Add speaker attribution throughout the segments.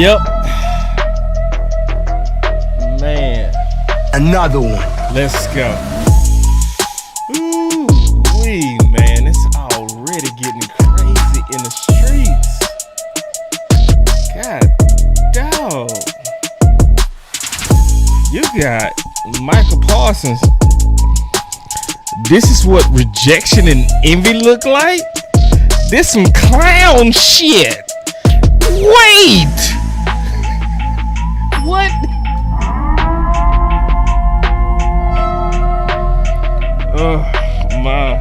Speaker 1: Yep. Man.
Speaker 2: Another one.
Speaker 1: Let's go. Ooh, wee, man. It's already getting crazy in the streets. God, dog. You got Michael Parsons. This is what rejection and envy look like? This some clown shit. Wait. What? Oh my.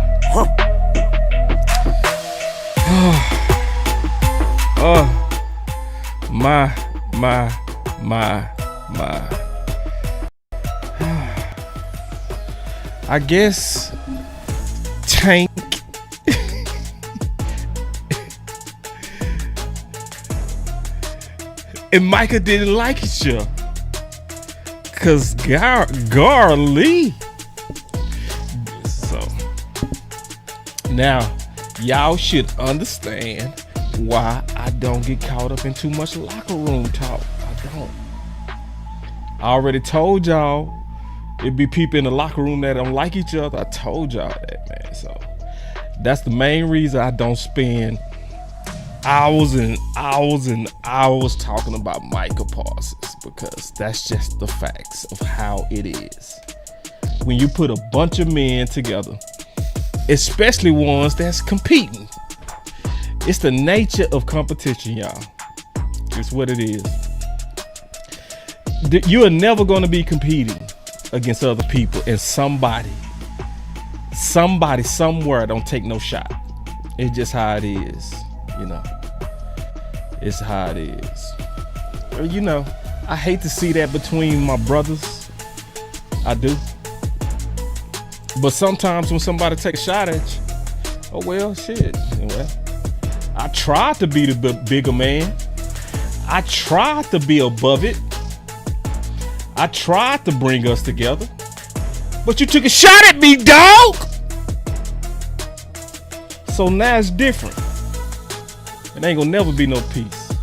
Speaker 1: Oh my. I guess Tank and Micah didn't like each other. Cause Garly. So now y'all should understand why I don't get caught up in too much locker room talk. I don't. I already told y'all it'd be people in the locker room that don't like each other. I told y'all that, man. So that's the main reason I don't spend hours and hours and hours talking about Michael Parsons, because that's just the facts of how it is. When you put a bunch of men together, especially ones that's competing, it's the nature of competition, y'all. It's what it is. You are never going to be competing against other people and somebody somewhere don't take no shot. It's just how it is, you know. It's how it is. You know, I hate to see that between my brothers. I do. But sometimes when somebody takes a shot at you, oh well, shit. Well, I tried to be the bigger man. I tried to be above it. I tried to bring us together, but you took a shot at me, dog. So now it's different. It ain't gonna never be no peace.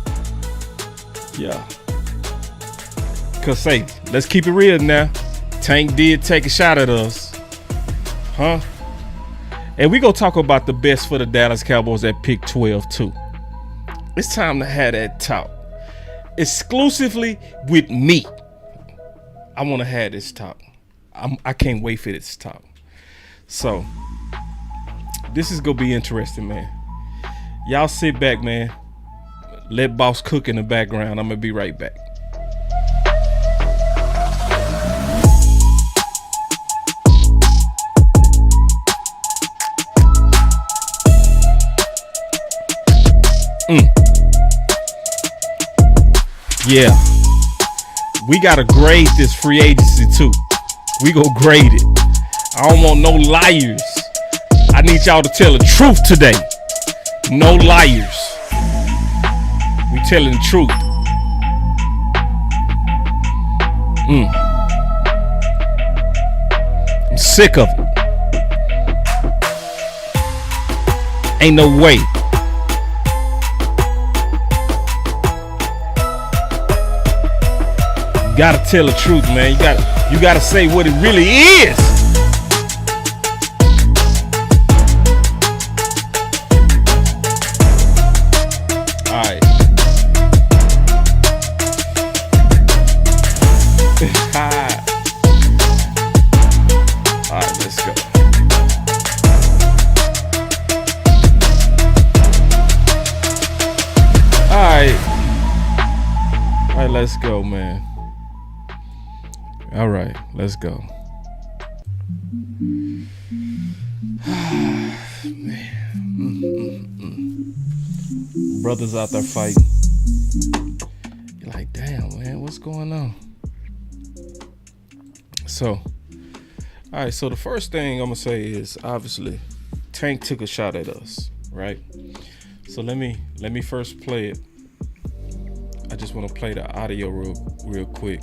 Speaker 1: Yeah. Cause say, let's keep it real now. Tank did take a shot at us. Huh? And we gonna talk about the best for the Dallas Cowboys at pick 12 too. It's time to have that talk. Exclusively with me. I want to have this talk. I can't wait for this talk. So this is gonna be interesting, man. Y'all sit back, man. Let Boss cook in the background. I'm gonna be right back. Yeah. We gotta grade this free agency too. We go grade it. I don't want no liars. I need y'all to tell the truth today. No liars. We telling the truth. I'm sick of it. Ain't no way. You gotta tell the truth, man. You gotta say what it really is. All right. All right, let's go. All right, let's go, man. All right, let's go. Man. Brothers out there fighting. You're like, damn, man, what's going on? So, all right, so the first thing I'm gonna say is, obviously, Tank took a shot at us, right? So let me first play it. I just want to play the audio real quick.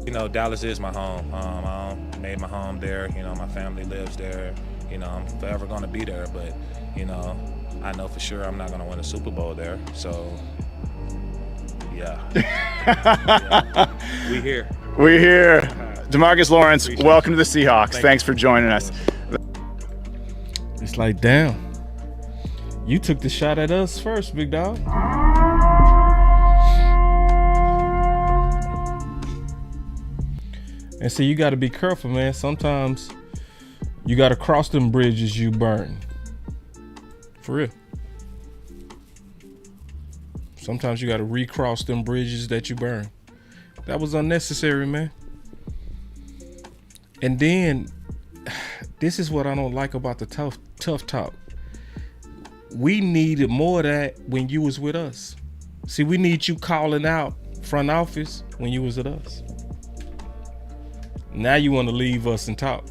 Speaker 3: You know, Dallas is my home. I made my home there. You know, my family lives there. You know, I'm forever going to be there. But, you know, I know for sure I'm not going to win a Super Bowl there. So, Yeah. Yeah. We here.
Speaker 2: We're here. DeMarcus Lawrence, welcome to the Seahawks. Thanks for joining us.
Speaker 1: It's like, damn. You took the shot at us first, big dog. And so you got to be careful, man. Sometimes you got to cross them bridges you burn. For real. Sometimes you got to recross them bridges that you burn. That was unnecessary, man. And then, this is what I don't like about the tough talk. We needed more of that when you was with us. See, we need you calling out front office when you was with us. Now you want to leave us and talk.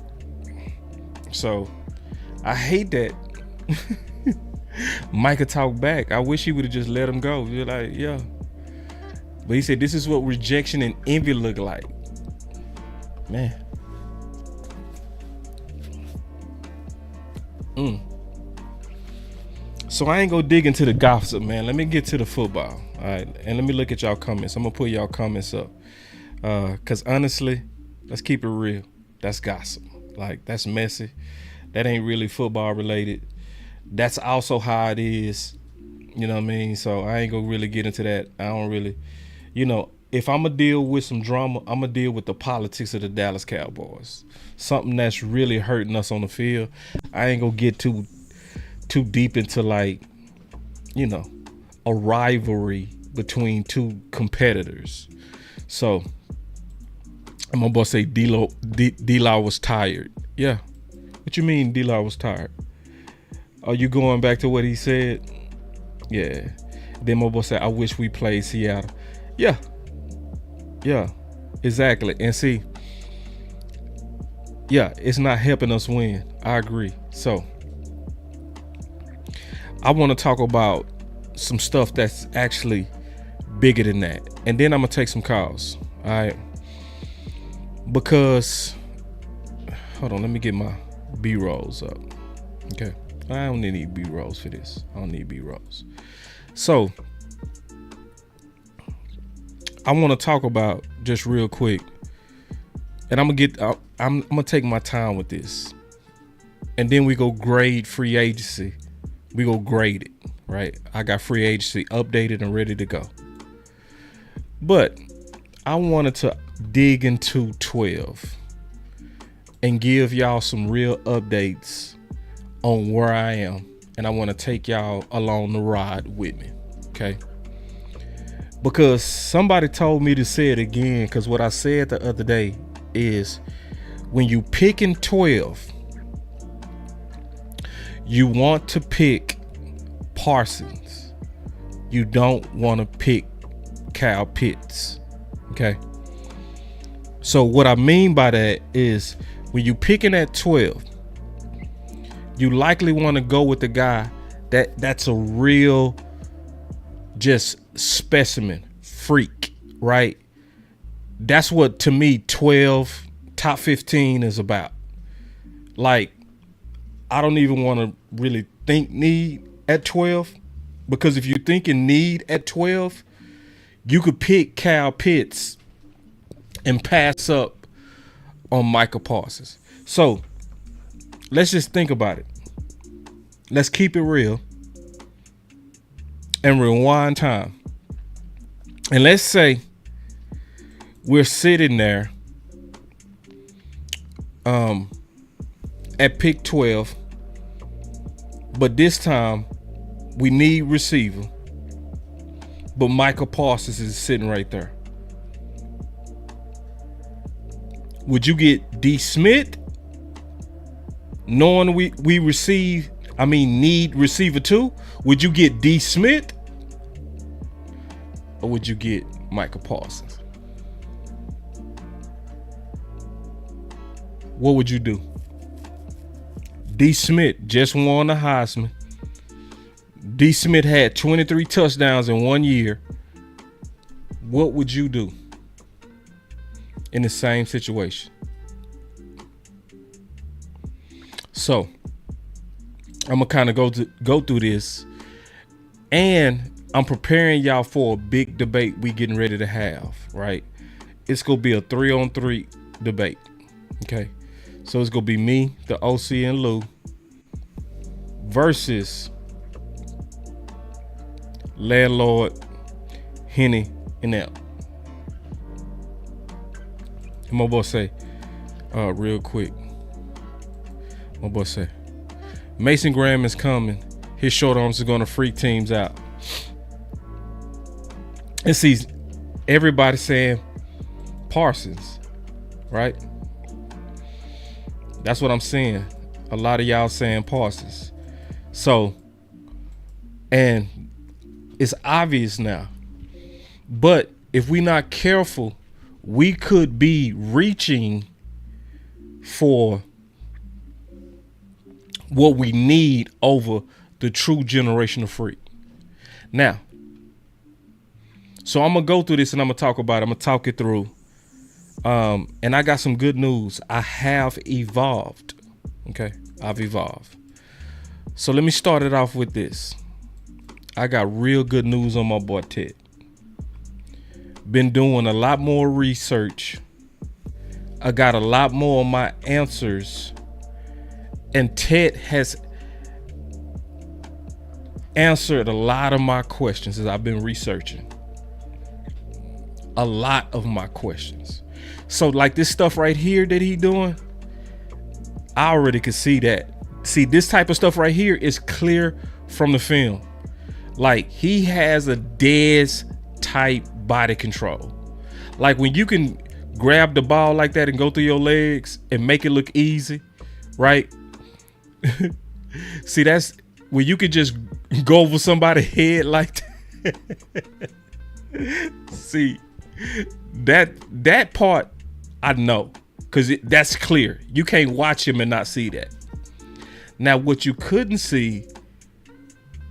Speaker 1: So, I hate that. Micah talked back. I wish he would have just let him go. You're like, yeah. But he said, this is what rejection and envy look like. Man. So I ain't gonna dig into the gossip, man. Let me get to the football. All right. And let me look at y'all comments. I'm gonna put y'all comments up. Cause honestly, let's keep it real. That's gossip. Like, that's messy. That ain't really football related. That's also how it is. You know what I mean? So I ain't gonna really get into that. I don't really, if I'm gonna deal with some drama, I'm gonna deal with the politics of the Dallas Cowboys. Something that's really hurting us on the field. I ain't gonna get too deep into, like, a rivalry between two competitors. So I'm about to say DLaw was tired. Yeah. What you mean DLaw was tired? Are you going back to what he said? Yeah. Then my boy said, I wish we played Seattle. Yeah. Yeah. Exactly. And see, yeah, it's not helping us win. I agree. So I want to talk about some stuff that's actually bigger than that. And then I'm going to take some calls. All right. Because, hold on, let me get my B-rolls up. Okay. I don't need B-rolls for this. I don't need B-rolls. So I want to talk about, just real quick, and I'm gonna take my time with this, and then we go grade free agency. We go grade it, right? I got free agency updated and ready to go. But I wanted to dig into 12 and give y'all some real updates on where I am, and I want to take y'all along the ride with me, okay? Because somebody told me to say it again, because what I said the other day is, when you picking 12, you want to pick Parsons. You don't want to pick Kyle Pitts, okay? So what I mean by that is, when you picking at 12, you likely want to go with the guy that's a real just specimen, freak, right? That's what, to me, 12, top 15 is about. Like, I don't even want to really think need at 12, because if you're thinking need at 12, you could pick Kyle Pitts and pass up on Micah Parsons. So let's just think about it. Let's keep it real and rewind time. And let's say we're sitting there at pick 12, but this time we need receiver, but Micah Parsons is sitting right there. Would you get D. Smith, knowing we need receiver 2? Would you get D. Smith, or would you get Micah Parsons? What would you do? D. Smith just won the Heisman. D. Smith had 23 touchdowns in 1 year. What would you do in the same situation? So I'm gonna kind of go through this, and I'm preparing y'all for a big debate we getting ready to have, right? It's gonna be a 3-on-3 debate. Okay. So it's gonna be me, the OC, and Lou versus Landlord, Henny, and L. And my boy say, real quick. My boy say, Mason Graham is coming. His short arms are gonna freak teams out. And see, everybody saying Parsons, right? That's what I'm saying. A lot of y'all saying Parsons. So, and it's obvious now. But if we're not careful, we could be reaching for what we need over the true generational freak. Now, so I'm gonna go through this and I'm gonna talk about it. I'm gonna talk it through. And I got some good news. I have evolved. Okay, I've evolved. So let me start it off with this. I got real good news on my boy Ted. Been doing a lot more research. I got a lot more of my answers. And Ted has answered a lot of my questions as I've been researching. A lot of my questions. So like this stuff right here that he doing, I already could see that. See, this type of stuff right here is clear from the film. Like he has a Dez type body control. Like when you can grab the ball like that and go through your legs and make it look easy, right? See, that's when you could just go over somebody's head like that. See, that part I know, because that's clear. You can't watch him and not see that. Now, what you couldn't see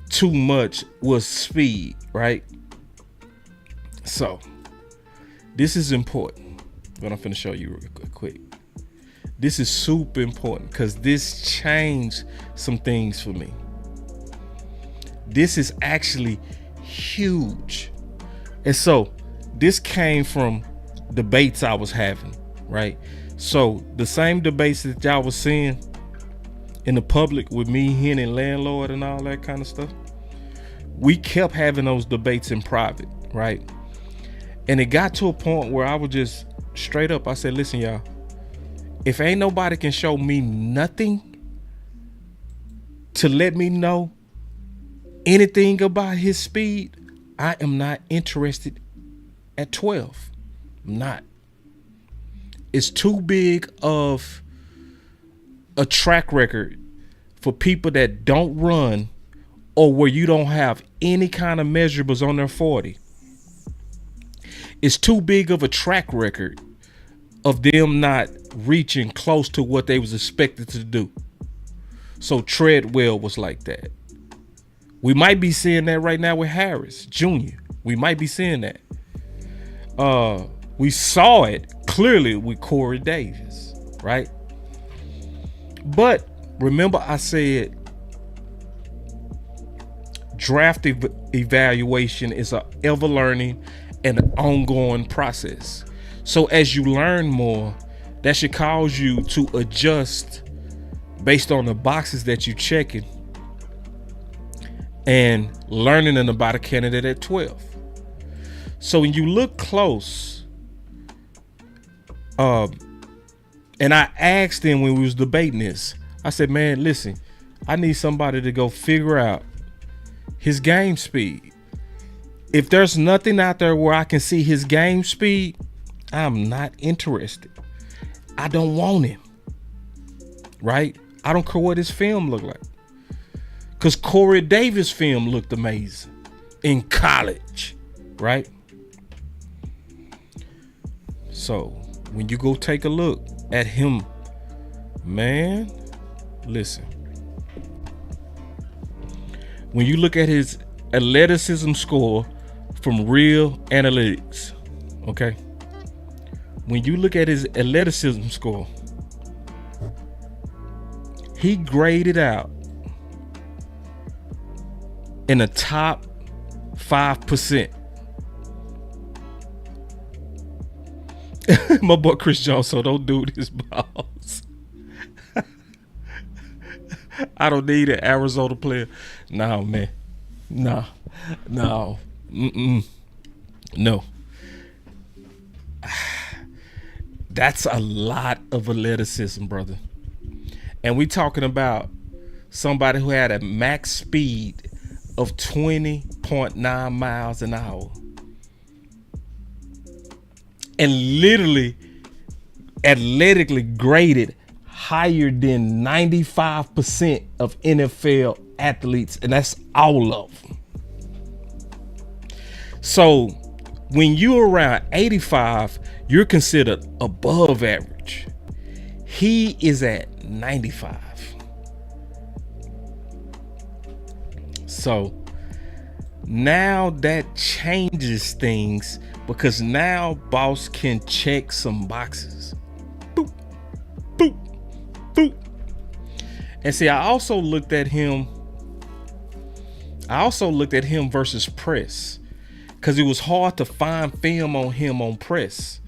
Speaker 1: too much was speed, right? So, this is important. But I'm finna show you real quick. This is super important because this changed some things for me. This is actually huge. And so, this came from debates I was having, right? So, the same debates that y'all was seeing in the public with me, Hen, and Landlord and all that kind of stuff, we kept having those debates in private, right? And it got to a point where I was just straight up, I said, listen, y'all, if ain't nobody can show me nothing to let me know anything about his speed, I am not interested at 12. I'm not. It's too big of a track record for people that don't run or where you don't have any kind of measurables on their 40. It's too big of a track record of them not reaching close to what they was expected to do. So Treadwell was like that. We might be seeing that right now with Harris Jr. We might be seeing that. We saw it clearly with Corey Davis, right? But remember I said draft evaluation is an ever learning and an ongoing process. So as you learn more, that should cause you to adjust based on the boxes that you're checking and learning about a candidate at 12. So when you look close, and I asked him when we was debating this, I said, man, listen, I need somebody to go figure out his game speed. If there's nothing out there where I can see his game speed, I'm not interested. I don't want him, right? I don't care what his film look like. Because Corey Davis' film looked amazing in college, right? So when you go take a look at him, man, listen. When you look at his athleticism score from Real Analytics, okay? When you look at his athleticism score, he graded out in the top 5%. My boy Chris Jones, so don't do this, boss. I don't need an Arizona player. No, man. No. No. No. That's a lot of athleticism, brother. And we talking about somebody who had a max speed of 20.9 miles an hour. And literally athletically graded higher than 95% of NFL athletes, and that's all of them. So when you're around 85, you're considered above average. He is at 95. So now that changes things, because now Boss can check some boxes. Boop, boop, boop. And see, I also looked at him versus press, because it was hard to find film on him on press.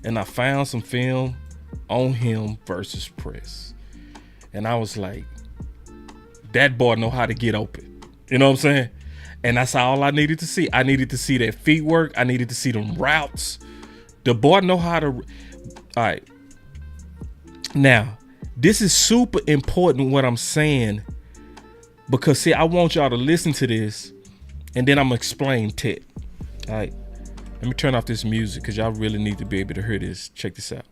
Speaker 1: And I found some film on him versus press. And I was like, that boy know how to get open. You know what I'm saying? And that's all I needed to see. I needed to see that feet work. I needed to see them routes. The boy know how to. All right. Now, this is super important what I'm saying, because see, I want y'all to listen to this, and then I'm gonna explain Ted. All right. Let me turn off this music, because y'all really need to be able to hear this. Check this out.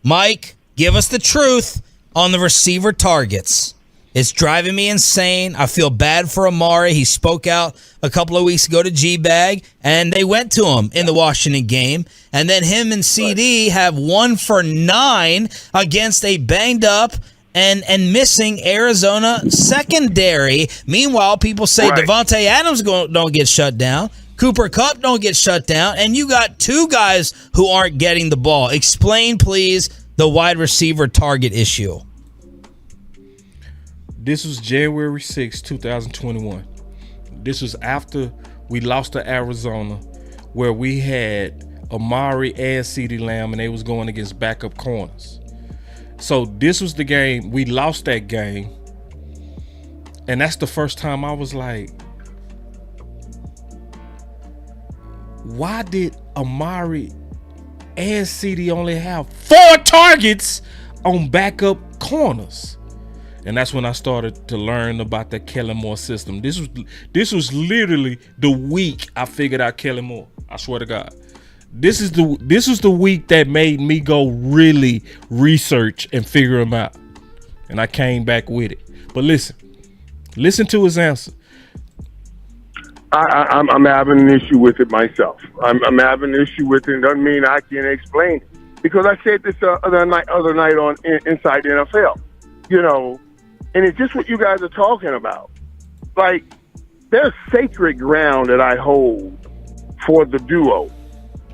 Speaker 4: Mike, give us the truth on the receiver targets. It's driving me insane. I feel bad for Amari. He spoke out a couple of weeks ago to G-Bag, and they went to him in the Washington game. And then him and CD have 1 for 9 against a banged up and missing Arizona secondary. Meanwhile, people say Devontae Adams don't get shut down. Cooper Kupp don't get shut down. And you got 2 guys who aren't getting the ball. Explain, please, the wide receiver target issue.
Speaker 1: This was January 6, 2021. This was after we lost to Arizona, where we had Amari and CeeDee Lamb, and they was going against backup corners. So this was the game. We lost that game. And that's the first time I was like, why did Amari and CeeDee only have 4 targets on backup corners? And that's when I started to learn about the Kellen Moore system. This was literally the week I figured out Kellen Moore. I swear to God. This was the week that made me go really research and figure him out. And I came back with it. But listen to his answer.
Speaker 5: I'm having an issue with it myself. I'm having an issue with it. Doesn't mean I can't explain it. Because I said this other night on Inside the NFL. You know, and it's just what you guys are talking about. Like, there's sacred ground that I hold for the duo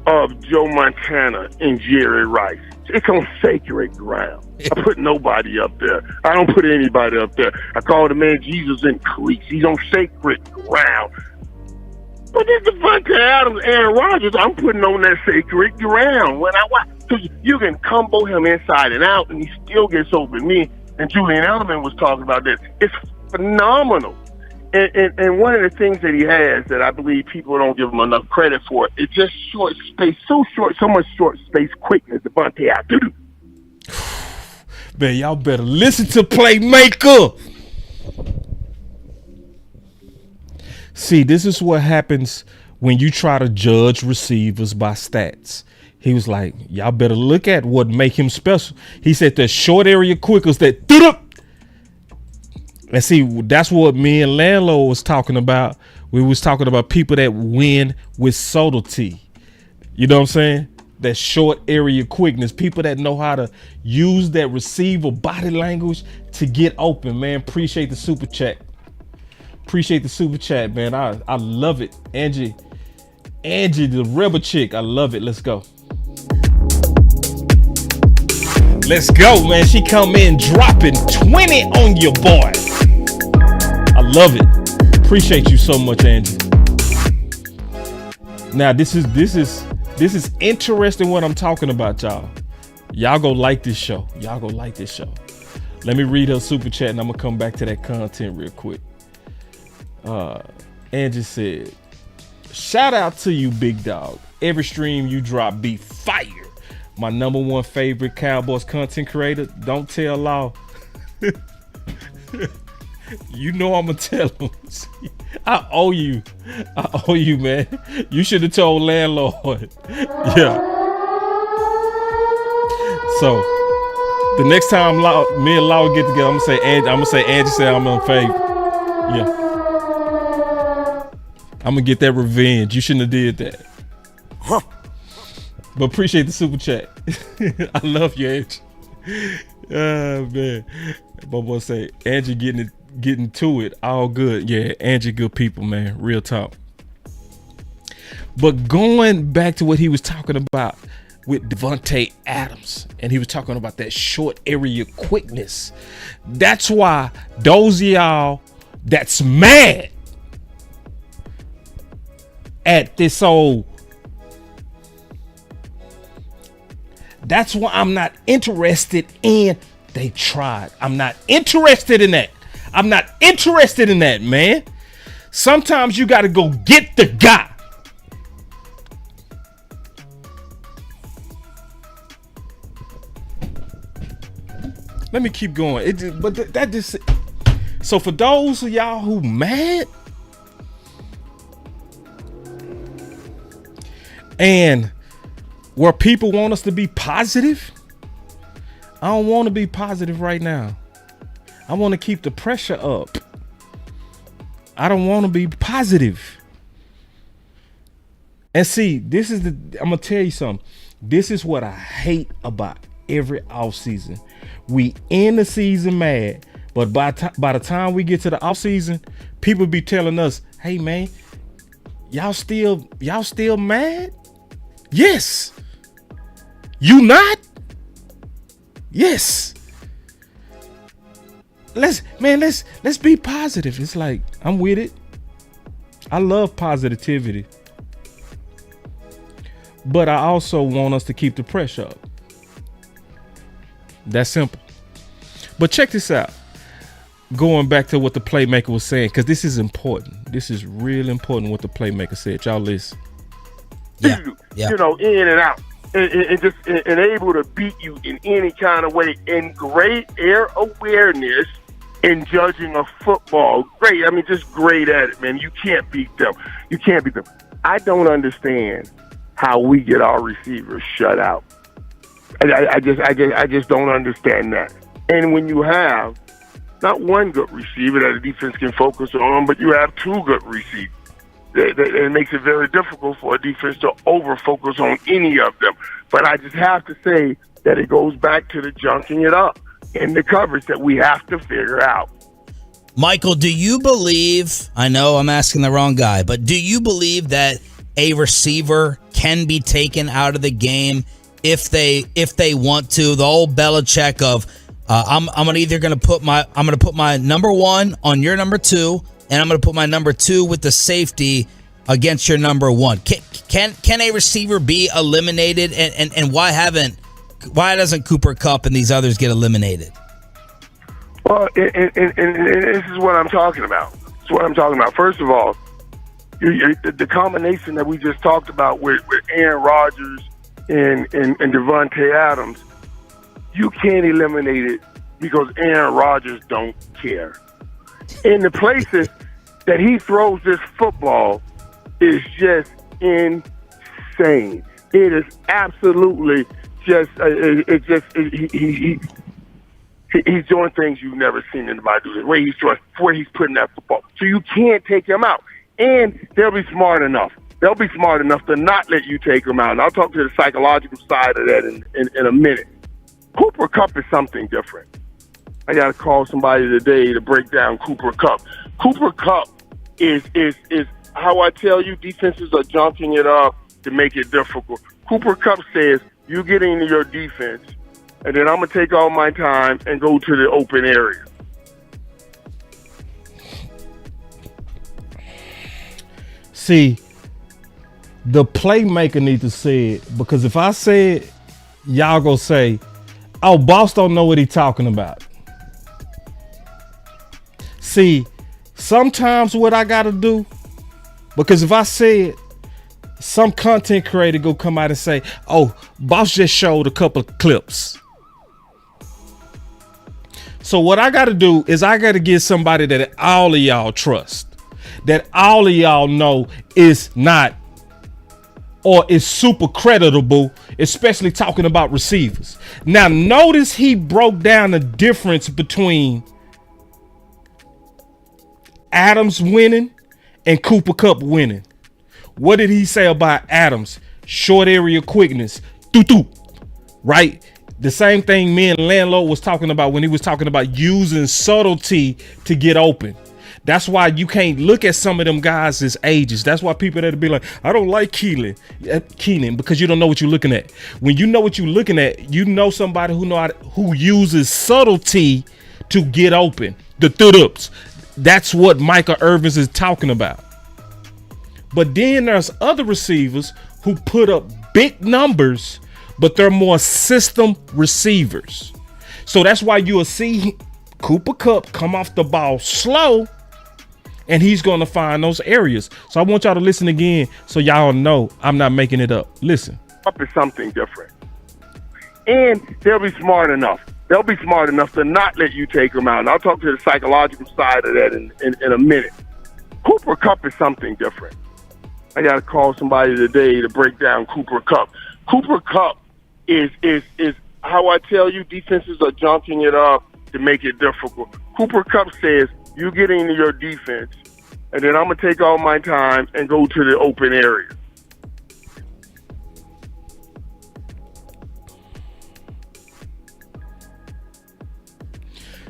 Speaker 5: of Joe Montana and Jerry Rice. It's on sacred ground. I put nobody up there. I don't put anybody up there. I call the man Jesus in cleats. He's on sacred ground. But this Devontae Adams, Aaron Rodgers, I'm putting on that sacred ground when I watch. Because you can combo him inside and out, and he still gets open. Me and Julian Edelman was talking about this. It's phenomenal. And one of the things that he has that I believe people don't give him enough credit for, it's just short space, so much short space quickness. Devontae Adams.
Speaker 1: Man, y'all better listen to Playmaker. See, this is what happens when you try to judge receivers by stats. He was like, y'all better look at what make him special. He said the short area quickers that and see, that's what me and Landlord was talking about. We was talking about people that win with subtlety. You know what I'm saying? That short area quickness. People that know how to use that receiver body language to get open, man. Appreciate the super chat. Appreciate the super chat, man. I love it. Angie, the rebel chick. I love it. Let's go. Let's go, man. She come in dropping 20 on your boy. I love it. Appreciate you so much, Angie. Now this is interesting what I'm talking about, y'all. Y'all go like this show. Y'all go like this show. Let me read her super chat and I'm gonna come back to that content real quick. Angie said, shout out to you, big dog. Every stream you drop be fire. My number one favorite Cowboys content creator. Don't tell Law. You know I'm gonna tell him. I owe you, man. You should have told landlord. Yeah. So the next time me and Law get together, I'm gonna say Angie said I'm in favor. Yeah. I'm gonna get that revenge. You shouldn't have did that. Huh. But appreciate the super chat. I love you, Angie. Oh man. My boy say Angie getting to it. All good. Yeah, Angie good people, man. Real talk. But going back to what he was talking about with Devontae Adams, and he was talking about that short area quickness. That's why those of y'all that's mad at this old, that's why I'm not interested in, they tried. I'm not interested in that. I'm not interested in that, man. Sometimes you got to go get the guy. Let me keep going. That just, so for those of y'all who mad and where people want us to be positive, I don't want to be positive right now. I want to keep the pressure up. I don't want to be positive. And see, I'm going to tell you something. This is what I hate about every offseason. We end the season mad, but by the time we get to the offseason, people be telling us, hey man, y'all still mad? Yes. You not? Yes. Let's be positive. It's like, I'm with it. I love positivity. But I also want us to keep the pressure up. That's simple. But check this out. Going back to what the playmaker was saying, because this is important. This is real important what the playmaker said. Y'all listen.
Speaker 4: Yeah.
Speaker 5: You know, in and out. And just able to beat you in any kind of way. And great air awareness in judging a football. Great. I mean, just great at it, man. You can't beat them. You can't beat them. I don't understand how we get our receivers shut out. I just don't understand that. And when you have not one good receiver that the defense can focus on, but you have two good receivers, it makes it very difficult for a defense to over-focus on any of them. But I just have to say that it goes back to the junking it up in the coverage that we have to figure out.
Speaker 4: Michael, do you believe, I know I'm asking the wrong guy, but do you believe that a receiver can be taken out of the game if they want to? The old Belichick of I'm gonna put my number one on your number two, and I'm gonna put my number two with the safety against your number one. Can a receiver be eliminated, and why doesn't Cooper Kupp and these others get eliminated?
Speaker 5: Well, and this is what I'm talking about. First of all, the combination that we just talked about with Aaron Rodgers and Devontae Adams, you can't eliminate it because Aaron Rodgers don't care. In the places that he throws this football is just insane. It is absolutely just he's doing things you've never seen anybody do. The way he's putting that football, so you can't take him out. And they'll be smart enough. They'll be smart enough to not let you take him out. And I'll talk to the psychological side of that in a minute. Cooper Kupp is something different. I got to call somebody today to break down Cooper Kupp. Cooper Kupp is how I tell you defenses are junking it up to make it difficult. Cooper Kupp says, you get into your defense, and then I'm going to take all my time and go to the open area.
Speaker 1: See, The playmaker needs to say it, because if I say it, y'all gonna say, oh, boss don't know what he talking about. See, sometimes what I gotta do, because if I say it, some content creator go come out and say, oh, boss just showed a couple of clips. So what I gotta do is I gotta get somebody that all of y'all trust, that all of y'all know is not, or is super creditable, especially talking about receivers. Now, notice he broke down the difference between Adams winning and Cooper Kupp winning. What did he say about Adams? Short area quickness, right? The same thing me and Landlord was talking about when he was talking about using subtlety to get open. That's why you can't look at some of them guys as ages. That's why people that'll be like, I don't like Keenan, because you don't know what you're looking at. When you know what you're looking at, you know somebody who uses subtlety to get open. The thud-ups. That's what Michael Irvins is talking about. But then there's other receivers who put up big numbers, but they're more system receivers. So that's why you'll see Cooper Kupp come off the ball slow, and he's going to find those areas. So I want y'all to listen again so y'all know I'm not making it up. Listen.
Speaker 5: Up is something different. And they'll be smart enough. They'll be smart enough to not let you take them out. And I'll talk to the psychological side of that in a minute. Cooper Kupp is something different. I got to call somebody today to break down Cooper Kupp. Cooper Kupp is how I tell you defenses are junking it up to make it difficult. Cooper Kupp says, you get into your defense, and then I'm going to take all my time and go to the open area.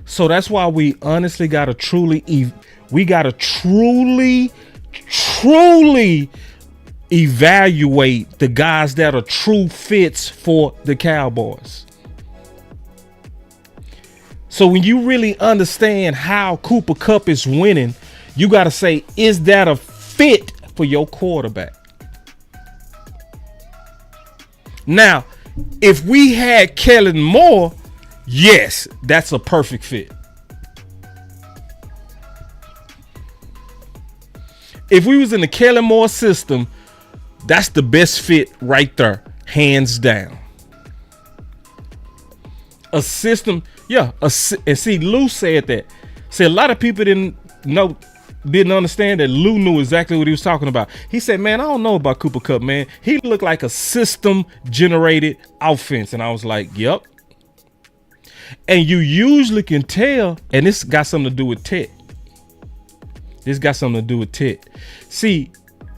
Speaker 1: So that's why we honestly got to truly evaluate the guys that are true fits for the Cowboys. So when you really understand how Cooper Kupp is winning, you got to say, is that a fit for your quarterback? Now, if we had Kellen Moore, yes, that's a perfect fit. If we was in the Kellen Moore system, that's the best fit right there, hands down. A system, yeah. And see, Lou said that. See, a lot of people didn't understand that Lou knew exactly what he was talking about. He said, man, I don't know about Cooper Kupp, man. He looked like a system-generated offense. And I was like, yep. And you usually can tell, and this got something to do with Tet. See,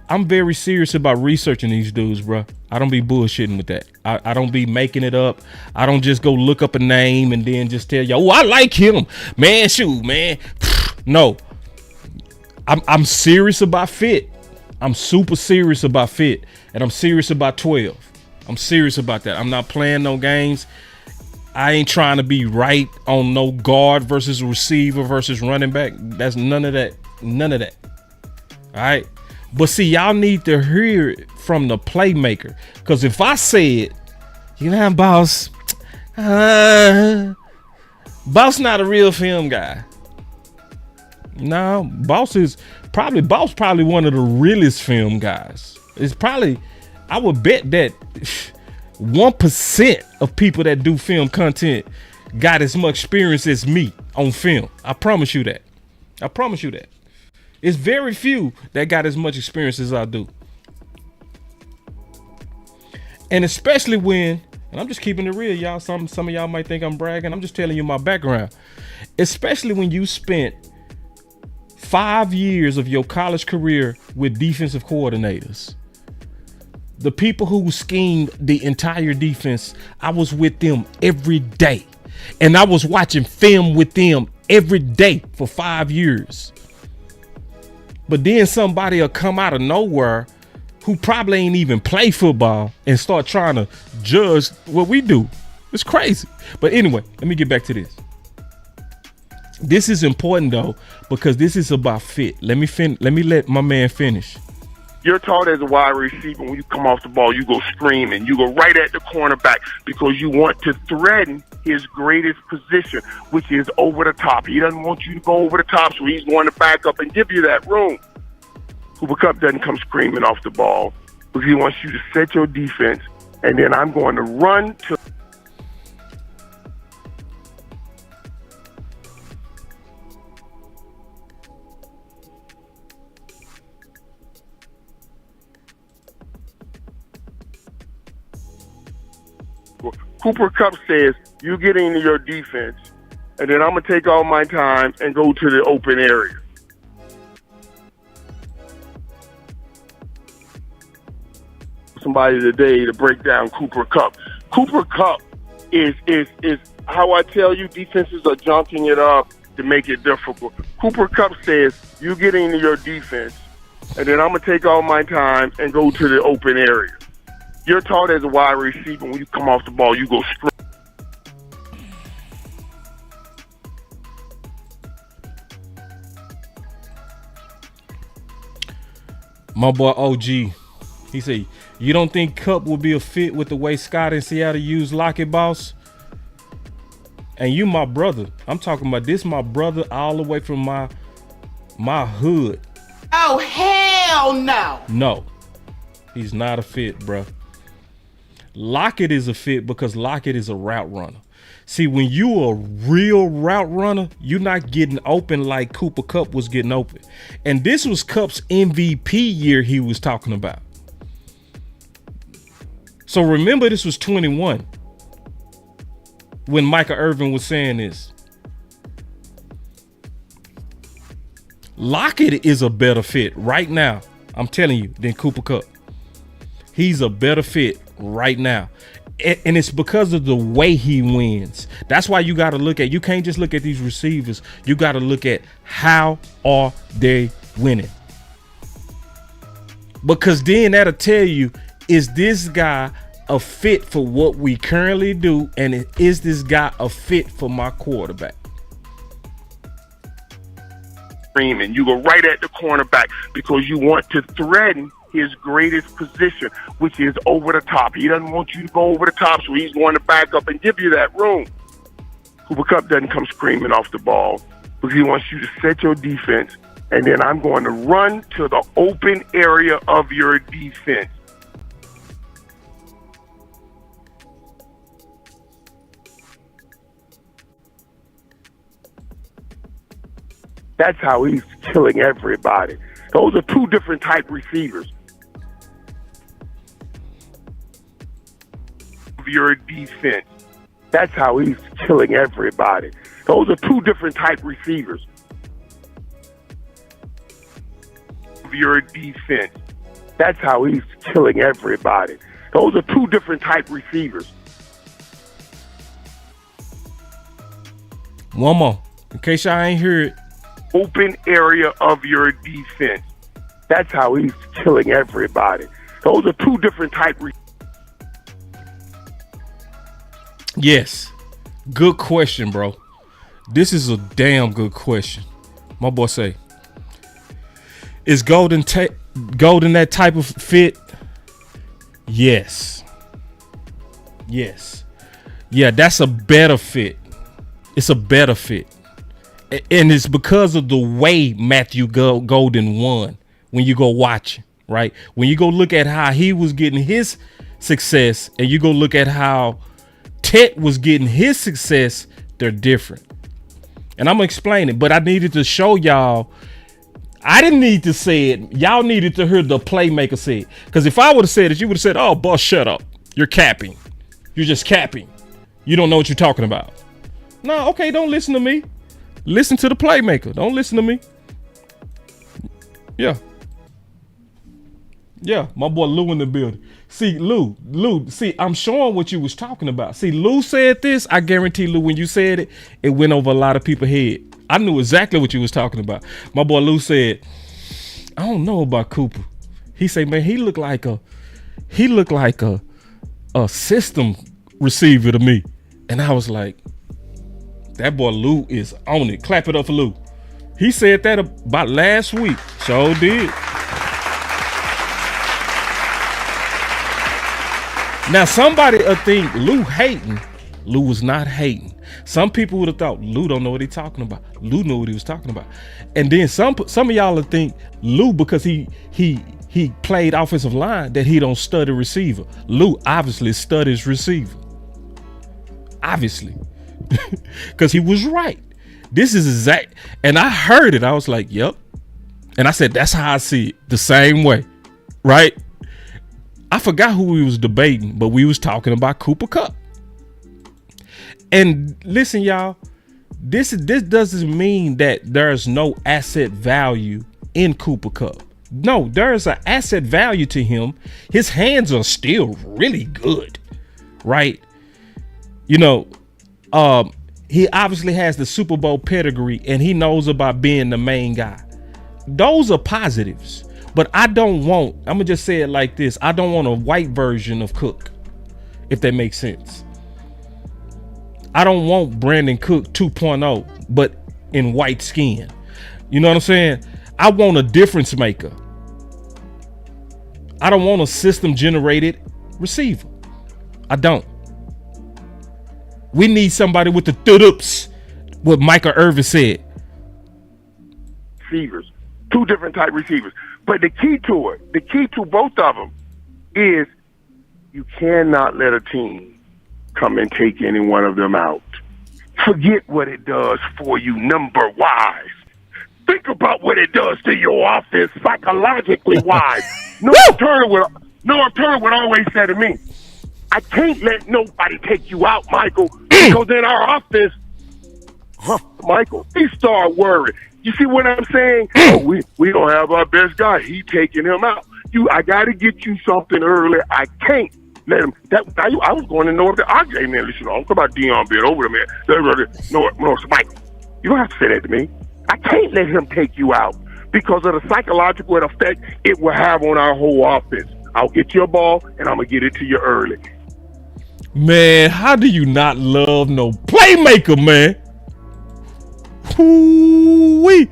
Speaker 1: I'm very serious about researching these dudes, bro. I don't be bullshitting with that. I don't be making it up. I don't just go look up a name and then just tell y'all, oh, I like him. Man, shoot, man. No. I'm serious about fit. I'm super serious about fit. And I'm serious about 12. I'm serious about that. I'm not playing no games. I ain't trying to be right on no guard versus receiver versus running back. That's none of that. None of that. All right. But see, y'all need to hear it from the playmaker. Because if I say it, you know, boss, boss not a real film guy. No, boss probably one of the realest film guys. It's probably, I would bet that 1% of people that do film content got as much experience as me on film. I promise you that. It's very few that got as much experience as I do. And especially when, and I'm just keeping it real, y'all. Some of y'all might think I'm bragging. I'm just telling you my background. Especially when you spent 5 years of your college career with defensive coordinators. The people who schemed the entire defense, I was with them every day. And I was watching film with them every day for 5 years. But then somebody will come out of nowhere who probably ain't even play football and start trying to judge what we do. It's crazy. But anyway, let me get back to this. This is important though, because this is about fit. Let me let my man finish.
Speaker 5: You're taught as a wide receiver, when you come off the ball, you go screaming. You go right at the cornerback because you want to threaten his greatest position, which is over the top. He doesn't want you to go over the top, so he's going to back up and give you that room. Cooper Kupp doesn't come screaming off the ball because he wants you to set your defense, and then I'm going to run to Cooper Kupp says, you get into your defense, and then I'm going to take all my time and go to the open area. Somebody today to break down Cooper Kupp. Cooper Kupp is how I tell you defenses are junking it up to make it difficult. Cooper Kupp says, you get into your defense, and then I'm going to take all my time and go to the open area. You're taught as a wide receiver, when you come off the ball, you go straight.
Speaker 1: My boy OG, he said, you don't think Kupp would be a fit with the way Scott in Seattle used Lockett, boss? And you my brother. I'm talking about this my brother all the way from my hood.
Speaker 6: Oh, hell no.
Speaker 1: No, he's not a fit, bruh. Lockett is a fit because Lockett is a route runner. See, when you a real route runner, you're not getting open like Cooper Kupp was getting open. And this was Kupp's MVP year he was talking about. So remember, this was 21 when Michael Irvin was saying this. Lockett is a better fit right now, I'm telling you, than Cooper Kupp. He's a better fit right now. And it's because of the way he wins. That's why you got to look at, you can't just look at these receivers. You got to look at how are they winning. Because then that'll tell you, is this guy a fit for what we currently do? And is this guy a fit for my quarterback?
Speaker 5: And you go right at the cornerback because you want to threaten his greatest position, which is over the top. He doesn't want you to go over the top, so he's going to back up and give you that room. Cooper Kupp doesn't come screaming off the ball because he wants you to set your defense, and then I'm going to run to the open area of your defense. That's how he's killing everybody. Those are two different type receivers. Your defense. That's how he's killing everybody. Those are two different type receivers. Your defense. That's how he's killing everybody. Those are two different type receivers.
Speaker 1: One more, in case y'all ain't heard it.
Speaker 5: Open area of your defense. That's how he's killing everybody. Those are two different type receivers.
Speaker 1: Yes. Good question, bro. This is a damn good question. My boy say, is Golden that type of fit? Yes. Yes. Yeah, that's a better fit. It's a better fit. And it's because of the way Matthew Golden won when you go watching, right? When you go look at how he was getting his success and you go look at how Tet was getting his success, they're different. And I'm gonna explain it, but I needed to show y'all. I didn't need to say it. Y'all needed to hear the playmaker say it. Because if I would have said it, you would have said, oh, boss, shut up. You're capping. You're just capping. You don't know what you're talking about. No, okay, don't listen to me. Listen to the playmaker. Don't listen to me. Yeah. Yeah, my boy Lou in the building. See, Lou, see, I'm showing what you was talking about. See, Lou said this. I guarantee, Lou, when you said it, it went over a lot of people's head. I knew exactly what you was talking about. My boy Lou said, I don't know about Cooper. He said, man, he looked like a system receiver to me. And I was like, that boy Lou is on it. Clap it up for Lou. He said that about last week. Sure did. Now somebody would think Lou hating. Lou was not hating. Some people would have thought Lou don't know what he's talking about. Lou knew what he was talking about. And then some of y'all would think Lou, because he played offensive line, that he don't study receiver. Lou obviously studies receiver. Obviously. Because he was right. This is exact. And I heard it. I was like, yep. And I said, that's how I see it. The same way. Right? I forgot who we was debating, but we was talking about Kupp. And listen, y'all, this doesn't mean that there's no asset value in Kupp. No, there's an asset value to him. His hands are still really good, right? You know, he obviously has the Super Bowl pedigree, and he knows about being the main guy. Those are positives. But I'm gonna just say it like this. I don't want a white version of Cook, if that makes sense. I don't want Brandon Cook 2.0, but in white skin. You know what I'm saying? I want a difference maker. I don't want a system generated receiver. I don't. We need somebody with the thudups, what Michael Irvin said.
Speaker 5: Receivers, two different type receivers. But the key to both of them is you cannot let a team come and take any one of them out. Forget what it does for you number-wise. Think about what it does to your offense psychologically wise. Noah Turner would always say to me, I can't let nobody take you out, Michael, because in our offense, Michael, he start worrying. You see what I'm saying? We don't have our best guy. He taking him out. I got to get you something early. I can't let him. I was going to North. Hey, man, listen, I'm talking about Dion being over there, man. No, Michael, you don't have to say that to me. I can't let him take you out because of the psychological effect it will have on our whole offense. I'll get you a ball, and I'm going to get it to you early.
Speaker 1: Man, how do you not love no playmaker, man? Woo-wee.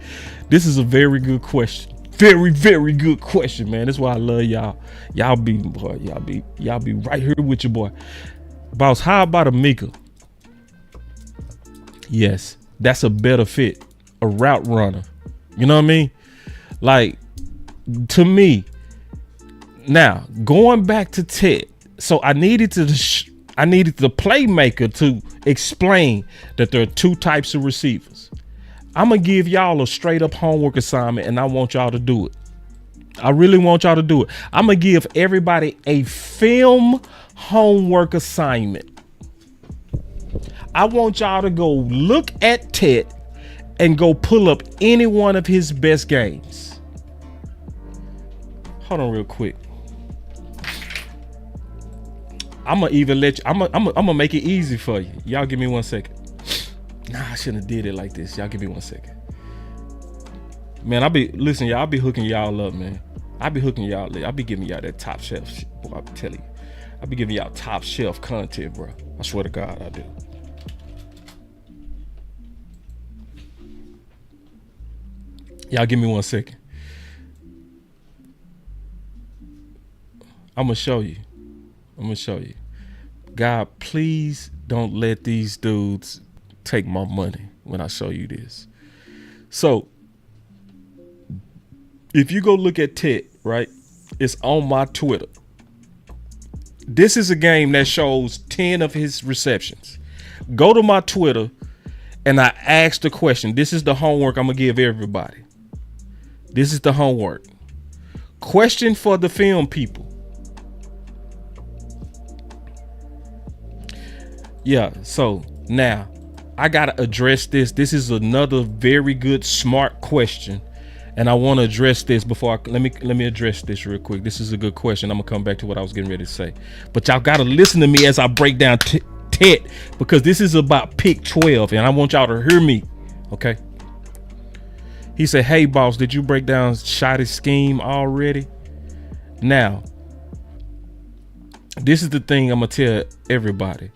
Speaker 1: This is a very good question. Very, very good question, man. That's why I love y'all. Y'all be right here with your boy. Boss, how about a Mika? Yes, that's a better fit. A route runner. You know what I mean? Like, to me, now, going back to Ted, so I needed the playmaker to explain that there are two types of receivers. I'm going to give y'all a straight up homework assignment, and I want y'all to do it. I really want y'all to do it. I'm going to give everybody a film homework assignment. I want y'all to go look at Ted and go pull up any one of his best games. Hold on real quick. I'm going to even let you, I'm going to make it easy for you. Y'all give me 1 second. Nah, I shouldn't have did it like this. Y'all give me 1 second. Man, I'll be hooking y'all up, man. I'll be hooking y'all up. I'll be giving y'all that top shelf shit, boy, I'm telling you. I'll be giving y'all top shelf content, bro. I swear to God, I do. Y'all give me 1 second. I'm going to show you. God, please don't let these dudes take my money when I show you this. So, if you go look at Ted, right? It's on my Twitter. This is a game that shows 10 of his receptions. Go to my Twitter and I asked the question. This is the homework I'm going to give everybody. This is the homework. Question for the film people. Yeah, so now I gotta address this. This is another very good, smart question, and I want to address this before let me address this real quick. This is a good question. I'm gonna come back to what I was getting ready to say, but y'all gotta listen to me as I break down Ted, because this is about pick 12, and I want y'all to hear me. Okay. He said, "Hey, boss, did you break down Shoty's scheme already?" Now, this is the thing I'm gonna tell everybody.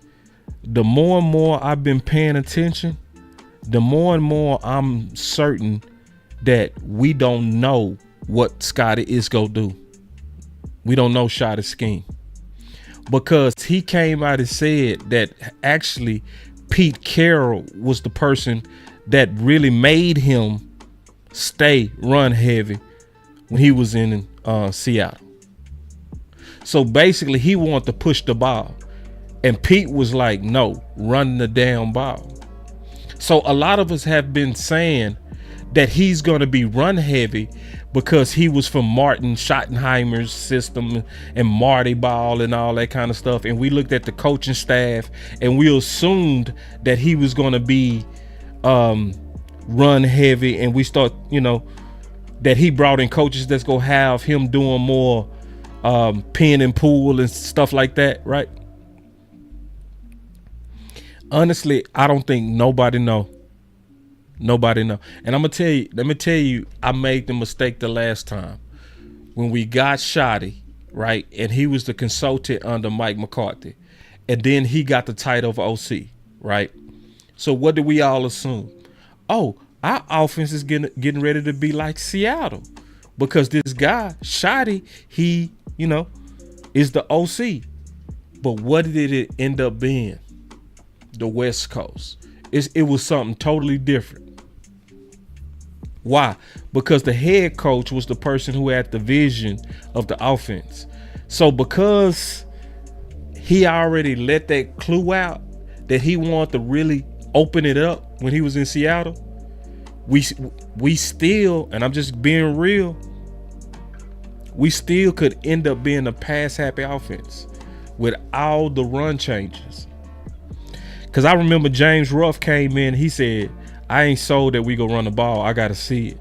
Speaker 1: The more and more I've been paying attention, the more and more I'm certain that we don't know what Scotty is going to do. We don't know Shoty's scheme. because he came out and said that actually Pete Carroll was the person that really made him stay run heavy when he was in Seattle. So basically he wanted to push the ball, and Pete was like, no, run the damn ball. So a lot of us have been saying that he's going to be run heavy because he was from Martin Schottenheimer's system and Marty Ball and all that kind of stuff. And we looked at the coaching staff and we assumed that he was going to be run heavy. And we start, that he brought in coaches that's going to have him doing more pin and pull and stuff like that, right? Honestly, I don't think nobody know. Nobody know. And let me tell you, I made the mistake the last time when we got Shoty, right? And he was the consultant under Mike McCarthy. And then he got the title of OC, right? So what did we all assume? Oh, our offense is getting ready to be like Seattle because this guy, Shoty, he, is the OC. But what did it end up being? The West Coast. It was something totally different. Why? Because the head coach was the person who had the vision of the offense. So because he already let that clue out that he wanted to really open it up when he was in Seattle, we still, and I'm just being real, we still could end up being a pass-happy offense with all the run changes. Because I remember James Ruff came in, he said, I ain't sold that we go run the ball. I got to see it.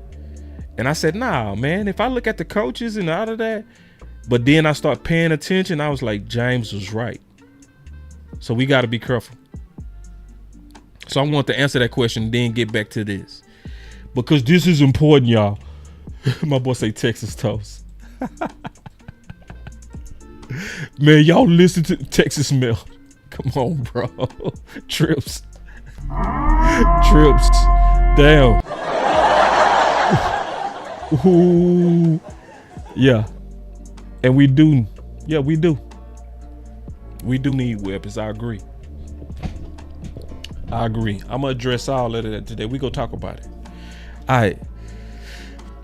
Speaker 1: And I said, nah, man, if I look at the coaches and all of that, but then I start paying attention, I was like, James was right. So we got to be careful. So I want to answer that question and then get back to this. Because this is important, y'all. My boy say Texas toast. Man, y'all listen to Texas Mel. Come on, bro. Trips. Damn. Ooh. Yeah. And we do. Yeah, we do. We do need weapons. I agree. I'm going to address all of that today. We go talk about it. All right.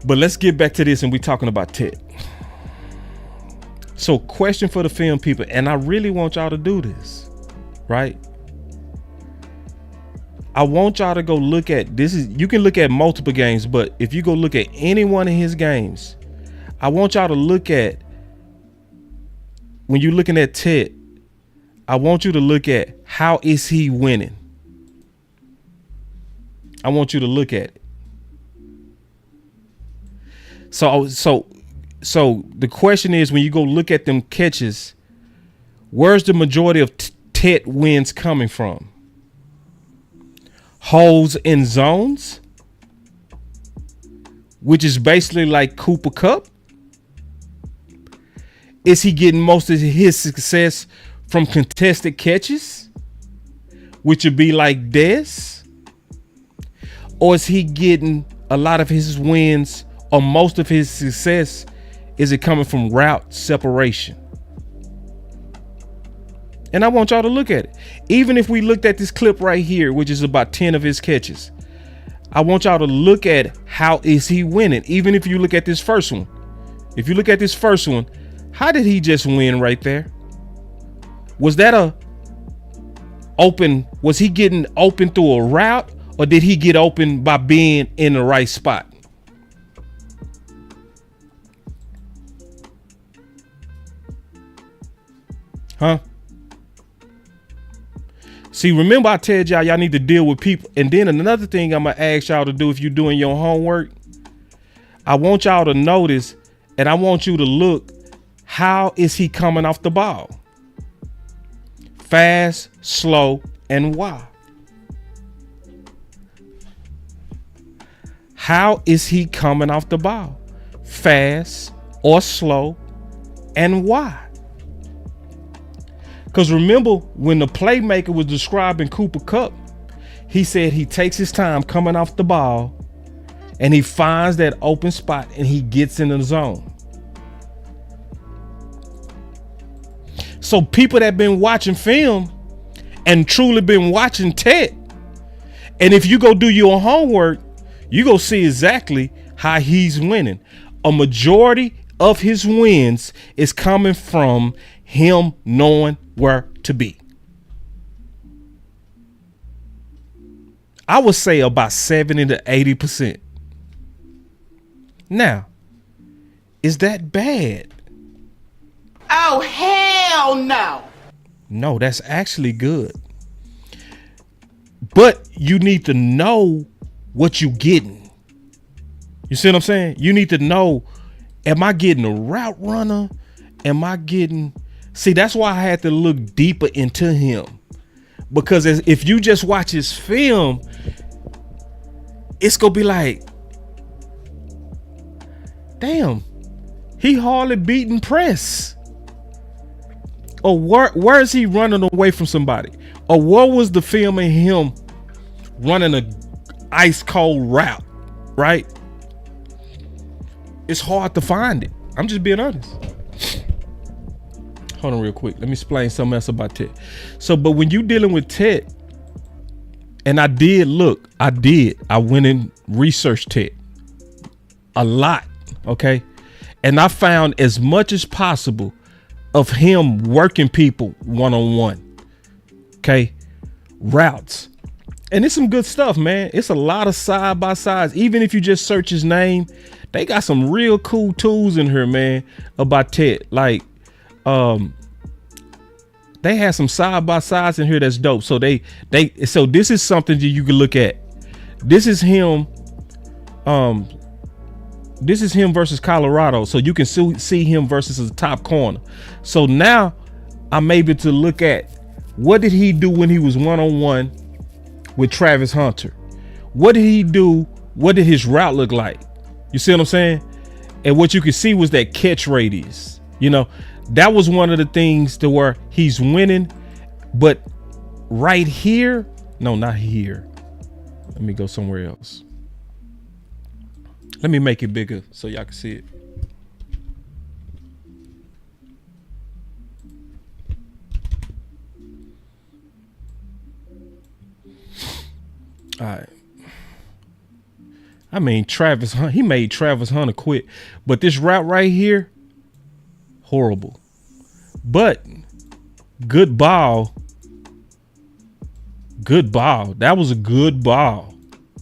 Speaker 1: But let's get back to this, and we're talking about tech. So question for the film people, and I really want y'all to do this. Right? I want y'all to go look at this. You can look at multiple games, but if you go look at any one of his games, I want y'all to look at, when you're looking at Ted, I want you to look at how is he winning. I want you to look at it. So the question is, when you go look at them catches, where's the majority of Ted wins coming from? Holes in zones, which is basically like Cooper Kupp? Is he getting most of his success from contested catches, which would be like Dez? Or is he getting a lot of his wins, or most of his success, is it coming from route separation? And I want y'all to look at it. Even if we looked at this clip right here, which is about 10 of his catches, I want y'all to look at how is he winning. Even if you look at this first one. If you look at this first one, how did he just win right there? Was that was he getting open through a route, or did he get open by being in the right spot? Huh? See, remember I told y'all need to deal with people. And then another thing I'm going to ask y'all to do if you're doing your homework, I want y'all to notice, and I want you to look, how is he coming off the ball? Fast, slow, and why? How is he coming off the ball? Fast or slow, and why? Because remember, when the playmaker was describing Cooper Kupp, he said he takes his time coming off the ball and he finds that open spot and he gets in the zone. So people that been watching film and truly been watching Ted, and if you go do your homework, you go see exactly how he's winning. A majority of his wins is coming from him knowing where to be. I would say about 70 to 80%. Now, is that bad?
Speaker 6: Oh, hell no.
Speaker 1: No, that's actually good. But you need to know what you getting. You see what I'm saying? You need to know, am I getting a route runner? Am I getting... See, that's why I had to look deeper into him. Because if you just watch his film, it's going to be like, damn, he hardly beating press. Or where is he running away from somebody? Or what was the film in him running a ice cold route, right? It's hard to find it. I'm just being honest. Hold on real quick. Let me explain something else about Ted. So, but when you dealing with Ted, and I went and researched Ted a lot, okay? And I found as much as possible of him working people one-on-one, okay? Routes. And it's some good stuff, man. It's a lot of side-by-sides. Even if you just search his name, they got some real cool tools in here, man, about Ted. Like, they had some side-by-sides in here that's dope. So so this is something that you can look at. This is him. This is him versus Colorado. So you can see him versus the top corner. So now I'm able to look at what did he do when he was one-on-one with Travis Hunter? What did he do? What did his route look like? You see what I'm saying? And what you could see was that catch radius. You know, that was one of the things to where he's winning. But right here, no, not here. Let me go somewhere else. Let me make it bigger so y'all can see it. All right. I mean, Travis Hunter, he made Travis Hunter quit. But this route right here, horrible. But good ball. Good ball. That was a good ball.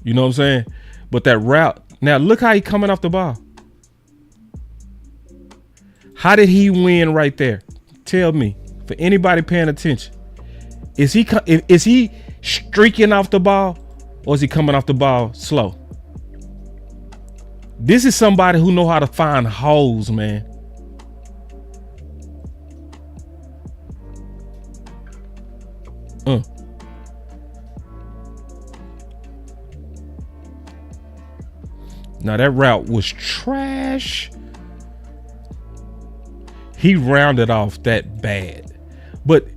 Speaker 1: You know what I'm saying? But that route, now look how he coming off the ball. How did he win right there? Tell me, for anybody paying attention. Is he streaking off the ball, or is he coming off the ball slow? This is somebody who know how to find holes, man. Now that route was trash. He rounded off that bad. But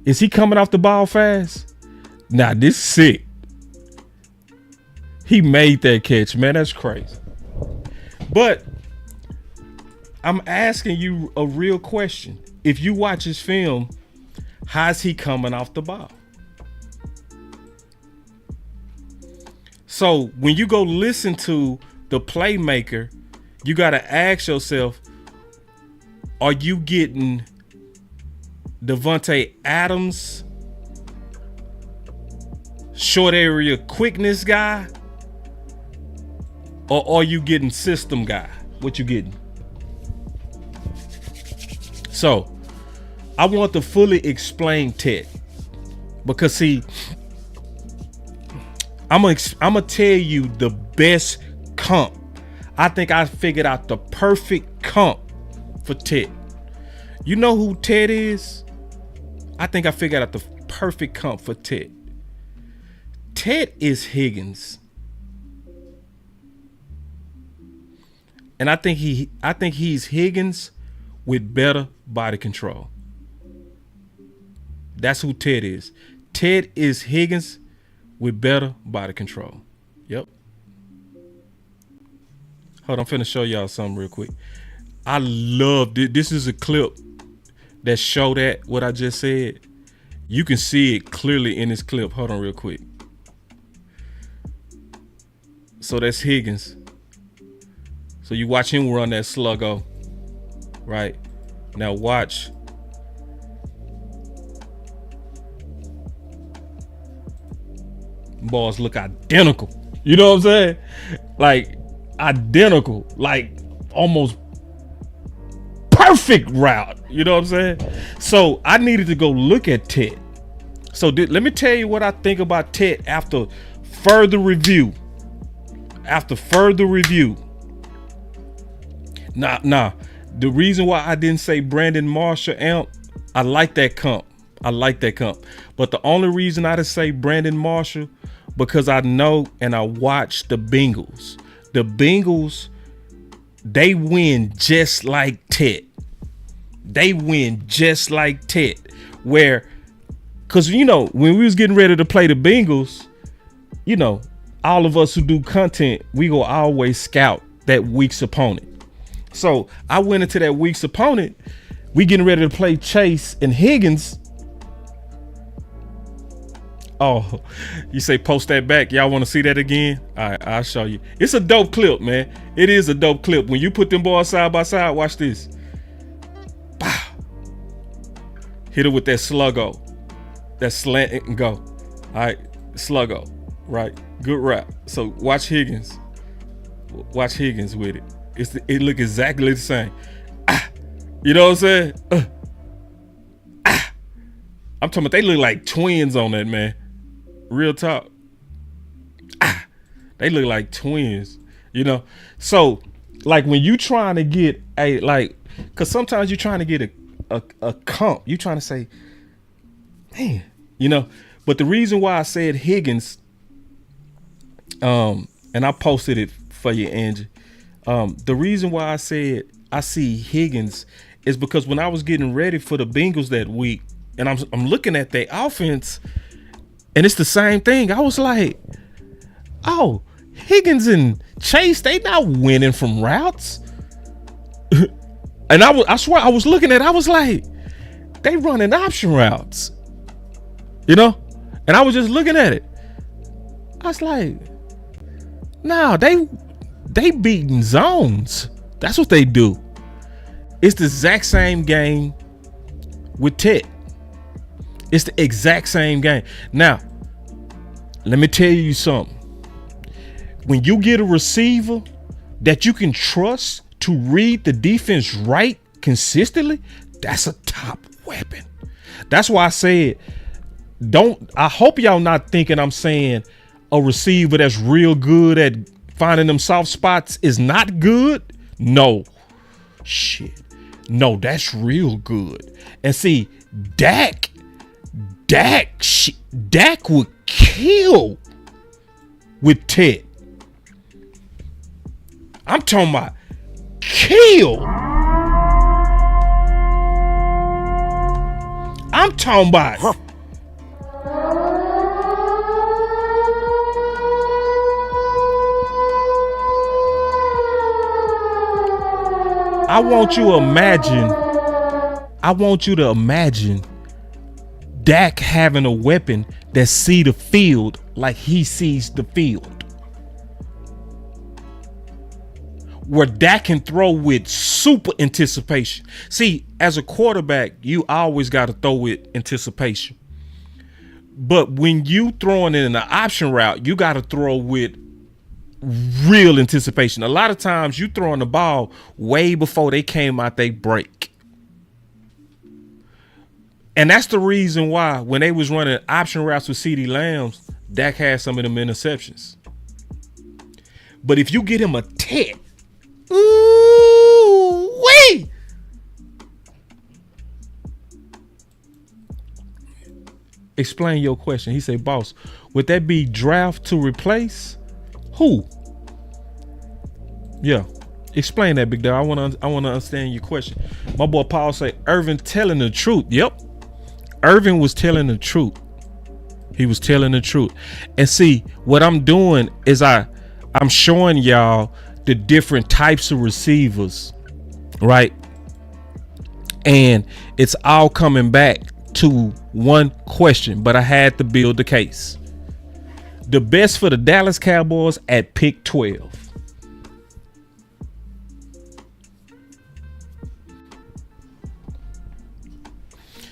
Speaker 1: is he coming off the ball fast? Nah, this is sick. He made that catch, man. That's crazy. But I'm asking you a real question. If you watch his film, how's he coming off the ball? So when you go listen to the playmaker, you got to ask yourself, are you getting Devontae Adams, short area quickness guy, or are you getting system guy? What you getting? So I want to fully explain Ted, because see, I'm gonna tell you the best comp. I think I figured out the perfect comp for Ted. You know who Ted is? I think I figured out the perfect comp for Ted. Ted is Higgins. And I think he's Higgins with better body control. That's who Ted is. Ted is Higgins with better body control. Yep. Hold on, I'm finna show y'all something real quick. I love this. This is a clip that show that what I just said, you can see it clearly in this clip. Hold on real quick. So that's Higgins. So you watch him run that sluggo, right? Now watch. Balls look identical. You know what I'm saying? Like identical, like almost perfect route. You know what I'm saying? So I needed to go look at Ted. So let me tell you what I think about Ted after further review. After further review. Nah. The reason why I didn't say Brandon Marshall amp, I like that comp. But the only reason I didn't say Brandon Marshall, because I know and I watch the Bengals. The Bengals, they win just like Ted. Where, because, you know, when we was getting ready to play the Bengals, you know, all of us who do content, we go always scout that week's opponent. So I went into that week's opponent. We getting ready to play Chase and Higgins. Oh, you say post that back. Y'all want to see that again? All right, I'll show you. It's a dope clip, man. It is a dope clip. When you put them boys side by side, watch this. Bah. Hit it with that sluggo. That slant and go. All right, sluggo. Right, good rap. So watch Higgins. Watch Higgins with it. It look exactly the same. You know what I'm saying? I'm talking about they look like twins on that, man. Real talk. They look like twins, you know? So, like when you trying to get because sometimes you're trying to get a comp. You trying to say, man, you know? But the reason why I said Higgins, and I posted it for you, Angie. The reason why I said I see Higgins is because when I was getting ready for the Bengals that week, and I'm looking at their offense, and it's the same thing. I was like, oh, Higgins and Chase, they not winning from routes. And I swear I was looking at it, I was like, they running option routes, you know? And I was just looking at it. I was like, nah, they beating zones. That's what they do. It's the exact same game with Ted. It's the exact same game. Now, let me tell you something. When you get a receiver that you can trust to read the defense right consistently, that's a top weapon. That's why I said, I hope y'all not thinking I'm saying a receiver that's real good at finding them soft spots is not good. No. Shit. No, that's real good. And see, Dak would kill with Ted. I'm talking about kill. I'm talking about I want you to imagine Dak having a weapon that see the field like he sees the field. Where Dak can throw with super anticipation. See, as a quarterback, you always got to throw with anticipation. But when you throwing in an option route, you got to throw with real anticipation. A lot of times you throwing the ball way before they came out they break. And that's the reason why when they was running option routes with CeeDee Lamb, Dak had some of them interceptions. But if you get him a Ted, ooh-wee! Explain your question. He said, boss, would that be draft to replace? Who? Yeah. Explain that, big dog. I want to understand your question. My boy Paul say, Irvin telling the truth. Yep. Irvin was telling the truth. He was telling the truth. And see, what I'm doing is I'm showing y'all the different types of receivers, right? And it's all coming back to one question, but I had to build the case. The best for the Dallas Cowboys at pick 12.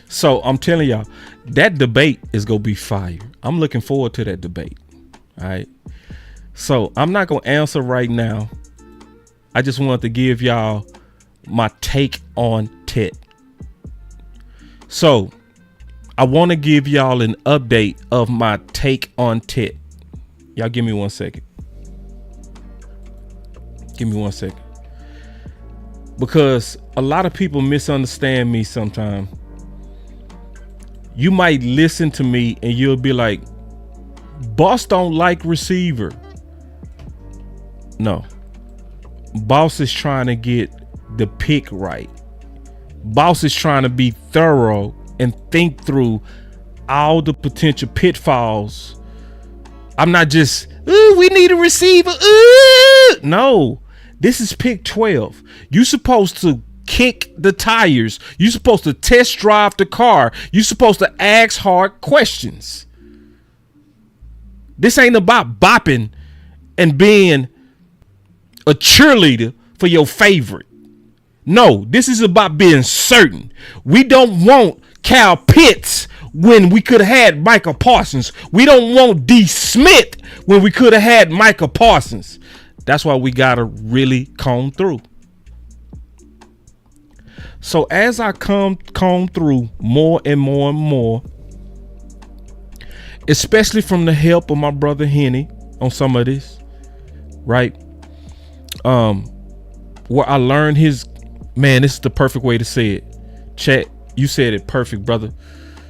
Speaker 1: So I'm telling y'all, that debate is going to be fire. I'm looking forward to that debate. All right. So I'm not going to answer right now. I just wanted to give y'all my take on Tet. So I want to give y'all an update of my take on Tet. Y'all give me 1 second. Give me 1 second. Because a lot of people misunderstand me sometimes. You might listen to me and you'll be like, Boss don't like receiver. No. Boss is trying to get the pick right. Boss is trying to be thorough and think through all the potential pitfalls. I'm not just, we need a receiver. No, this is pick 12. You're supposed to kick the tires. You're supposed to test drive the car. You're supposed to ask hard questions. This ain't about bopping and being a cheerleader for your favorite. No, this is about being certain. We don't want Cal Pitts when we could have had Micah Parsons. We don't want D. Smith when we could have had Micah Parsons. That's why we got to really comb through. So as I comb through more and more and more, especially from the help of my brother Henny on some of this, right? Where I learned his, man, this is the perfect way to say it. Chat, you said it perfect, brother.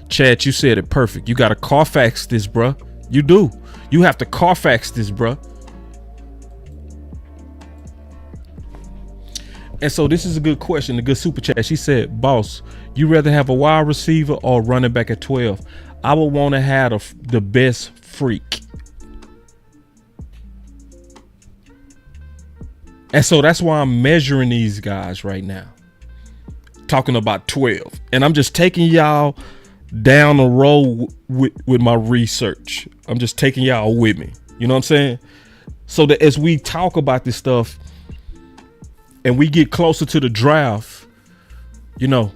Speaker 1: Chat, you said it perfect. You got to Carfax this, bruh. You do. You have to Carfax this, bruh. And so this is a good question, a good super chat. She said, Boss, you rather have a wide receiver or running back at 12? I would want to have the best freak. And so that's why I'm measuring these guys right now. Talking about 12. And I'm just taking y'all down the road with my research. I'm just taking y'all with me. You know what I'm saying? So that as we talk about this stuff and we get closer to the draft, you know,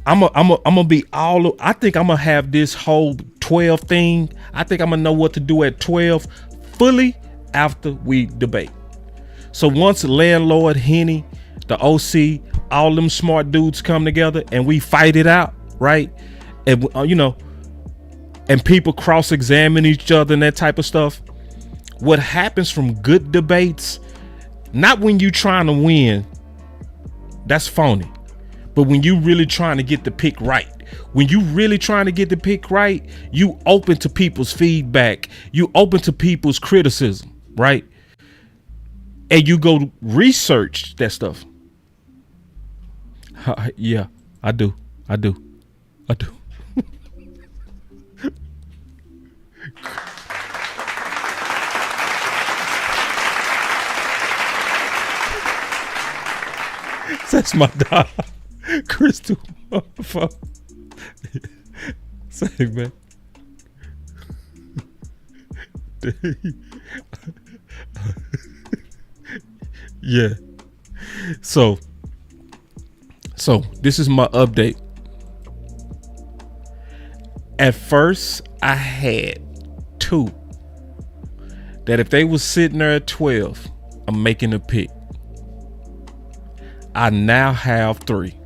Speaker 1: I'm gonna be all, I think I'm gonna have this whole 12 thing. I think I'm gonna know what to do at 12 fully after we debate. So once Landlord, Henny, the OC, all them smart dudes come together and we fight it out, right? And you know, and people cross-examine each other and that type of stuff. What happens from good debates, not when you trying to win, that's phony. But when you really trying to get the pick right, when you really trying to get the pick right, you open to people's feedback, you open to people's criticism, right? And you go research that stuff. Yeah, I do. That's my dog, Crystal. Say, man. Yeah. So this is my update. At first, I had 2 that if they was sitting there at 12, I'm making a pick. I now have 3.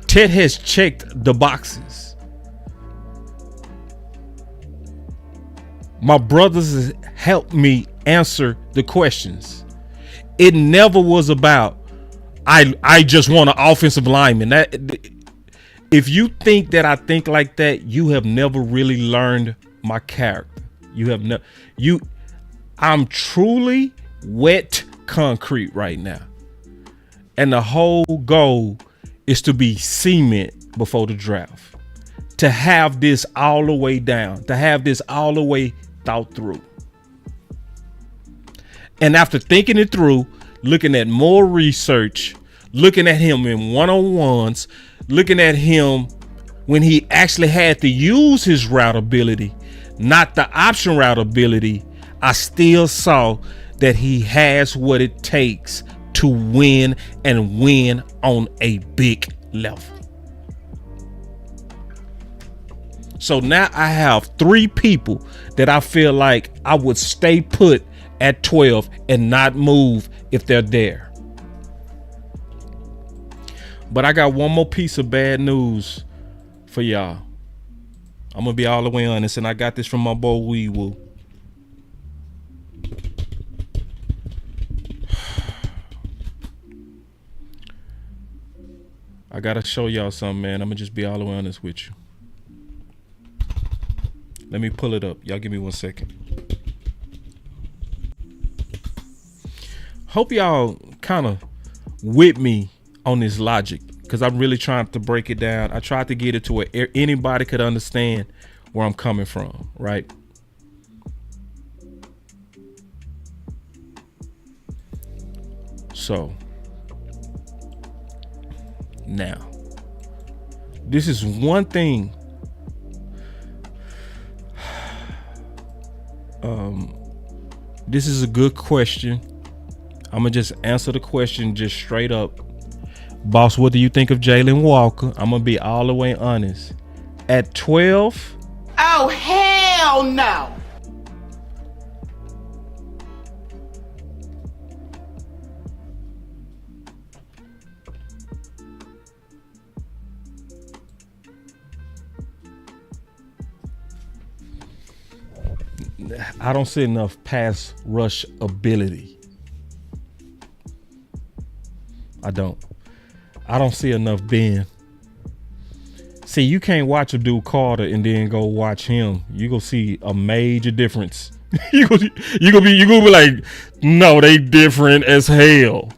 Speaker 1: Ted has checked the boxes. My brothers has helped me answer the questions. It never was about I just want an offensive lineman. That, if you think that I think like that, you have never really learned my character. You have no, I'm truly wet concrete right now. And the whole goal is to be cement before the draft. To have this all the way down. To have this all the way thought through. And after thinking it through, looking at more research, looking at him in one-on-ones, looking at him when he actually had to use his route ability, not the option route ability, I still saw that he has what it takes to win and win on a big level. So now I have 3 people that I feel like I would stay put at 12 and not move if they're there. But I got one more piece of bad news for y'all. I'm gonna be all the way honest, and I got this from my boy Wee Woo. I gotta show y'all something, man. I'm gonna just be all the way honest with you. Let me pull it up. Y'all give me 1 second. Hope y'all kind of with me on this logic, because I'm really trying to break it down. I tried to get it to where anybody could understand where I'm coming from, right? So now, this is one thing. This is a good question. I'm gonna just answer the question just straight up. Boss, what do you think of Jalen Walker? I'm gonna be all the way honest. At 12,
Speaker 6: Oh, hell no.
Speaker 1: I don't see enough pass rush ability. I don't see enough being. See, you can't watch a dude Carter and then go watch him. You gonna see a major difference. you gonna be like, no, they different as hell.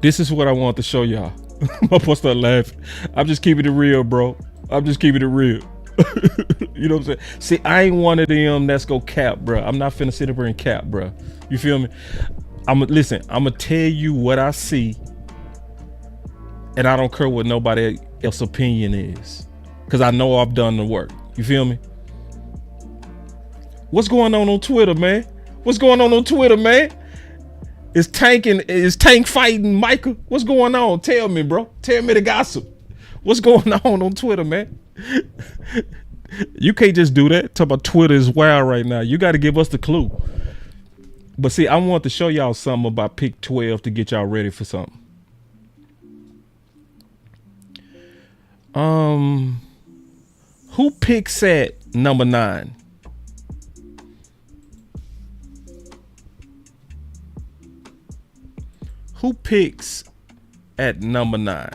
Speaker 1: This is what I want to show y'all. My boy start laughing. I'm just keeping it real, bro. I'm just keeping it real. You know what I'm saying? See, I ain't one of them that's go cap, bro. I'm not finna sit up here and cap, bro. You feel me? Listen, I'm gonna tell you what I see, and I don't care what nobody else's opinion is, because I know I've done the work. You feel me? What's going on Twitter, man? What's going on Twitter, man? Is Tank fighting Micah? What's going on? Tell me, bro. Tell me the gossip. What's going on Twitter, man? You can't just do that. Talk about Twitter is wild right now. You got to give us the clue. But see, I want to show y'all something about pick 12 to get y'all ready for something. Who picks at number 9? Who picks at number 9?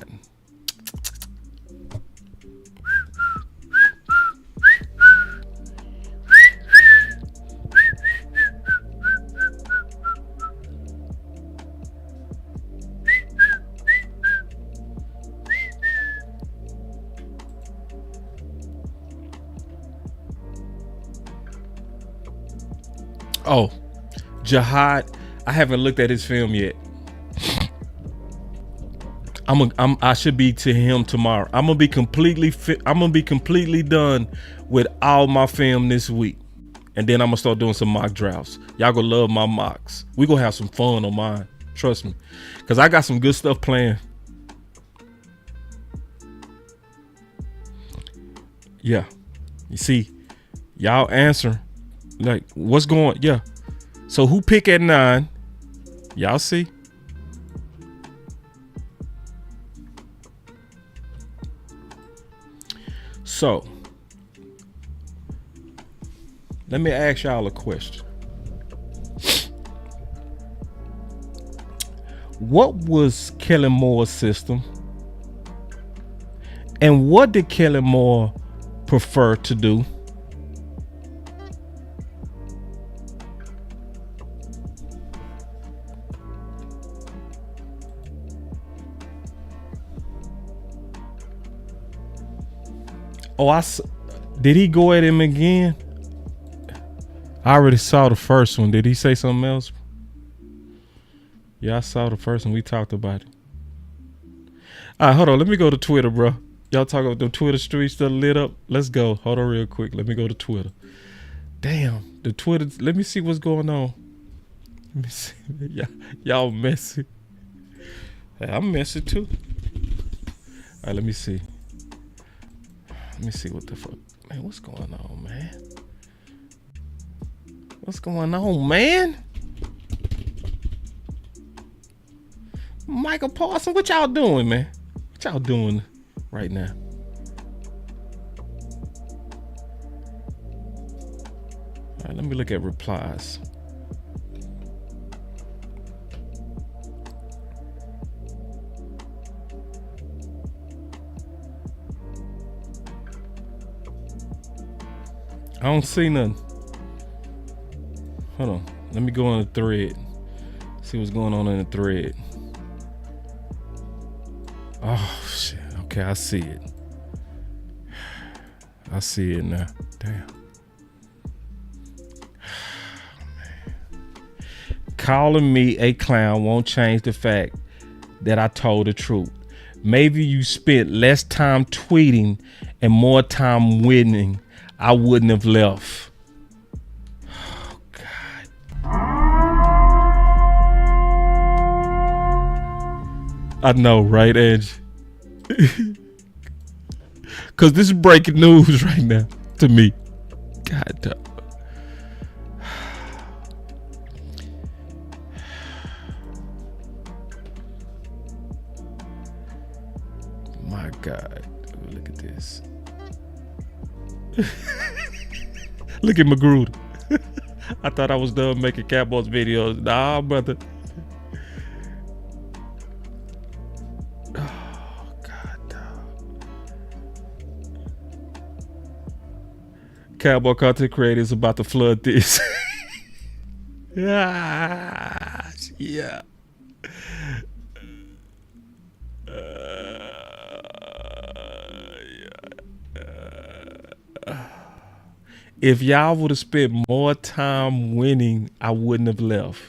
Speaker 1: Oh, Jihad. I haven't looked at his film yet. I should be to him tomorrow. I'm gonna be completely fit. I'm gonna be completely done with all my film this week, and then I'm gonna start doing some mock drafts. Y'all gonna love my mocks. We gonna have some fun on mine. Trust me, cause I got some good stuff planned. Yeah, you see, y'all answer like what's going. Yeah, so who pick at 9? Y'all see. So, let me ask y'all a question. What was Kellen Moore's system? And what did Kellen Moore prefer to do? Oh, did he go at him again? I already saw the first one. Did he say something else? Yeah, I saw the first one. We talked about it. All right, hold on. Let me go to Twitter, bro. Y'all talking about the Twitter streets that lit up? Let's go. Hold on real quick. Let me go to Twitter. Damn, the Twitter. Let me see what's going on. Let me see. Y'all messy. Hey, I'm messy too. All right, let me see. Let me see what the fuck. Man, what's going on, man? What's going on, man? Michael Parson, what y'all doing, man? What y'all doing right now? All right, let me look at replies. I don't see nothing. Hold on. Let me go on the thread. See what's going on in the thread. Oh, shit. Okay, I see it. I see it now. Damn. Calling me a clown won't change the fact that I told the truth. Maybe you spent less time tweeting and more time winning. I wouldn't have left. Oh, God. I know, right, Angie? Because this is breaking news right now to me. God damn. My God. Look at this. Look at Magruder. I thought I was done making Cowboys videos. Nah, brother. Oh, God, dog. Cowboy content creators about to flood this. Yeah. If y'all would have spent more time winning, I wouldn't have left.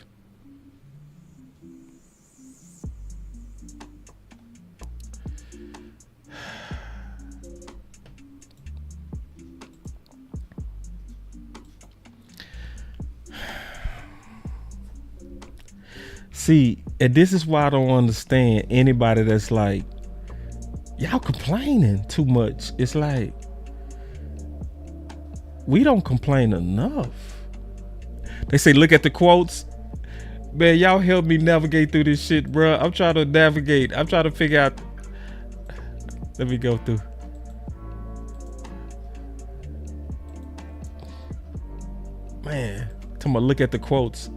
Speaker 1: See, and this is why I don't understand anybody that's like, y'all complaining too much. It's like, we don't complain enough. They say, look at the quotes. Man, y'all help me navigate through this shit, bro. I'm trying to navigate. I'm trying to figure out. Let me go through. Man, talking about look at the quotes.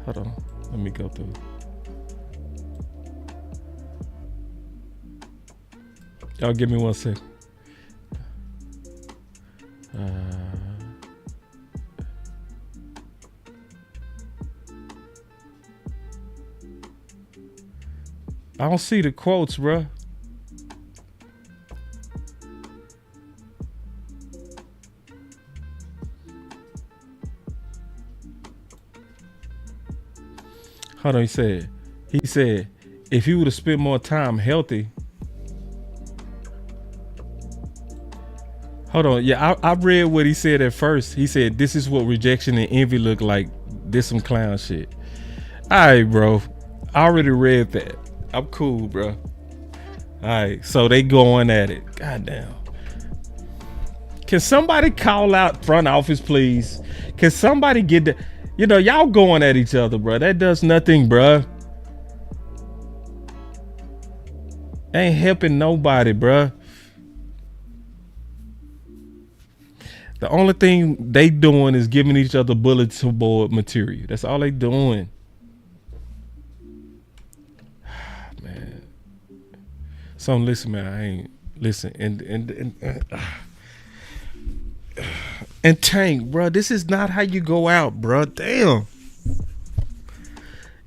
Speaker 1: Hold on. Let me go through. Y'all give me 1 second. I don't see the quotes, bruh. Hold on, he said, if he would have spent more time healthy. Hold on, yeah, I read what he said at first. He said, this is what rejection and envy look like. This some clown shit. All right, bro. I already read that. I'm cool, bro. All right, so they going at it. Goddamn. Can somebody call out front office, please? Can somebody get the, y'all going at each other, bro. That does nothing, bro. Ain't helping nobody, bro. The only thing they doing is giving each other bulletin board material. That's all they doing. Man. So listen, man, I ain't listen and Tank, bro, this is not how you go out, bro. Damn.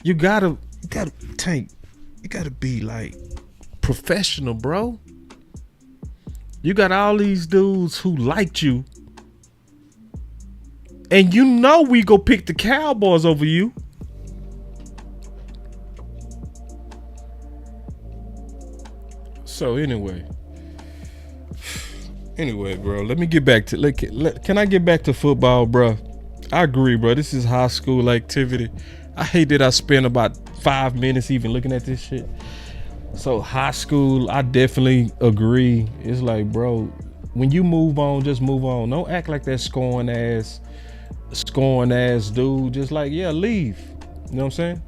Speaker 1: You gotta Tank, you gotta be like professional, bro. You got all these dudes who liked you. And we go pick the Cowboys over you. So anyway, bro, let me get back to can I get back to football, bro? I agree, bro. This is high school activity. I hate that I spent about 5 minutes even looking at this shit. So high school, I definitely agree. It's like, bro, when you move on, just move on. Don't act like that scoring ass dude. Just like, yeah, leave. You know what I'm saying?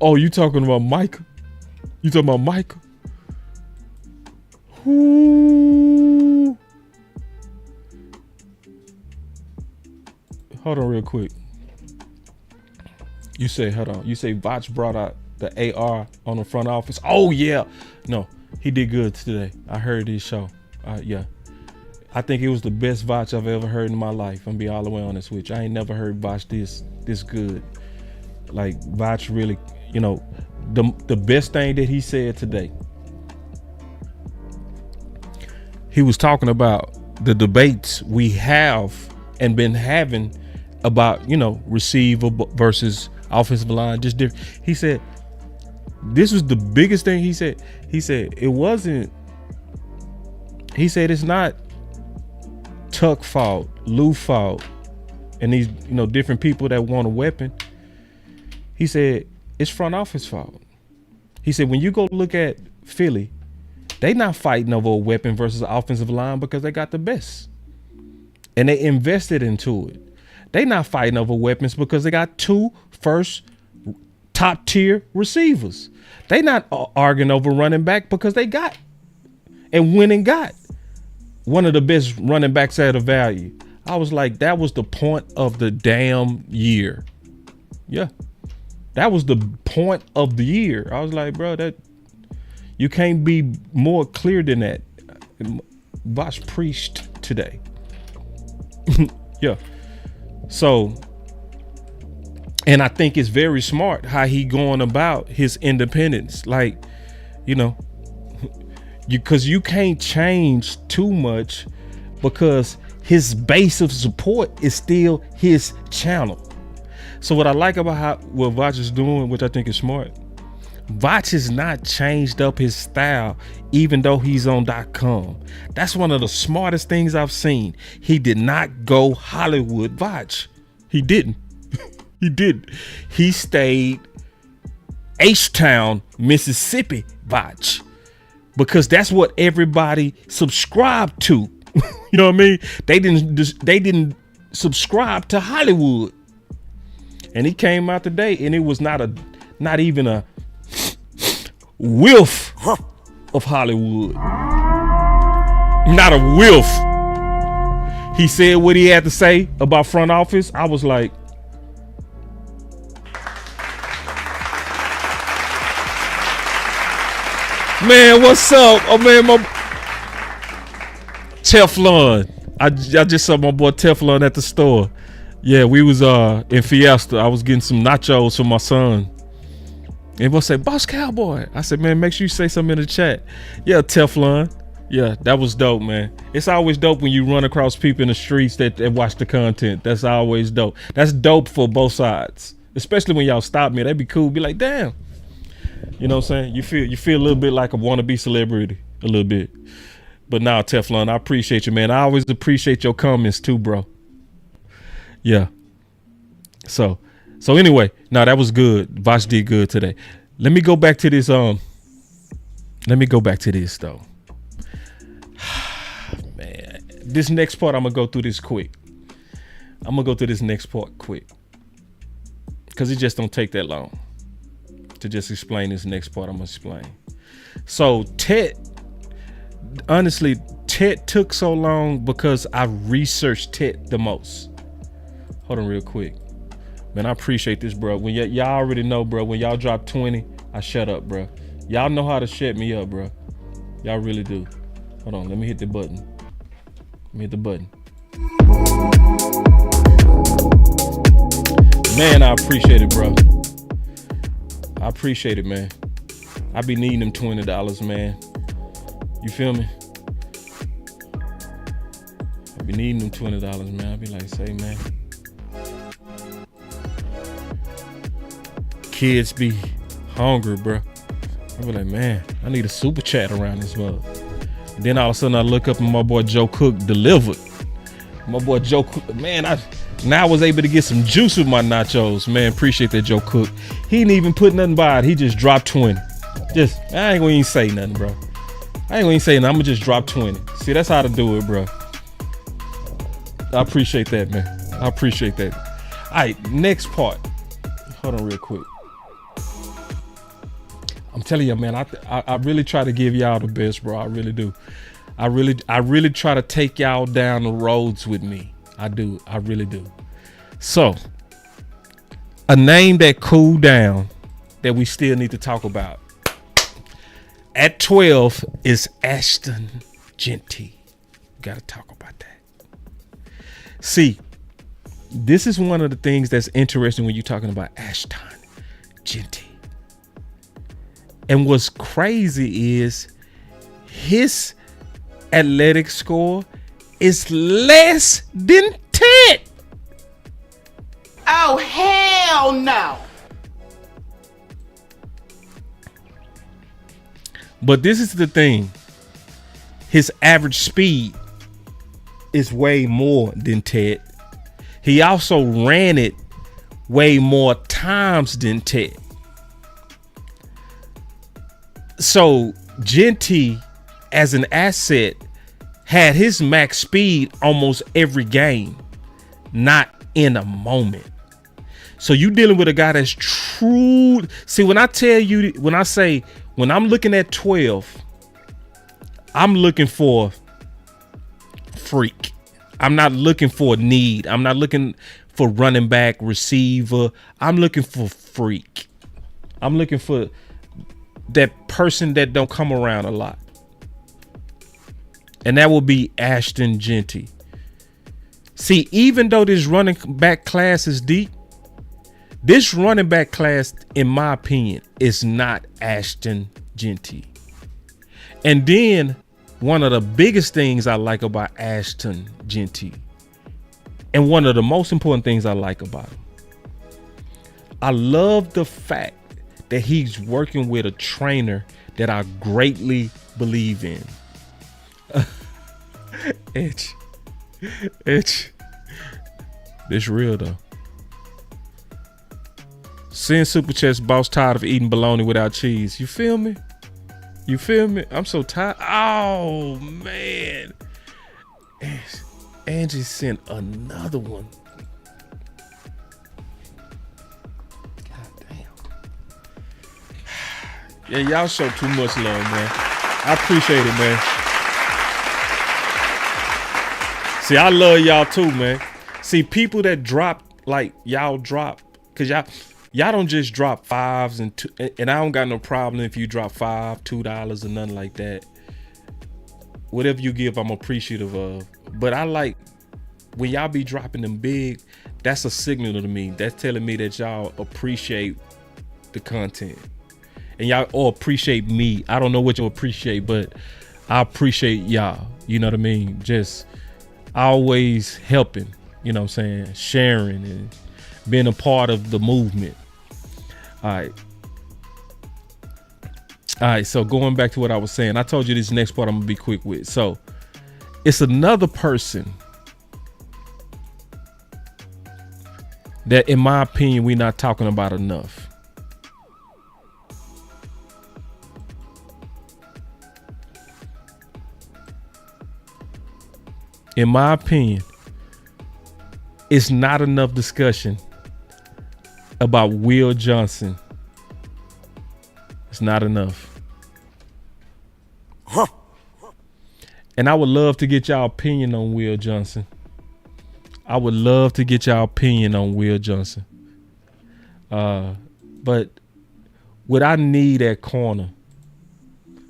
Speaker 1: Oh, you talking about Micah? You talking about Micah? Ooh. Hold on real quick. You say Vach brought out the AR on the front office. Oh yeah. No, he did good today. I heard his show. Yeah. I think it was the best Vach I've ever heard in my life. I'm be all the way honest with you. I ain't never heard Vach this good. Like Vach really, you know, the best thing that he said today. He was talking about the debates we have and been having about, you know, receiver versus offensive line, just different. He said this was the biggest thing. He said it wasn't. He said it's not Tuck fault, Lou fault, and these, you know, different people that want a weapon. He said it's front office fault. He said when you go look at Philly, they not fighting over a weapon versus the offensive line because they got the best, and they invested into it. They not fighting over weapons because they got 2 first top tier receivers. They not arguing over running back because they got and went and got one of the best running backs at a value. I was like, that was the point of the damn year. Yeah, that was the point of the year. I was like, bro, that you can't be more clear than that. Boss preached today. Yeah. So, and I think it's very smart how he going about his independence. Like, you know, because you can't change too much because his base of support is still his channel. So what I like about what Vach is doing, which I think is smart, Vach has not changed up his style, even though he's on .com. That's one of the smartest things I've seen. He did not go Hollywood Vach. He didn't. He didn't. He stayed H-Town, Mississippi Vach, because that's what everybody subscribed to. You know what I mean? They didn't subscribe to Hollywood. And he came out today, and it was not even a whiff of Hollywood. Not a whiff. He said what he had to say about front office. I was like, man, what's up? Oh man, my Teflon. I just saw my boy Teflon at the store. Yeah, we was in Fiesta. I was getting some nachos for my son. And we'll say, Boss Cowboy. I said, man, make sure you say something in the chat. Yeah, Teflon. Yeah, that was dope, man. It's always dope when you run across people in the streets that watch the content. That's always dope. That's dope for both sides. Especially when y'all stop me. That'd be cool. Be like, damn. You know what I'm saying? You feel a little bit like a wannabe celebrity. A little bit. But now, Teflon, I appreciate you, man. I always appreciate your comments too, bro. Yeah. So anyway, no, that was good. Vach did good today. Let me go back to this. Let me go back to this though. Man, this next part, I'm gonna go through this quick. I'm gonna go through this next part quick because it just don't take that long to just explain this next part. I'm gonna explain. So Ted took so long because I researched Ted the most. Hold on real quick. Man, I appreciate this, bro. When y'all already know, bro, when y'all drop 20, I shut up, bro. Y'all know how to shut me up, bro. Y'all really do. Hold on, let me hit the button. Let me hit the button. Man, I appreciate it, bro. I appreciate it, man. I be needing them $20, man. You feel me? I be needing them $20, man. I be like, say, man. Kids be hungry, bro. I be like, man, I need a super chat around this mug. Then all of a sudden I look up and my boy Joe Cook delivered. My boy Joe Cook, man, I was able to get some juice with my nachos, man. Appreciate that, Joe Cook. He didn't even put nothing by it. He just dropped 20. I ain't gonna even say nothing, bro. I ain't gonna even say nothing. I'm gonna just drop 20. See, that's how to do it, bro. I appreciate that, man. I appreciate that. All right, next part. Hold on real quick. I'm telling you, man, I really try to give y'all the best, bro. I really do. I really try to take y'all down the roads with me. I do. I really do. So, a name that cooled down that we still need to talk about. At 12 is Ashton Jeanty. Got to talk about that. See, this is one of the things that's interesting when you're talking about Ashton Jeanty. And what's crazy is his athletic score is less than 10.
Speaker 6: Oh, hell no.
Speaker 1: But this is the thing. His average speed is way more than Ted. He also ran it way more times than Ted. So Jeanty, as an asset, had his max speed almost every game, not in a moment. So you dealing with a guy that's true. See, when I tell you, when I say, when I'm looking at 12, I'm looking for freak. I'm not looking for need. I'm not looking for running back, receiver. I'm looking for freak. I'm looking for that person that don't come around a lot. And that will be Ashton Jeanty. See, even though this running back class is deep, this running back class, in my opinion, is not Ashton Jeanty. And then one of the biggest things I like about Ashton Jeanty, and one of the most important things I like about him, I love the fact that he's working with a trainer that I greatly believe in. It's this real though. Send super chats, boss, tired of eating bologna without cheese. You feel me? You feel me? I'm so tired. Oh man. Angie sent another one. God damn. Yeah, y'all show too much love, man. I appreciate it, man. See, I love y'all too, man. See, people that drop like y'all drop, cause y'all don't just drop fives and two, and I don't got no problem if you drop $5, $2 or nothing like that. Whatever you give, I'm appreciative of. But I like when y'all be dropping them big, that's a signal to me. That's telling me that y'all appreciate the content. And y'all all appreciate me. I don't know what you appreciate, but I appreciate y'all. You know what I mean? Just always helping, you know what I'm saying? Sharing and being a part of the movement. All right, so going back to what I was saying, I told you this next part I'm gonna be quick with. So it's another person that, in my opinion, we're not talking about enough. In my opinion, it's not enough discussion about Will Johnson. It's not enough. Huh. And I would love to get y'all opinion on Will Johnson. I would love to get y'all opinion on Will Johnson. But what I need at corner,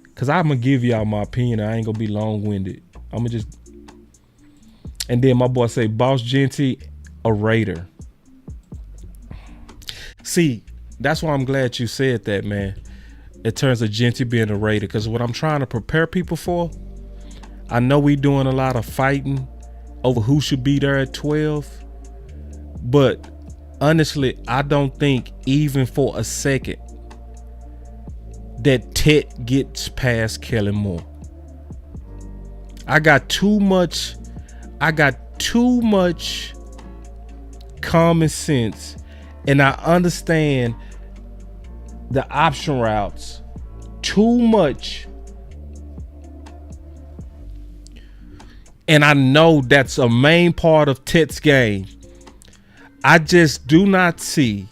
Speaker 1: because I'm going to give y'all my opinion. I ain't going to be long-winded. I'm going to just... And then my boy say, Boss Jeanty, a Raider. See, that's why I'm glad you said that, man. In terms of Jeanty being a Raider. Because what I'm trying to prepare people for, I know we doing a lot of fighting over who should be there at 12. But honestly, I don't think even for a second that Ted gets past Kellen Moore. I got too much common sense, and I understand the option routes too much. And I know that's a main part of Ted's game. I just do not see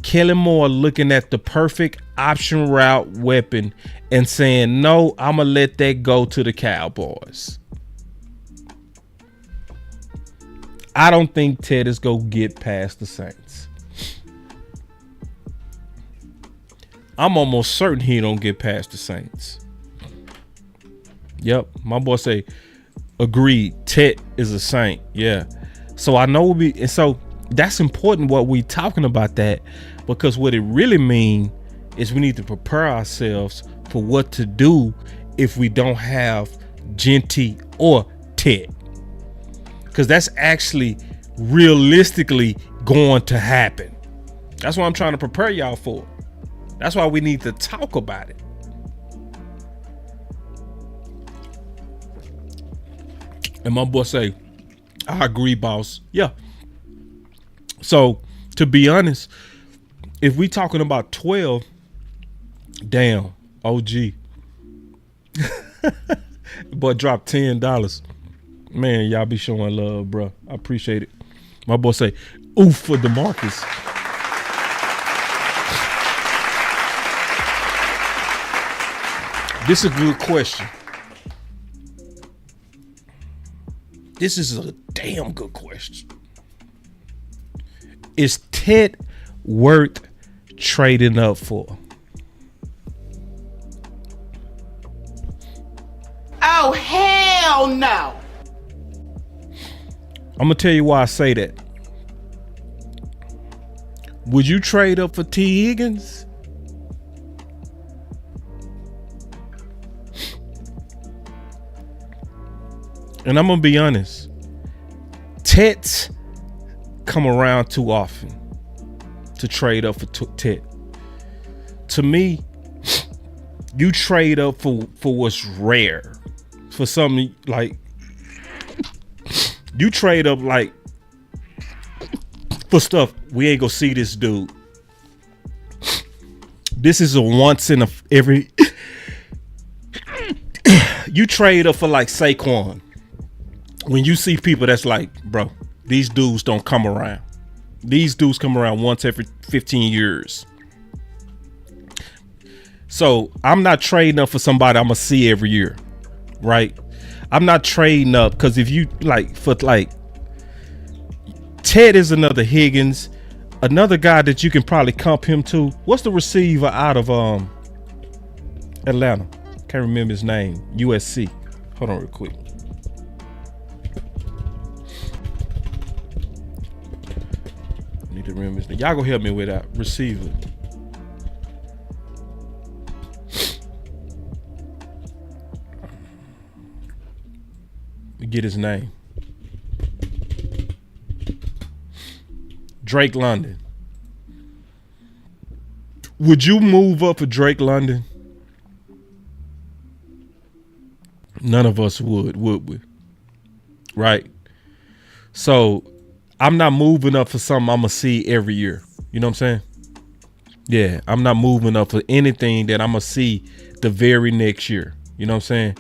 Speaker 1: Kellen Moore looking at the perfect option route weapon and saying, no, I'm going to let that go to the Cowboys. I don't think Ted is going to get past the Saints. I'm almost certain he don't get past the Saints. Yep, my boy say, agreed, Ted is a Saint. Yeah. So I know and so that's important what we talking about that, because what it really mean is we need to prepare ourselves for what to do if we don't have Genty or Ted. Because that's actually realistically going to happen. That's what I'm trying to prepare y'all for. That's why we need to talk about it. And my boy say, I agree, boss. Yeah. So to be honest, if we talking about 12, damn, OG. Boy dropped $10. Man, y'all be showing love, bro. I appreciate it. My boy say, oof for DeMarcus. This is a good question. This is a damn good question. Is Ted worth trading up for?
Speaker 6: Oh, hell no.
Speaker 1: I'm gonna tell you why I say that. Would you trade up for T. Higgins? And I'm gonna be honest, Ted's come around too often to trade up for Ted. To me, you trade up for what's rare, for something like you trade up like for stuff we ain't gonna see this dude. This is a once in every. You trade up for like Saquon. When you see people that's like, bro, these dudes don't come around. These dudes come around once every 15 years. So I'm not trading up for somebody I'm gonna see every year, right? I'm not trading up because if you Ted is another Higgins, another guy that you can probably comp him to. What's the receiver out of Atlanta? Can't remember his name. USC. Hold on real quick. Need to remember his name. Y'all go help me with that receiver. Get his name. Drake London. Would you move up for Drake London? None of us would we? Right? So I'm not moving up for something I'm gonna see every year. You know what I'm saying? Yeah, I'm not moving up for anything that I'm gonna see the very next year. You know what I'm saying?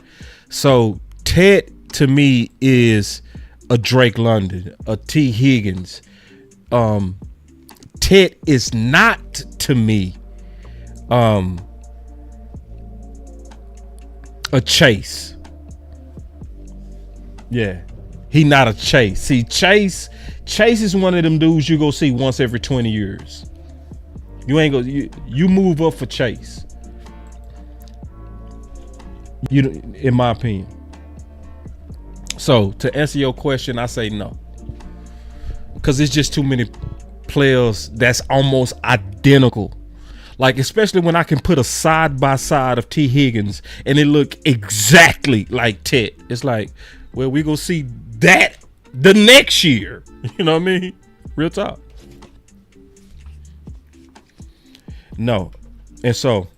Speaker 1: So Ted to me is a Drake London, a T. Higgins. Ted is not to me a Chase. Yeah, he not a Chase. See, Chase is one of them dudes you go see once every 20 years. You ain't go. You move up for Chase. In my opinion. So to answer your question, I say no, because it's just too many players that's almost identical. Like, especially when I can put a side by side of T. Higgins and it look exactly like Ted. It's like, well, we gonna see that the next year. You know what I mean? Real talk. No. And so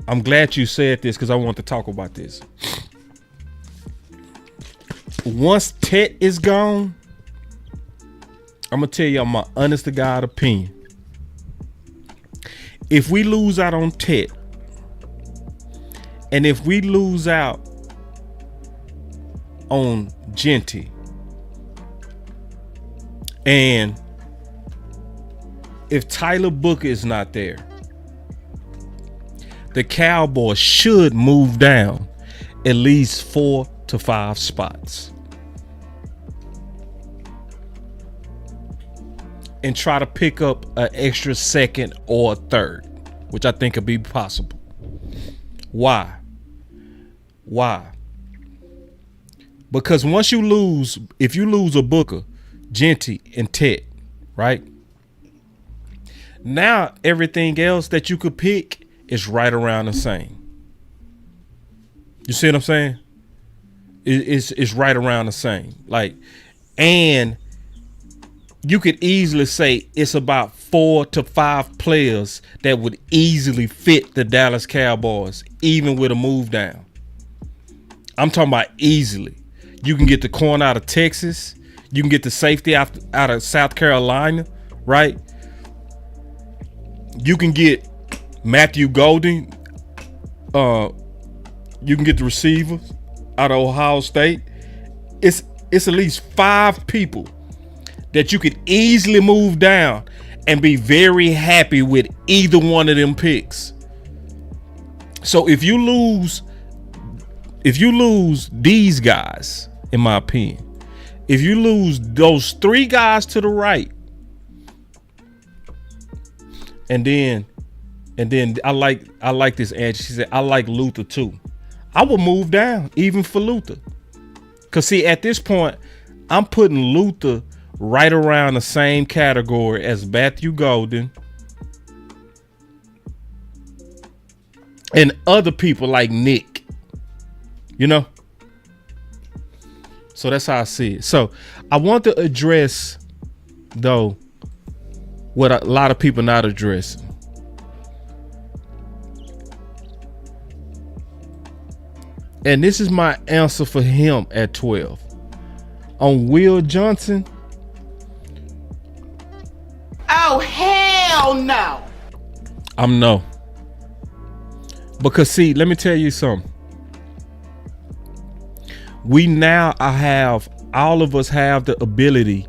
Speaker 1: I'm glad you said this because I want to talk about this. Once Tet is gone, I'm gonna tell y'all my honest to God opinion. If we lose out on Tet, and if we lose out on Genty, and if Tyler Booker is not there, the Cowboys should move down at least 4 to 5 spots and try to pick up an extra second or a third, which I think could be possible. Why? Because once you lose, if you lose a Booker, Genty, and Tet, right? Now everything else that you could pick is right around the same. You see what I'm saying? It's right around the same. Like, and you could easily say it's about 4 to 5 players that would easily fit the Dallas Cowboys, even with a move down. I'm talking about easily. You can get the corner out of Texas. You can get the safety out of South Carolina, right? You can get Matthew Golden. You can get the receiver out of Ohio State. It's at least 5 people that you could easily move down and be very happy with either one of them picks. So if you lose these guys, in my opinion, if you lose those 3 guys to the right, and then I like this, Angie. She said I like Luther too. I would move down even for Luther, cause see, at this point I'm putting Luther right around the same category as Matthew Golden and other people like Nick. You know. So that's how I see it. So I want to address, though, what a lot of people not addressing. And this is my answer for him at 12. On Will Johnson.
Speaker 6: Oh, hell no.
Speaker 1: I'm no. Because see, let me tell you something. All of us have the ability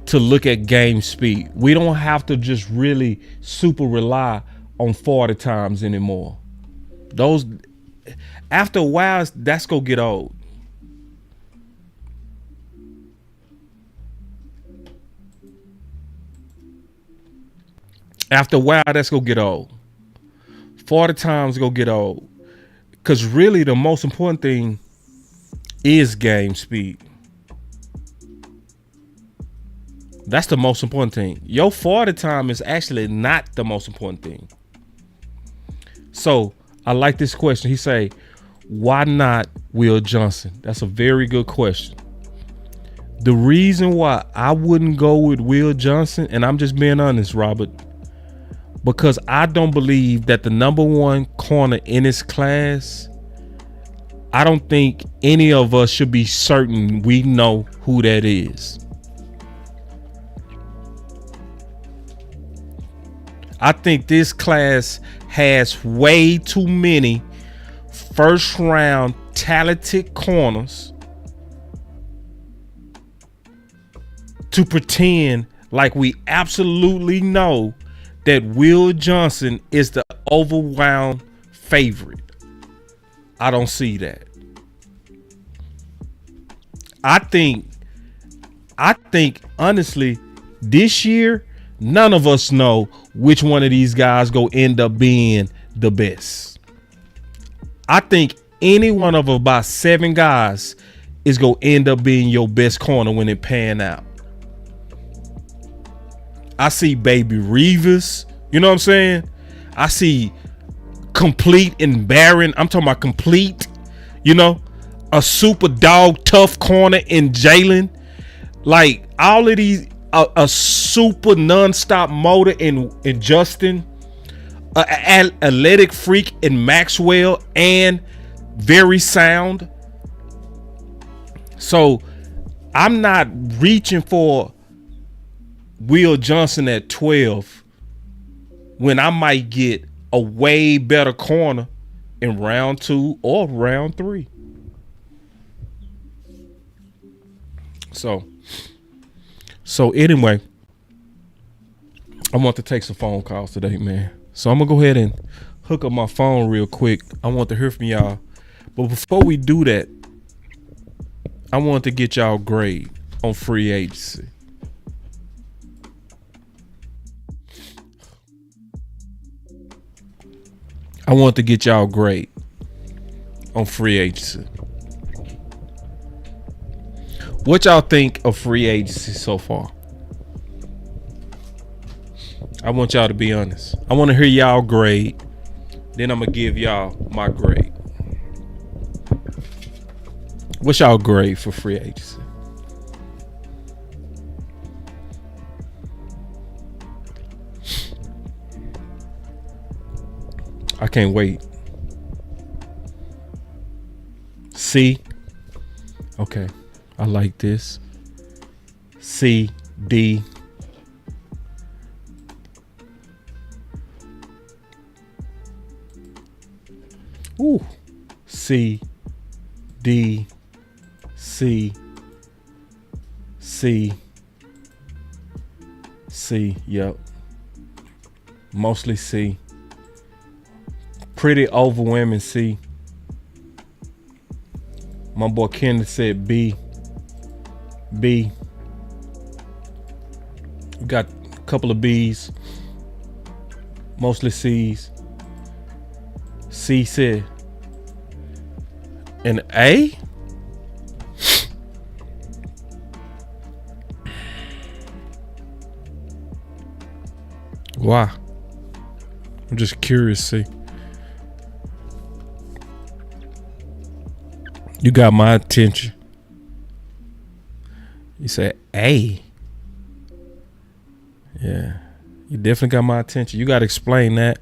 Speaker 1: to look at game speed. We don't have to just really super rely on 40 times anymore. Those, after a while, that's gonna get old. After a while, that's gonna get old. 40 times gonna get old. Because really the most important thing is game speed. That's the most important thing. Your 40 time is actually not the most important thing. So I like this question. He say, why not Will Johnson? That's a very good question. The reason why I wouldn't go with Will Johnson, and I'm just being honest, Robert, because I don't believe that the number 1 corner in this class, I don't think any of us should be certain we know who that is. I think this class has way too many first round talented corners to pretend like we absolutely know that Will Johnson is the overwhelmed favorite. I don't see that. I think honestly, this year, none of us know which one of these guys go end up being the best. I think any one of about 7 guys is going to end up being your best corner when it pan out. I see Baby Reeves. You know what I'm saying? I see Complete and Barron. I'm talking about Complete. You know, a super dog tough corner in Jalen. Like all of these, a super nonstop motor in Justin. athletic freak in Maxwell and very sound. So I'm not reaching for Will Johnson at 12 when I might get a way better corner in round 2 or round 3. So anyway, I want to take some phone calls today, man. So I'm gonna go ahead and hook up my phone real quick. I want to hear from y'all. But before we do that, I want to get y'all grade on free agency. I want to get y'all grade on free agency. What y'all think of free agency so far? I want y'all to be honest. I want to hear y'all grade. Then I'm going to give y'all my grade. What's y'all grade for free agency? I can't wait. C. Okay. I like this. C, D. Ooh. C, D, C, C, C. Yep. Mostly C. Pretty overwhelming C. My boy Kenneth said B. B. We got a couple of B's. Mostly C's. C said an A? Why? I'm just curious, C. You got my attention. You said A. Yeah. You definitely got my attention. You got to explain that.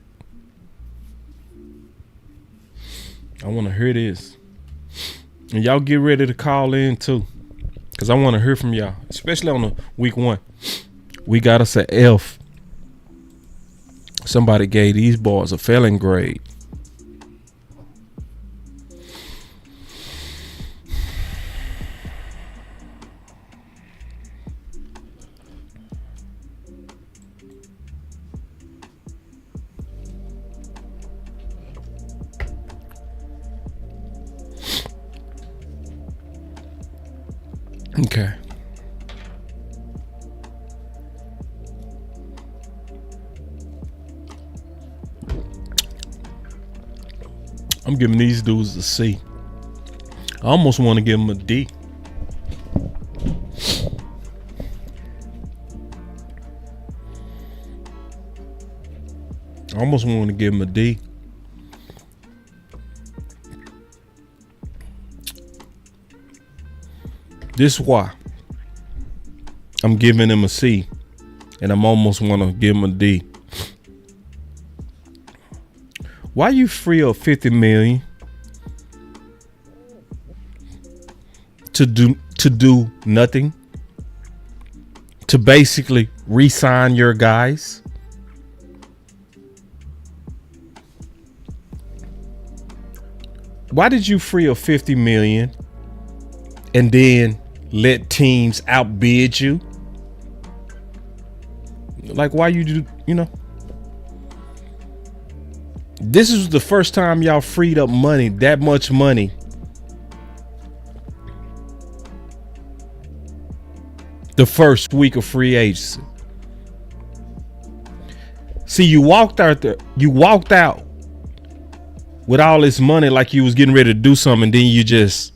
Speaker 1: I want to hear this. And y'all get ready to call in too. Because I want to hear from y'all. Especially on the week 1. We got us an F. Somebody gave these boys a failing grade. Okay. I'm giving these dudes a C. I almost want to give them a D. I almost want to give them a D. This is why I'm giving him a C, and I'm almost want to give him a D. Why you free up $50 million to do nothing? To basically re-sign your guys? Why did you free up $50 million and then let teams outbid you? Like, why you do, you know? This is the first time y'all freed up money, that much money. The first week of free agency. See, you walked out with all this money like you was getting ready to do something, and then you just...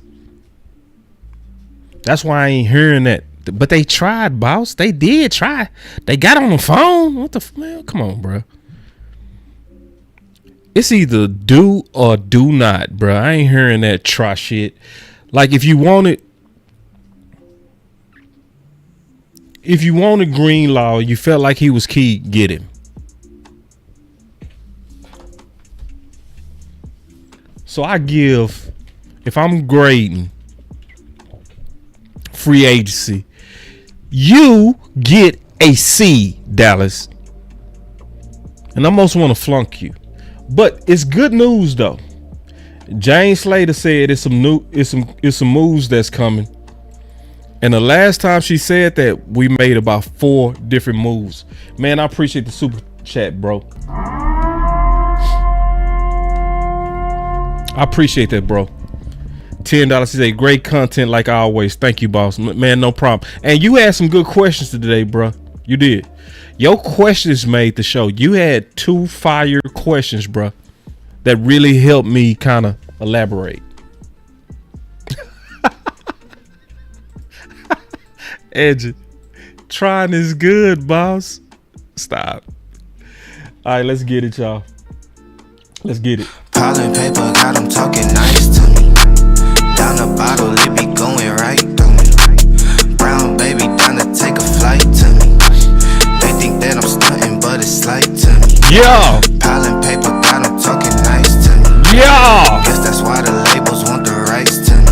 Speaker 1: That's why I ain't hearing that. But they tried, boss. They did try. They got on the phone. What the man? Come on, bro. It's either do or do not, bro. I ain't hearing that try shit. Like, if you wanted Greenlaw, you felt like he was key, get him. So I give, if I'm grading free agency, you get a C, Dallas. And I almost want to flunk you. But it's good news though. James Slater said it's some moves that's coming. And the last time she said that, we made about 4 different moves. Man, I appreciate the super chat, bro. I appreciate that, bro. $10 is a great content like always. Thank you, boss. Man, no problem. And you had some good questions today, bro. You did. Your questions made the show. You had 2 fire questions, bro, that really helped me kind of elaborate. Edge, trying is good, boss. Stop. All right, let's get it, y'all. Let's get it.
Speaker 7: Piling paper, got them talking nice to me. Down the bottle, it be going right through me. Brown baby, down to take a flight to me. They think that I'm stunting, but it's slight to me.
Speaker 1: Yeah.
Speaker 7: Piling paper, got them talking nice to me.
Speaker 1: Yeah.
Speaker 7: Guess that's why the labels want the rights to me.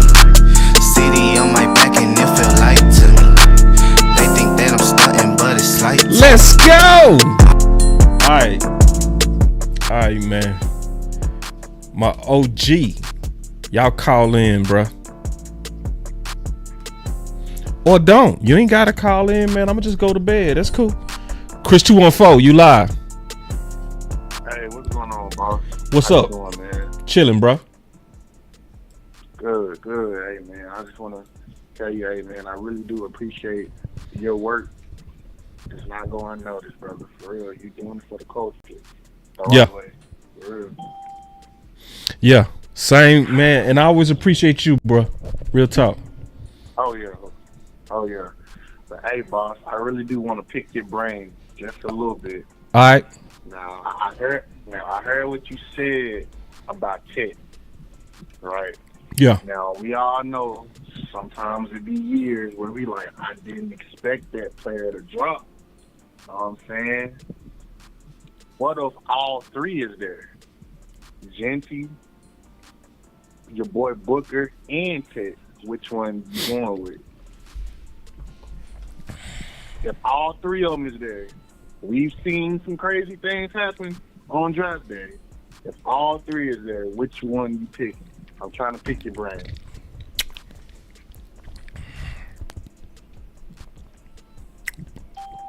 Speaker 7: CD on my back and it feel light to me. They think that I'm stunting, but it's slight to me.
Speaker 1: Let's go. All right. All right, man. My OG. Y'all call in, bruh. Or don't. You ain't got to call in, man. I'm going to just go to bed. That's cool. Chris 214, you live.
Speaker 5: Hey, what's going on, boss?
Speaker 1: What's
Speaker 5: How
Speaker 1: up?
Speaker 5: you doing, man?
Speaker 1: Chilling, bro.
Speaker 5: Good. Hey, man, I just want to tell you, hey, man, I really do appreciate your work. It's not going unnoticed, brother. For real, you doing it for the culture.
Speaker 1: Yeah.
Speaker 5: Right way. For real.
Speaker 1: Yeah. Same, man. And I always appreciate you, bro. Real talk.
Speaker 5: Oh, yeah. But, hey, boss, I really do want to pick your brain just a little bit.
Speaker 1: All right.
Speaker 5: Now, I heard what you said about Ted, right?
Speaker 1: Yeah.
Speaker 5: Now, we all know sometimes it be years where we like, I didn't expect that player to drop. You know what I'm saying? What if all 3 is there? Genty, your boy Booker, and Ted. Which one you going with? If all 3 of them is there, we've seen some crazy things happen on draft day. If all 3 is there, which one you pick? I'm trying to pick your brain.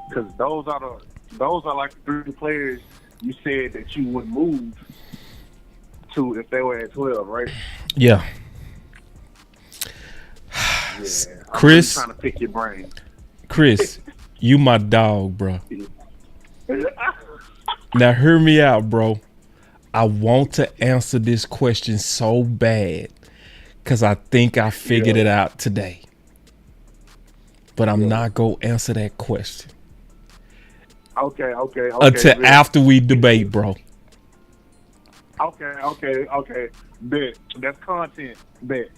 Speaker 5: Because those are like the 3 players you said that you would move to if they were at 12, right?
Speaker 1: Yeah.
Speaker 5: Yeah.
Speaker 1: Chris,
Speaker 5: I'm really trying to pick your brain.
Speaker 1: Chris, you my dog, bro. Now hear me out, bro. I want to answer this question so bad because I think I figured it out today. But I'm not going to answer that question.
Speaker 5: Okay.
Speaker 1: Until after we debate, bro.
Speaker 5: Okay. Bet. That's content. Bet.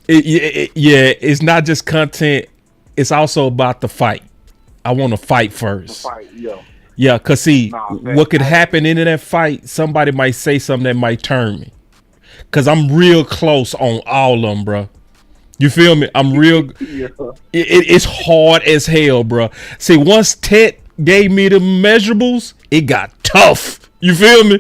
Speaker 1: Yeah, it's not just content. It's also about the fight. I want to fight first.
Speaker 5: The fight, yeah.
Speaker 1: Yeah, because see,
Speaker 5: man,
Speaker 1: what could happen in that fight, somebody might say something that might turn me. Because I'm real close on all of them, bro. You feel me? I'm real.
Speaker 5: Yeah.
Speaker 1: It's hard as hell, bro. See, once Ted gave me the measurables, it got tough. You feel me?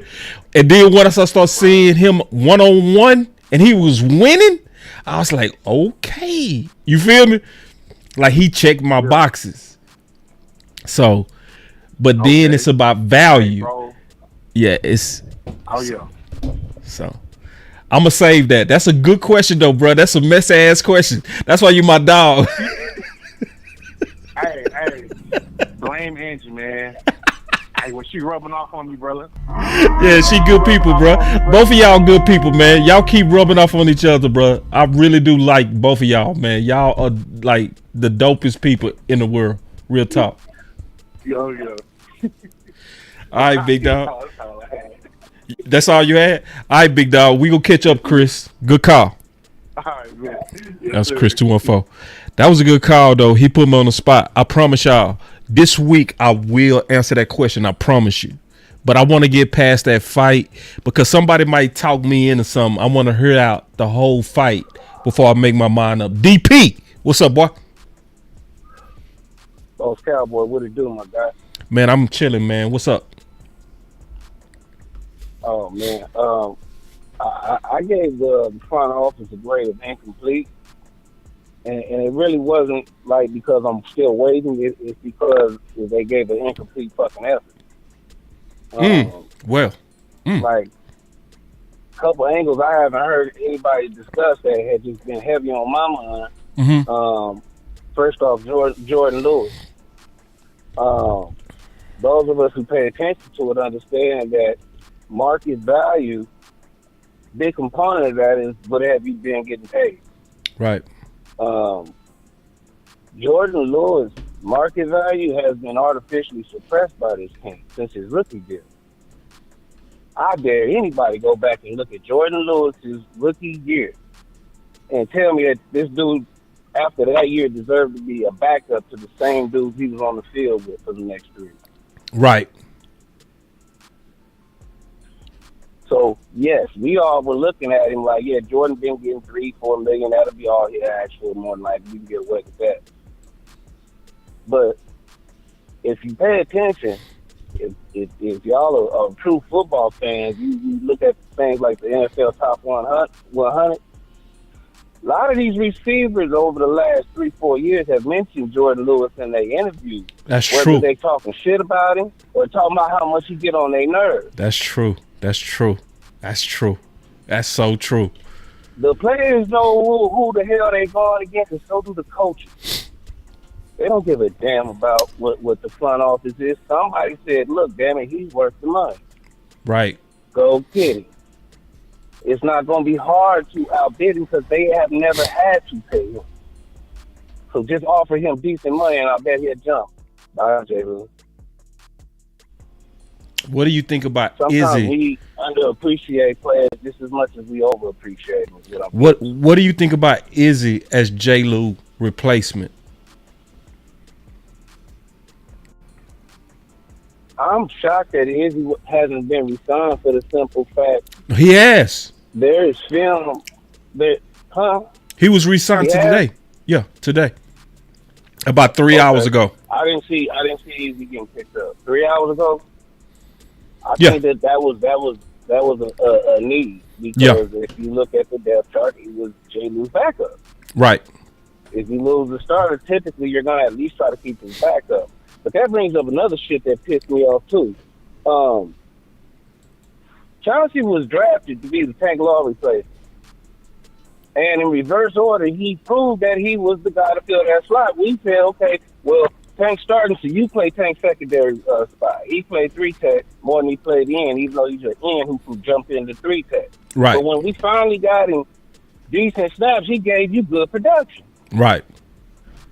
Speaker 1: And then once I start seeing him one-on-one and he was winning, I was like, okay. You feel me? Like he checked my boxes. So, but then it's about value. Yeah, it's.
Speaker 5: Oh, yeah.
Speaker 1: So, I'm going to save that. That's a good question, though, bro. That's a messy ass question. That's why you my dog.
Speaker 5: Hey, blame Angie, man. Hey, was she rubbing off on me, brother?
Speaker 1: Yeah, she good people, bro. Both of y'all good people, man. Y'all keep rubbing off on each other, bro. I really do like both of y'all, man. Y'all are like the dopest people in the world. Real talk.
Speaker 5: Yo, yeah.
Speaker 1: All right, big dog. That's all you had? All right, big dog. We gonna catch up, Chris. Good call.
Speaker 5: All right, man.
Speaker 1: That was Chris 214. That was a good call, though. He put me on the spot. I promise y'all, this week I will answer that question. I promise you. But I want to get past that fight because somebody might talk me into something. I want to hear out the whole fight before I make my mind up. DP, what's up, boy?
Speaker 8: Boss Cowboy, what it do, my guy?
Speaker 1: Man, I'm chilling, man. What's up?
Speaker 8: Oh man, I gave the front office a grade of incomplete, and it really wasn't like because I'm still waiting. It's because they gave an incomplete fucking effort. Like a couple angles I haven't heard anybody discuss that had just been heavy on my mind. First off, Jordan Lewis. Those of us who pay attention to it understand that market value, big component of that is what have you been getting paid.
Speaker 1: Right.
Speaker 8: Jordan Lewis' market value has been artificially suppressed by this team since his rookie deal. I dare anybody go back and look at Jordan Lewis's rookie year and tell me that this dude, after that year, deserved to be a backup to the same dudes he was on the field with for the next 3 years.
Speaker 1: Right.
Speaker 8: So, yes, we all were looking at him like, yeah, Jordan been getting $3-4 million. That'll be all he asked for, more than likely. We can get away with that. But if you pay attention, if y'all are true football fans, you look at things like the NFL Top 100. A lot of these receivers over the last 3-4 years have mentioned Jordan Lewis in their interviews.
Speaker 1: That's
Speaker 8: whether
Speaker 1: true.
Speaker 8: they talking shit about him or talking about how much he get on their nerves.
Speaker 1: That's true. That's true. That's true. That's so true.
Speaker 8: The players know who the hell they going against, and so do the coaches. They don't give a damn about what the front office is. Somebody said, look, damn it, he's worth the money.
Speaker 1: Right.
Speaker 8: Go get him. It's not going to be hard to outbid him because they have never had to pay him. So just offer him decent money, and I bet he'll jump. Bye, J-Lou.
Speaker 1: What do you think about
Speaker 8: Sometimes
Speaker 1: Izzy?
Speaker 8: we underappreciate players just as much as we overappreciate them.
Speaker 1: What do you think about Izzy as J-Lou replacement?
Speaker 8: I'm shocked that Izzy hasn't been re-signed for the simple fact
Speaker 1: He has.
Speaker 8: there is film that,
Speaker 1: He was re-signed today. Yeah, today. About 3 hours ago.
Speaker 8: I didn't see Izzy getting picked up 3 hours ago. I
Speaker 1: Yeah.
Speaker 8: think that was a need because if you look at the depth chart, he was J. Lou's backup.
Speaker 1: Right.
Speaker 8: If you lose the starter, typically you're gonna at least try to keep his backup. But that brings up another shit that pissed me off too. Chauncey was drafted to be the Tank Law replacement. And in reverse order, he proved that he was the guy to fill that slot. We said, okay, well, Tank starting, so you play Tank secondary spot. He played 3-tech more than he played end, even though he's an end who could jump into 3-tech.
Speaker 1: Right.
Speaker 8: But when we finally got him decent snaps, he gave you good production.
Speaker 1: Right.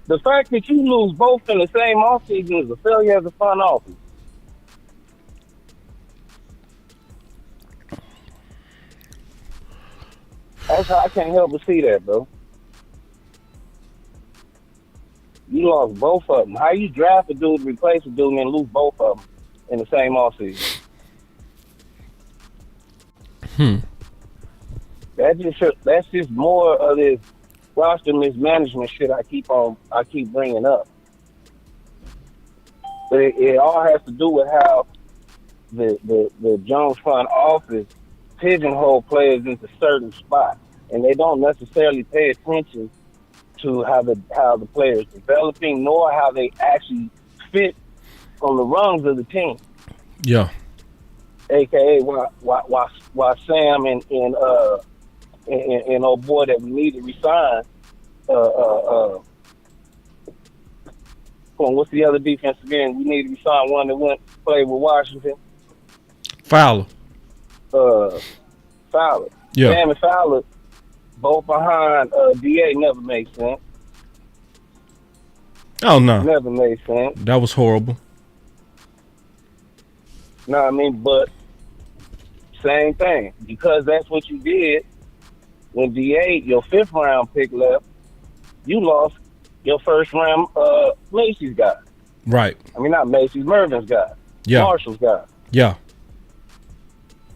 Speaker 8: The fact that you lose both in the same offseason is a failure as a front office. That's how I can't help but see that, bro. You lost both of them. How you draft a dude to replace a dude and then lose both of them in the same offseason? That's just more of this roster mismanagement shit I keep bringing up. But it all has to do with how the Jones front office pigeonhole players into certain spots, and they don't necessarily pay attention to how the players developing, nor how they actually fit on the rungs of the team.
Speaker 1: Yeah.
Speaker 8: AKA why Sam and old boy that we need to resign. What's the other defensive end? We need to resign one that went play with Washington.
Speaker 1: Fowler.
Speaker 8: Fowler.
Speaker 1: Yeah.
Speaker 8: Sam and Fowler, both behind DA, never made sense.
Speaker 1: Oh no.
Speaker 8: Never made sense.
Speaker 1: That was horrible.
Speaker 8: No, I mean, but same thing. Because that's what you did when DA, your 5th round pick left, you lost your 1st round Macy's guy.
Speaker 1: Right.
Speaker 8: I mean, not Macy's, Mervin's guy.
Speaker 1: Yeah.
Speaker 8: Marshall's guy.
Speaker 1: Yeah.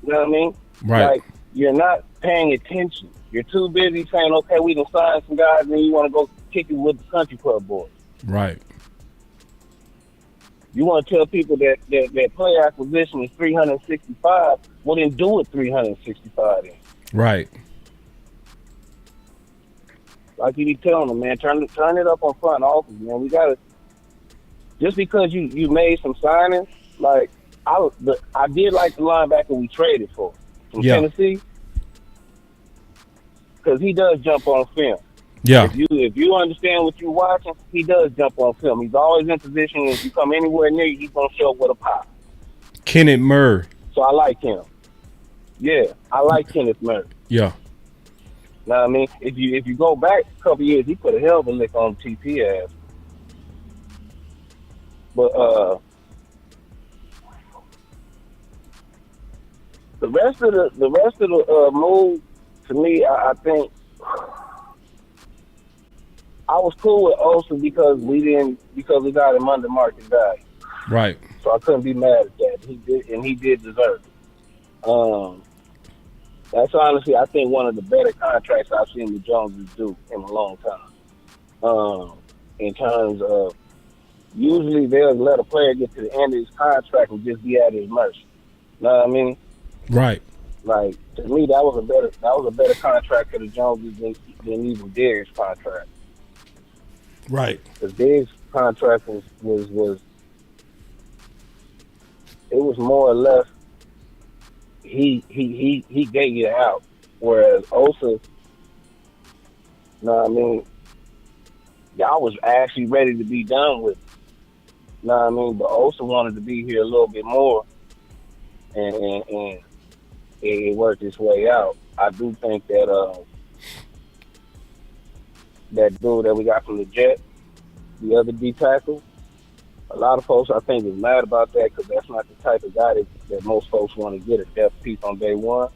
Speaker 8: You know what I mean?
Speaker 1: Right.
Speaker 8: Like, you're not paying attention. You're too busy saying, okay, we can sign some guys, and then you want to go kick it with the country club boys.
Speaker 1: Right.
Speaker 8: You want to tell people that player acquisition is 365. Well, then do it 365 then.
Speaker 1: Right.
Speaker 8: Like you be telling them, man, turn it up on front office, man. We gotta, just because you made some signings, like I did like the linebacker we traded for from Tennessee, because he does jump on film.
Speaker 1: Yeah.
Speaker 8: If you understand what you're watching, he does jump on film. He's always in position. If you come anywhere near you, he's gonna show up with a pop.
Speaker 1: Kenneth Murray.
Speaker 8: So I like him. Yeah, I like Kenneth Murray.
Speaker 1: Yeah.
Speaker 8: Now, I mean, if you go back a couple years, he put a hell of a lick on TP ass. But the rest of the move, to me, I think I was cool with Olsen because we got him under market value.
Speaker 1: Right.
Speaker 8: So I couldn't be mad at that. He did deserve it. That's honestly, I think, one of the better contracts I've seen the Joneses do in a long time. In terms of, usually they'll let a player get to the end of his contract and just be at his mercy. You know what I mean?
Speaker 1: Right.
Speaker 8: Like, to me, that was a better contract for the Joneses than even Diggs' contract.
Speaker 1: Right.
Speaker 8: Because Diggs' contract was more or less, he gave you out, whereas Osa, you know what I mean, y'all was actually ready to be done with it. You know what I mean? But Osa wanted to be here a little bit more, and it worked its way out. I do think that that dude that we got from the Jets, the other D tackle, a lot of folks, I think, is mad about that because that's not the type of guy that most folks want to get a depth piece on day one.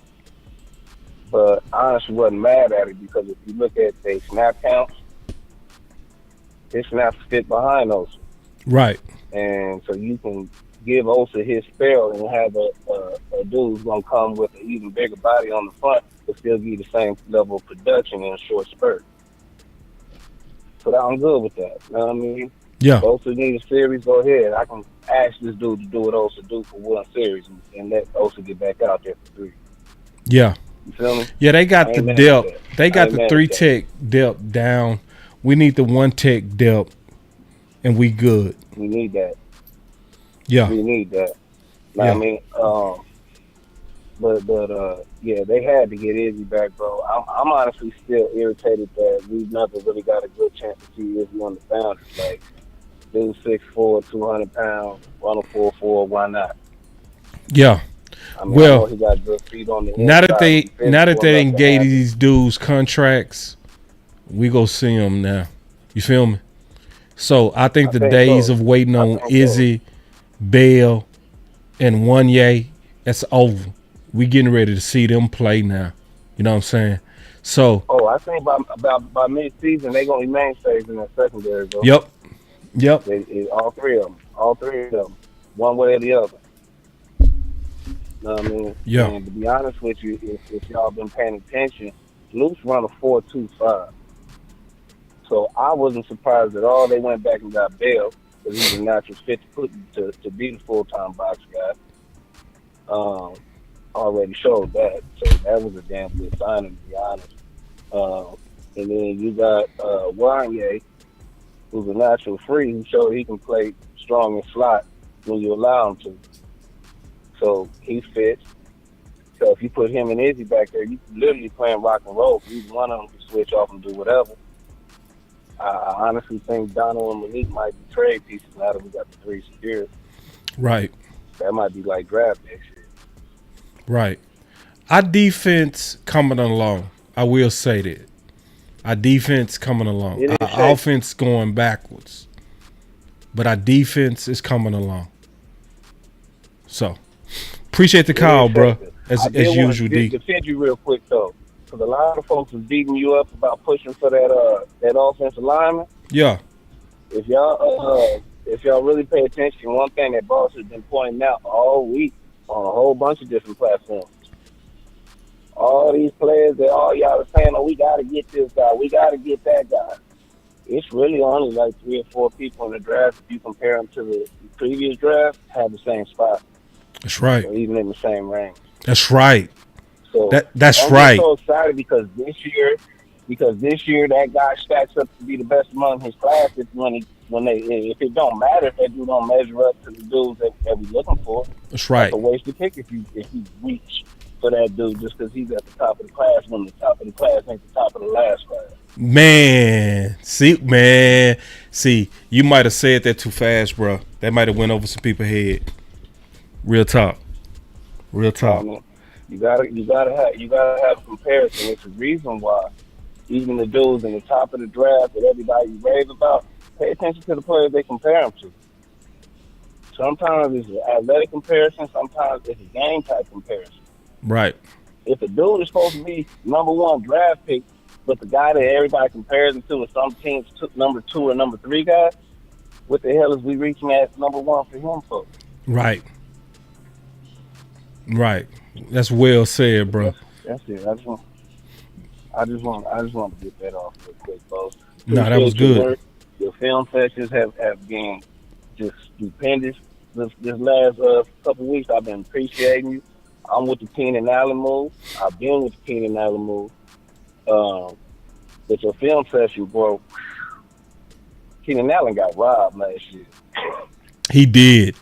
Speaker 8: But I honestly wasn't mad at it because if you look at their snap counts, his snaps fit behind Osa.
Speaker 1: Right.
Speaker 8: And so you can give Osa his spell and have a dude who's going to come with an even bigger body on the front but still give you the same level of production in a short spurt. So I'm good with that. You know what I mean?
Speaker 1: Yeah.
Speaker 8: Osa need a series, go ahead. I can ask this dude to do what Osa do for one series and let Osa get back out there for three.
Speaker 1: Yeah.
Speaker 8: You feel me?
Speaker 1: Yeah, they got the depth. They got the 3-tech
Speaker 8: that.
Speaker 1: depth down. We need the 1-tech depth, and we good.
Speaker 8: We need that.
Speaker 1: Yeah.
Speaker 8: We need that. Know what I mean? But yeah, they had to get Izzy back, bro. I'm honestly still irritated that we've never really got a good chance to see Izzy on the boundaries. Like, dude 6'4", 200 pounds, run a 4.4, why not?
Speaker 1: Yeah.
Speaker 8: I mean,
Speaker 1: Well,
Speaker 8: I know he got good feet on the
Speaker 1: now that
Speaker 8: inside.
Speaker 1: they engage these dudes contracts, we go see them now. You feel me? So I think the days of waiting on Izzy, Bell, and Wanye, that's over. We getting ready to see them play now. You know what I'm saying? So.
Speaker 8: Oh, I think by mid-season they gonna be mainstays in that secondary, bro.
Speaker 1: Yep.
Speaker 8: All three of them, one way or the other. You know what I mean?
Speaker 1: Yeah.
Speaker 8: And to be honest with you, if y'all been paying attention, Luke's run a 4.25. So I wasn't surprised at all they went back and got Bell because he's a natural fit to be the full-time box guy. Already showed that, so that was a damn good signing, to be honest. And then you got Wanye, who's a natural free, who showed he can play strong and slot when you allow him to. So he fits. So if you put him and Izzy back there, you literally playing rock and roll. Either one of them can switch off and do whatever. I honestly think Donald and Malik might be trade pieces now that we got the three secured.
Speaker 1: Right.
Speaker 8: That might be like draft next year.
Speaker 1: Right. Our defense coming along. I will say that. Our defense coming along. Our offense going backwards. But our defense is coming along. So, appreciate the call, bro. As usual, D.
Speaker 8: Defend you real quick, though. Because a lot of folks is beating you up about pushing for that offensive lineman.
Speaker 1: Yeah.
Speaker 8: If y'all really pay attention, one thing that Boss has been pointing out all week on a whole bunch of different platforms, all these players that all y'all are saying, oh, we got to get this guy, we got to get that guy. It's really only like 3 or 4 people in the draft, if you compare them to the previous draft, have the same spot.
Speaker 1: That's right.
Speaker 8: Or even in the same range.
Speaker 1: That's right.
Speaker 8: So
Speaker 1: That's
Speaker 8: I'm
Speaker 1: right.
Speaker 8: just so excited because this year that guy stacks up to be the best among his class. If it don't matter if that dude don't measure up to the dudes that we looking for.
Speaker 1: That's right.
Speaker 8: It's a waste of pick if you reach for that dude just because he's at the top of the class when the top of the class ain't the top of the last class.
Speaker 1: Man, see, you might have said that too fast, bro. That might have went over some people's head. Real talk.
Speaker 8: You gotta have comparison. It's a reason why even the dudes in the top of the draft that everybody raves about, pay attention to the players they compare them to. Sometimes it's an athletic comparison. Sometimes it's a game type comparison.
Speaker 1: Right.
Speaker 8: If a dude is supposed to be number 1 draft pick, but the guy that everybody compares him to is some teams took number 2 or number 3 guy, what the hell is we reaching at number 1 for him for?
Speaker 1: Right. Right. That's well said, bro.
Speaker 8: That's it. I just want to get that off real quick, boss.
Speaker 1: No, that was good.
Speaker 8: Your film sessions have been just stupendous. This last couple weeks, I've been appreciating you. I'm with the Keenan Allen move. I've been with the Keenan Allen move. But your film session, bro, Keenan Allen got robbed last year.
Speaker 1: He did.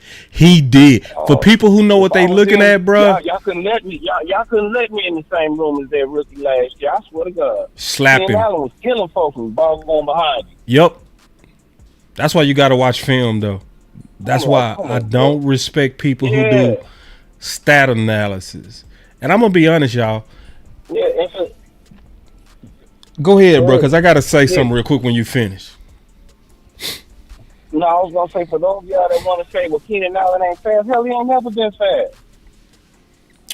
Speaker 1: For people who know what they looking at, bro.
Speaker 8: Y'all couldn't let me. Y'all couldn't let me in the same room as that rookie last year. I swear to God.
Speaker 1: Slap him.
Speaker 8: Keenan Allen was killing folks and the ball going behind you.
Speaker 1: Yep. That's why you got to watch film, though. That's why I don't respect people who do stat analysis. And I'm gonna be honest, y'all.
Speaker 8: Yeah.
Speaker 1: Go ahead, bro, because I got to say something real quick when you finish.
Speaker 8: No, I was going to say, for those of y'all that want to say, well, Keenan Allen ain't fast, hell, he ain't never been fast.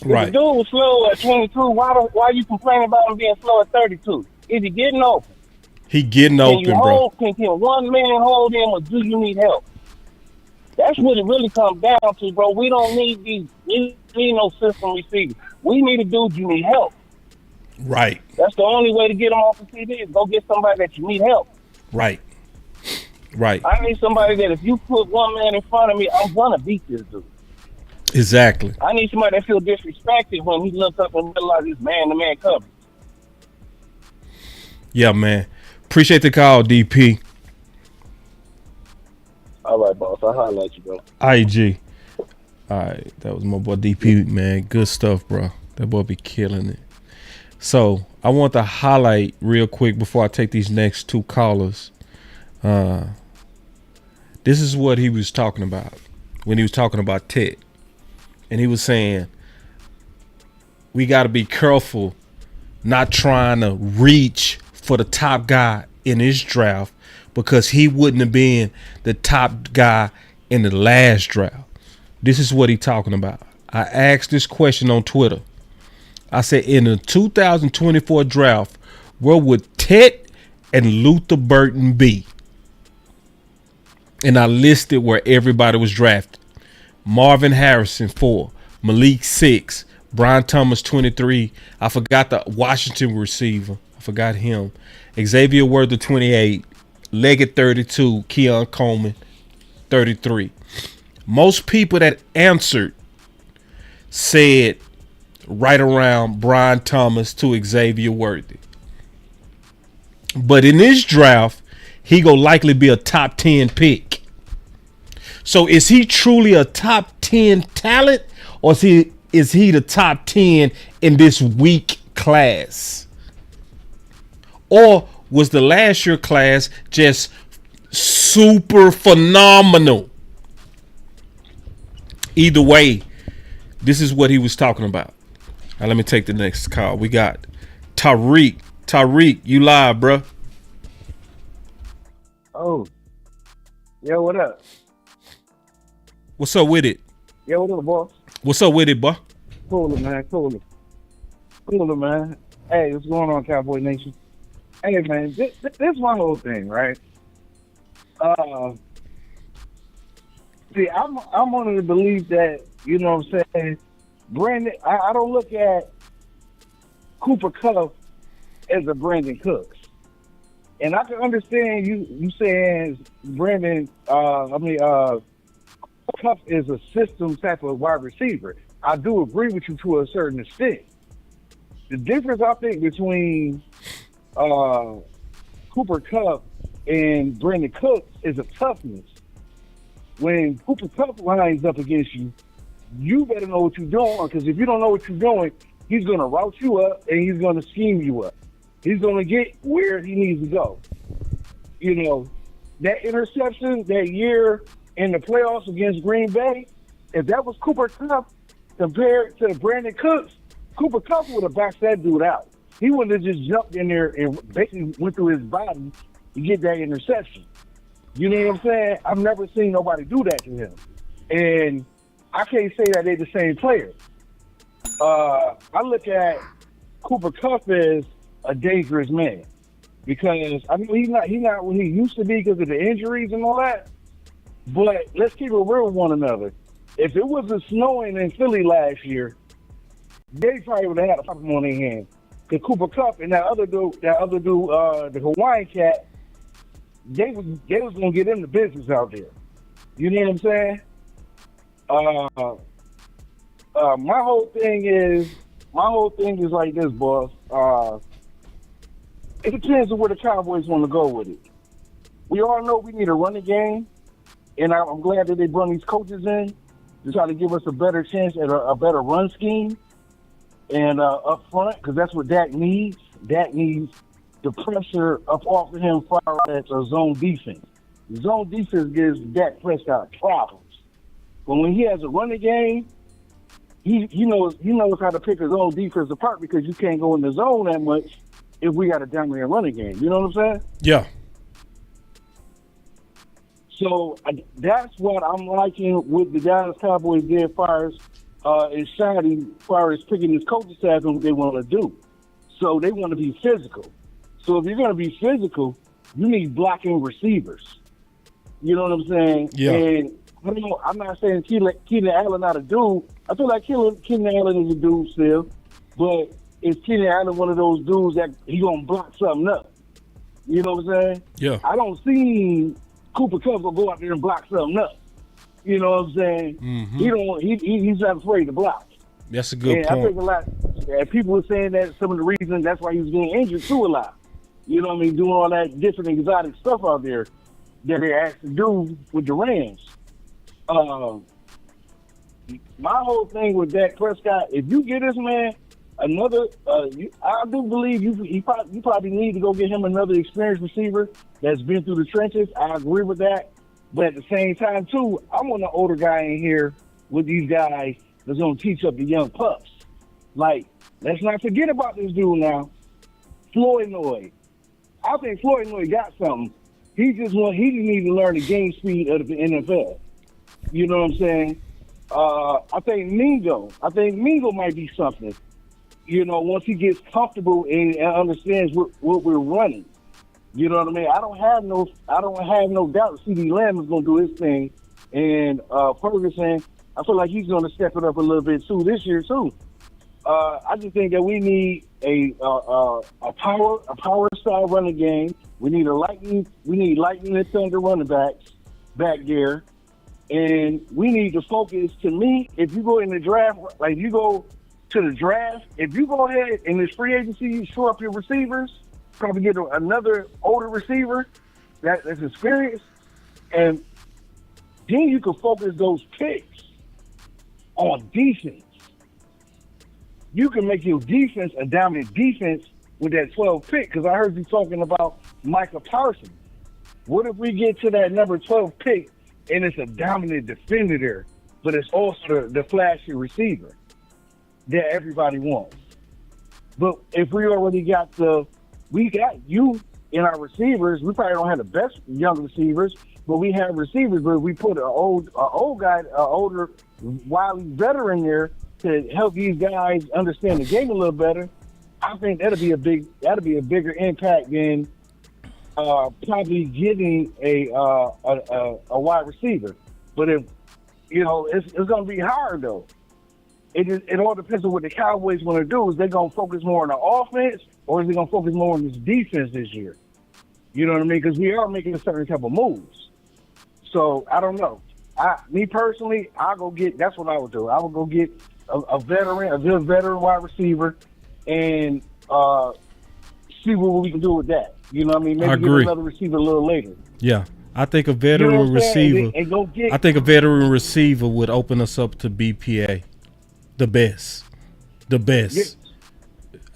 Speaker 1: Right.
Speaker 8: If the dude was slow at 22, why you complaining about him being slow at 32? Is he getting open?
Speaker 1: He getting open, bro.
Speaker 8: Can one man hold him, or do you need help? That's what it really comes down to, bro. We don't need no system receivers. We need a dude you need help.
Speaker 1: Right.
Speaker 8: That's the only way to get him off the TV is go get somebody that you need help.
Speaker 1: Right. Right.
Speaker 8: I need somebody that if you put one man in front of me, I'm gonna beat this dude.
Speaker 1: Exactly.
Speaker 8: I need somebody that feel disrespected when he looks up and realizes man-to-man coverage.
Speaker 1: Yeah, man. Appreciate the call, DP.
Speaker 8: All right, boss. I'll holler at you, bro.
Speaker 1: IG. All right. That was my boy DP, man. Good stuff, bro. That boy be killing it. So I want to highlight real quick before I take these next 2 callers. This is what he was talking about when he was talking about Ted. And he was saying, we got to be careful not trying to reach for the top guy in his draft because he wouldn't have been the top guy in the last draft. This is what he talking about. I asked this question on Twitter. I said, in the 2024 draft, where would Ted and Luther Burton be? And I listed where everybody was drafted. Marvin Harrison 4, Malik 6, Brian Thomas 23. I forgot the Washington receiver. I forgot him. Xavier Worthy 28, Leggett 32, Keon Coleman 33. Most people that answered said right around Brian Thomas to Xavier Worthy. But in this draft, he gonna likely be a top 10 pick. So is he truly a top 10 talent, or is he the top 10 in this weak class? Or was the last year class just super phenomenal? Either way, this is what he was talking about. Now let me take the next call. We got Tariq. Tariq, you live, bro.
Speaker 9: Oh. Yo, what up?
Speaker 1: What's up with it?
Speaker 9: Yo, what up, boss?
Speaker 1: What's up with it, boy?
Speaker 9: Cooler, man. Cooler, man. Hey, what's going on, Cowboy Nation? Hey, man, this one whole thing, right? See, I'm one of the belief that, you know what I'm saying, Brandon, I don't look at Cooper Kupp as a Brandon Cooks. And I can understand you saying Brandon, Kupp is a system type of wide receiver. I do agree with you to a certain extent. The difference, I think, between Cooper Kupp and Brandon Cooks is a toughness. When Cooper Kupp lines up against you, you better know what you're doing, because if you don't know what you're doing, he's going to route you up and he's going to scheme you up. He's going to get where he needs to go. You know, that interception that year in the playoffs against Green Bay, if that was Cooper Kupp compared to Brandon Cooks, Cooper Kupp would have backed that dude out. He wouldn't have just jumped in there and basically went through his body to get that interception. You know what I'm saying? I've never seen nobody do that to him. And I can't say that they're the same player. I look at Cooper Kupp as a dangerous man, because I mean he's not what he used to be because of the injuries and all that. But let's keep it real with one another. If it wasn't snowing in Philly last year, they probably would have had a problem on their hands. Because Cooper Kupp and that other dude, the Hawaiian cat, they was gonna get in the business out there. You know what I'm saying? My whole thing is like this, boss. It depends on where the Cowboys want to go with it. We all know we need a running game, and I'm glad that they brought these coaches in to try to give us a better chance at a better run scheme and up front, because that's what Dak needs. Dak needs the pressure up off of him far as a zone defense. The zone defense gives Dak Prescott problems. But when he has a running game, he knows how to pick his own defense apart, because you can't go in the zone that much if we got a dominant running game. You know what I'm saying?
Speaker 1: Yeah.
Speaker 9: So that's what I'm liking with the Dallas Cowboys did as far as picking his coaching staff and what they want to do. So they want to be physical. So if you're going to be physical, you need blocking receivers. You know what I'm saying?
Speaker 1: Yeah.
Speaker 9: And I'm not saying Keenan Allen not a dude. I feel like Keenan Allen is a dude still, but is Keenan Allen one of those dudes that he gonna block something up? You know what I'm saying?
Speaker 1: Yeah.
Speaker 9: I don't see Cooper Kupp gonna go out there and block something up. You know what I'm saying?
Speaker 1: Mm-hmm.
Speaker 9: He's not afraid to block.
Speaker 1: That's a good
Speaker 9: And
Speaker 1: point.
Speaker 9: I think a lot. People were saying that some of the reasons that's why he was getting injured too a lot. You know what I mean? Doing all that different exotic stuff out there that they asked to do with the Rams. My whole thing with Dak Prescott, if you get this man another, I do believe you probably need to go get him another experienced receiver that's been through the trenches. I agree with that. But at the same time, too, I want an older guy in here with these guys that's going to teach up the young pups. Like, let's not forget about this dude now, Floyd Lloyd. I think Floyd Lloyd got something. He just needs to learn the game speed of the NFL. You know what I'm saying? I think Mingo might be something. You know, once he gets comfortable and understands what we're running. You know what I mean? I don't have no doubt CD Lamb is going to do his thing, and Ferguson, I feel like he's going to step it up a little bit too this year too. I just think that we need a power style running game. We need lightning and thunder running backs back there. And we need to focus. To me, if you go in the draft, like you go to the draft, if you go ahead in this free agency, you shore up your receivers, probably get another older receiver that's experienced, and then you can focus those picks on defense. You can make your defense a dominant defense with that 12 pick, because I heard you talking about Micah Parsons. What if we get to that number 12 pick and it's a dominant defender there, but it's also the flashy receiver that everybody wants? But if we already got you in our receivers, we probably don't have the best young receivers, but we have receivers. But we put an older, wily veteran there to help these guys understand the game a little better. I think that'll be a bigger impact than probably getting a wide receiver. But if it's going to be hard though. it all depends on what the Cowboys want to do. Is they gonna focus more on the offense, or is they gonna focus more on this defense this year? You know what I mean? Because we are making a certain type of moves. So I don't know. Me personally, I'll go get. That's what I would do. I would go get a veteran, a good veteran wide receiver, and see what we can do with that. You know what I mean? Maybe get another receiver a little later.
Speaker 1: Yeah. I think a veteran receiver. I think a veteran receiver would open us up to BPA, the best.
Speaker 9: Yes.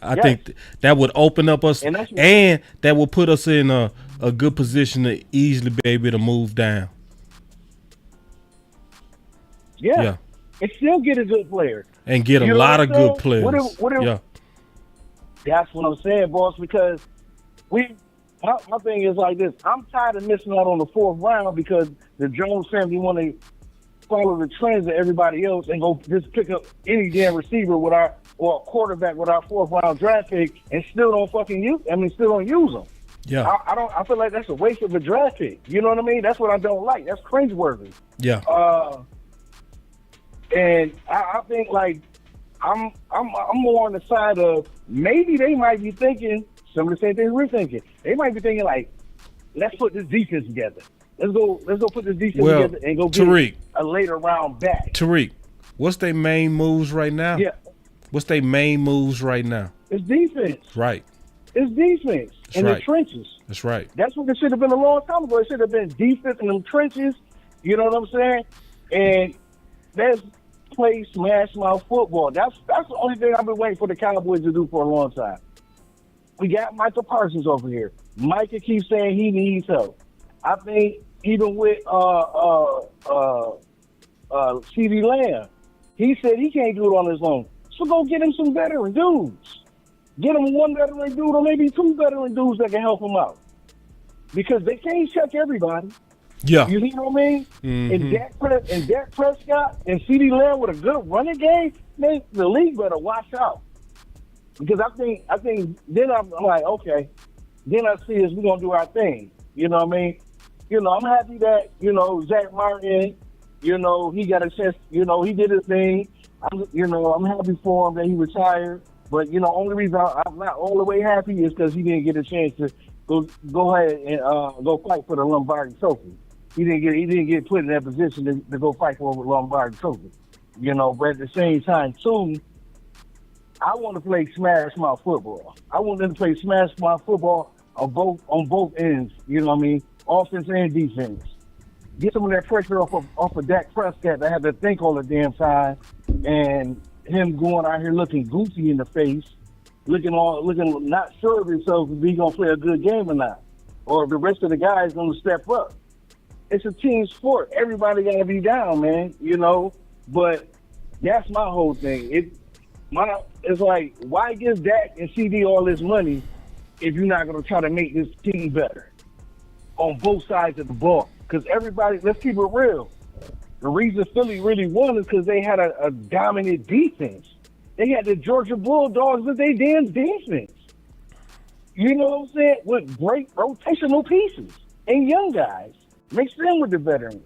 Speaker 1: I think that would open up us, and that will put us in a good position to easily be able to move down.
Speaker 9: Yeah. And still get a good player.
Speaker 1: And get a lot of good players.
Speaker 9: That's what I'm saying, boss, because my thing is like this. I'm tired of missing out on the 4th round because the Jones family want to follow the trends of everybody else and go just pick up any damn receiver or quarterback with our 4th round draft pick and still don't still don't use them.
Speaker 1: Yeah.
Speaker 9: I feel like that's a waste of a draft pick. You know what I mean? That's what I don't like. That's cringeworthy.
Speaker 1: Yeah.
Speaker 9: And I think like I'm more on the side of maybe they might be thinking some of the same things we're thinking. They might be thinking like, let's put this defense together. Let's go put this defense together and go get a later round back.
Speaker 1: Tariq, what's their main moves right now?
Speaker 9: Yeah.
Speaker 1: What's their main moves right now?
Speaker 9: It's defense.
Speaker 1: Right.
Speaker 9: It's defense in the trenches.
Speaker 1: That's right.
Speaker 9: That's what it should have been a long time ago. It should have been defense in them trenches. You know what I'm saying? And let's play smash mouth football. That's the only thing I've been waiting for the Cowboys to do for a long time. We got Michael Parsons over here. Micah keeps saying he needs help. I think even with CeeDee Lamb, he said he can't do it on his own. So go get him some veteran dudes. Get him one veteran dude or maybe 2 veteran dudes that can help him out. Because they can't check everybody.
Speaker 1: Yeah.
Speaker 9: You know what I mean?
Speaker 1: Mm-hmm.
Speaker 9: And Dak Prescott and CeeDee Lamb with a good running game, man, the league better watch out. Because I think then I'm like, okay, then I see is we're gonna do our thing. You know what I mean? You know, I'm happy that, Zach Martin, he got a chance, he did his thing. I'm happy for him that he retired. But, only reason I'm not all the way happy is because he didn't get a chance to go ahead and go fight for the Lombardi Trophy. He didn't get put in that position to go fight for the Lombardi Trophy. But at the same time, too, I want to play smash mouth football. I want them to play smash mouth football on both ends. You know what I mean? Offense and defense. Get some of that pressure off of Dak Prescott that had to think all the damn time, and him going out here looking goofy in the face, looking not sure of himself if he's gonna play a good game or not, or if the rest of the guys gonna step up. It's a team sport. Everybody gotta be down, man. But that's my whole thing. It's like, why give Dak and CD all this money if you're not going to try to make this team better on both sides of the ball? Because everybody, let's keep it real. The reason Philly really won is because they had a dominant defense. They had the Georgia Bulldogs with their damn defense. You know what I'm saying? With great rotational pieces and young guys. Mix them with the veterans.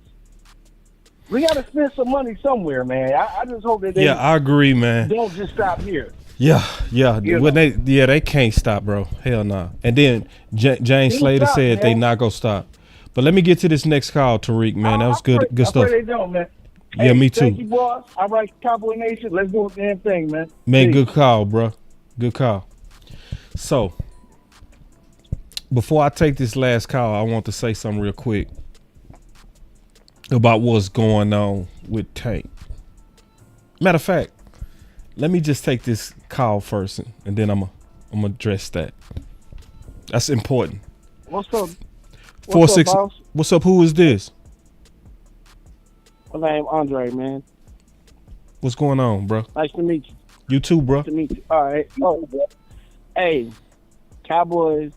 Speaker 9: We got to spend some money somewhere, man. I just hope that they
Speaker 1: I agree, man.
Speaker 9: Don't just stop here.
Speaker 1: Yeah. They can't stop, bro. Hell no. And then James Slater said they not gonna stop. But let me get to this next call, Tariq, man. That was good stuff.
Speaker 9: I pray they don't, man.
Speaker 1: Yeah, me too.
Speaker 9: Thank you, boss. All right, Cowboy Nation. Let's do the damn thing, man.
Speaker 1: Man,
Speaker 9: Peace.
Speaker 1: good call, bro. Good call. So, before I take this last call, I want to say something real quick about what's going on with Tank. Matter of fact, let me just take this call first, and then I'm gonna address that. That's important.
Speaker 10: What's up?
Speaker 1: 46.
Speaker 10: Up, boss?
Speaker 1: What's up? Who is this?
Speaker 10: My name Andre, man.
Speaker 1: What's going on, bro?
Speaker 10: Nice to meet you.
Speaker 1: You too, bro.
Speaker 10: Nice to meet you. All right. Oh, hey, Cowboys.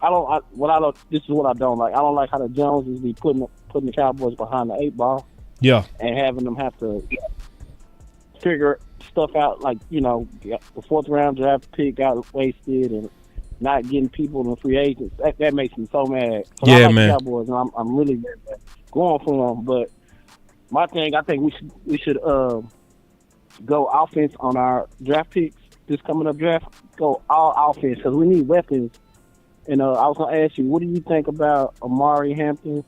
Speaker 10: This is what I don't like. I don't like how the Joneses be putting the Cowboys behind the 8 ball.
Speaker 1: Yeah.
Speaker 10: And having them have to figure stuff out, like, the 4th round draft pick got wasted and not getting people in the free agents. That makes me so mad. So
Speaker 1: yeah,
Speaker 10: I like
Speaker 1: man.
Speaker 10: The Cowboys, and I'm really going for them. But my thing, I think we should go offense on our draft picks, this coming up draft, go all offense because we need weapons. And I was gonna ask you, what do you think about Amari Hampton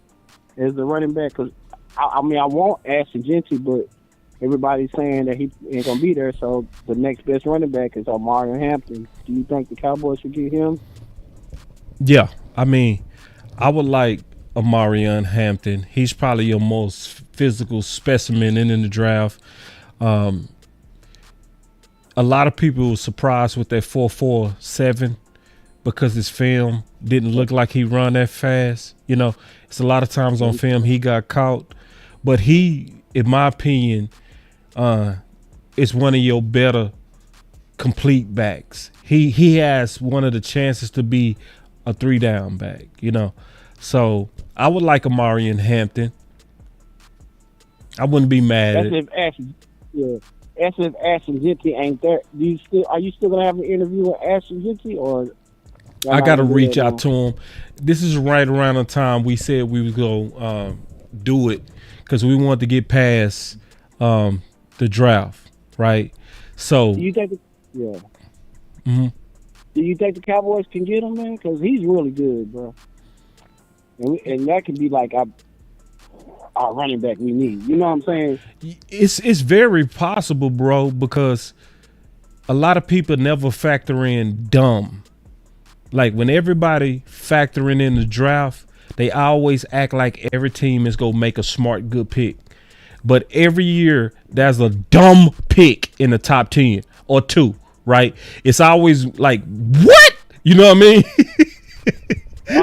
Speaker 10: as the running back? Because I mean, I want Ashton Genty, but everybody's saying that he ain't gonna be there. So the next best running back is Amari Hampton. Do you think the Cowboys should get him?
Speaker 1: Yeah, I mean, I would like Amarian Hampton. He's probably your most physical specimen in the draft. A lot of people were surprised with that 4.47 because his film didn't look like he run that fast. You know, it's a lot of times on film he got caught. But he, in my opinion, is one of your better complete backs. He has one of the chances to be a 3-down back, you know. So I would like Amari and Hampton. I wouldn't be mad at it.
Speaker 10: That's if Ashton Genty ain't there. Are you still gonna have an interview with Ashton Genty, or
Speaker 1: I gotta reach out to him. This is right around the time we said we was gonna do it because we wanted to get past the draft, right? So
Speaker 10: do you think?
Speaker 1: Mm-hmm.
Speaker 10: Do you think the Cowboys can get him, man? Because he's really good, bro. And that could be like our running back we need. You know what I'm saying?
Speaker 1: It's very possible, bro, because a lot of people never factor in dumb. Like when everybody factoring in the draft, they always act like every team is going to make a smart, good pick. But every year there's a dumb pick in the top 10 or 2, right? It's always like, what? You know what I mean?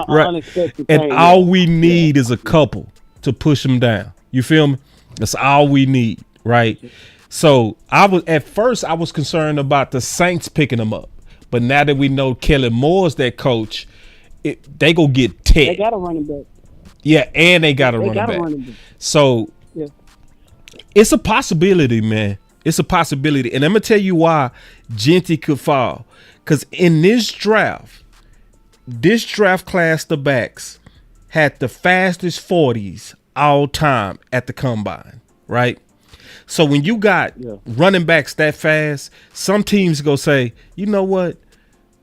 Speaker 1: Right. And all we need is a couple to push them down. You feel me? That's all we need, right? So at first I was concerned about the Saints picking them up. But now that we know Kellen Moore's that coach, they go get Ted.
Speaker 10: They got a running back.
Speaker 1: Yeah, and they got a running back. So
Speaker 10: yeah.
Speaker 1: It's a possibility, man. It's a possibility. And I'm going to tell you why Genty could fall. Because in this draft class, the backs had the fastest 40s all time at the combine, right? So when you got running backs that fast, some teams go say, you know what?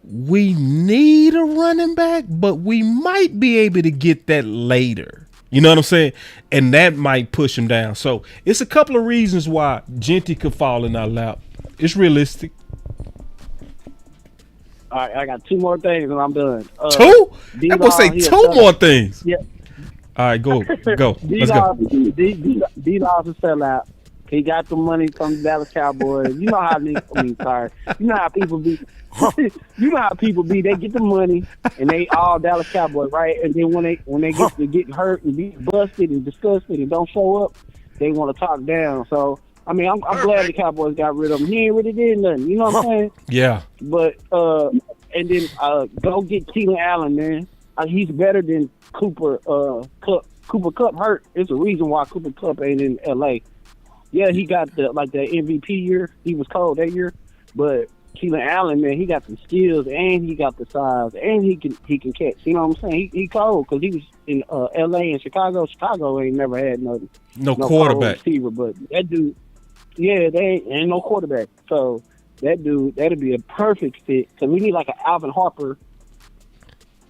Speaker 1: We need a running back, but we might be able to get that later. You know what I'm saying? And that might push him down. So it's a couple of reasons why Genty could fall in our lap. It's realistic.
Speaker 10: All right, I got 2 more things and I'm done.
Speaker 1: 2? I'm going to say 2 more things.
Speaker 10: Yeah.
Speaker 1: All right, go. Let's go.
Speaker 10: D-Law's a sellout. He got the money from the Dallas Cowboys. You know how You know how people be. You know how people be. They get the money and they all Dallas Cowboys, right? And then when they get to getting hurt and be busted and disgusted and don't show up, they want to talk down. So I mean, I'm glad the Cowboys got rid of him. He ain't really did nothing. You know what I'm saying?
Speaker 1: Yeah.
Speaker 10: But and then go get Keelan Allen, man. He's better than Cooper Kupp. Cooper Kupp hurt. It's a reason why Cooper Kupp ain't in L.A. Yeah, he got the MVP year. He was cold that year, but Keelan Allen, man, he got the skills and he got the size and he can catch. You know what I'm saying? He cold because he was in L.A. and Chicago. Chicago ain't never had no
Speaker 1: quarterback
Speaker 10: receiver, but that dude, yeah, they ain't no quarterback. So that dude, that'd be a perfect fit because we need like an Alvin Harper.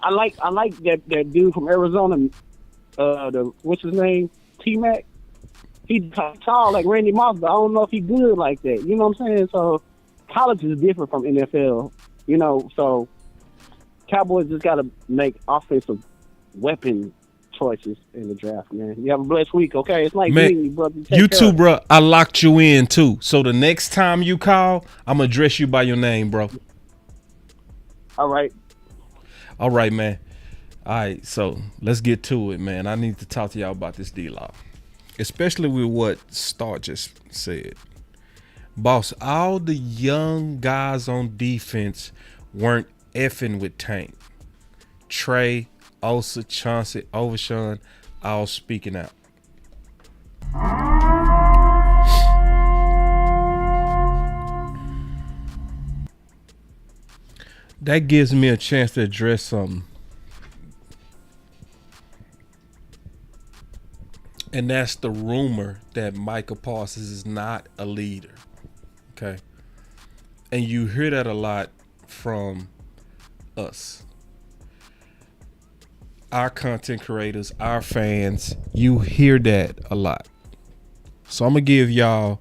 Speaker 10: I like that dude from Arizona. What's his name? T-Mac. He's tall like Randy Moss, but I don't know if he's good like that. You know what I'm saying? So college is different from NFL. You know, so Cowboys just got to make offensive weapon choices in the draft, man. You have a blessed week, okay? It's like meeting you, brother.
Speaker 1: You too, bro. I locked you in too. So the next time you call, I'm gonna address you by your name, bro.
Speaker 10: All right.
Speaker 1: All right, man. All right, so let's get to it, man. I need to talk to y'all about this DLaw, especially with what Star just said. Boss, all the young guys on defense weren't effing with Tank. Trey, Osa, Chauncey, Overshawn, all speaking out. That gives me a chance to address something. And that's the rumor that Micah Parsons is not a leader. Okay. And you hear that a lot from us. Our content creators, our fans, you hear that a lot. So I'm going to give y'all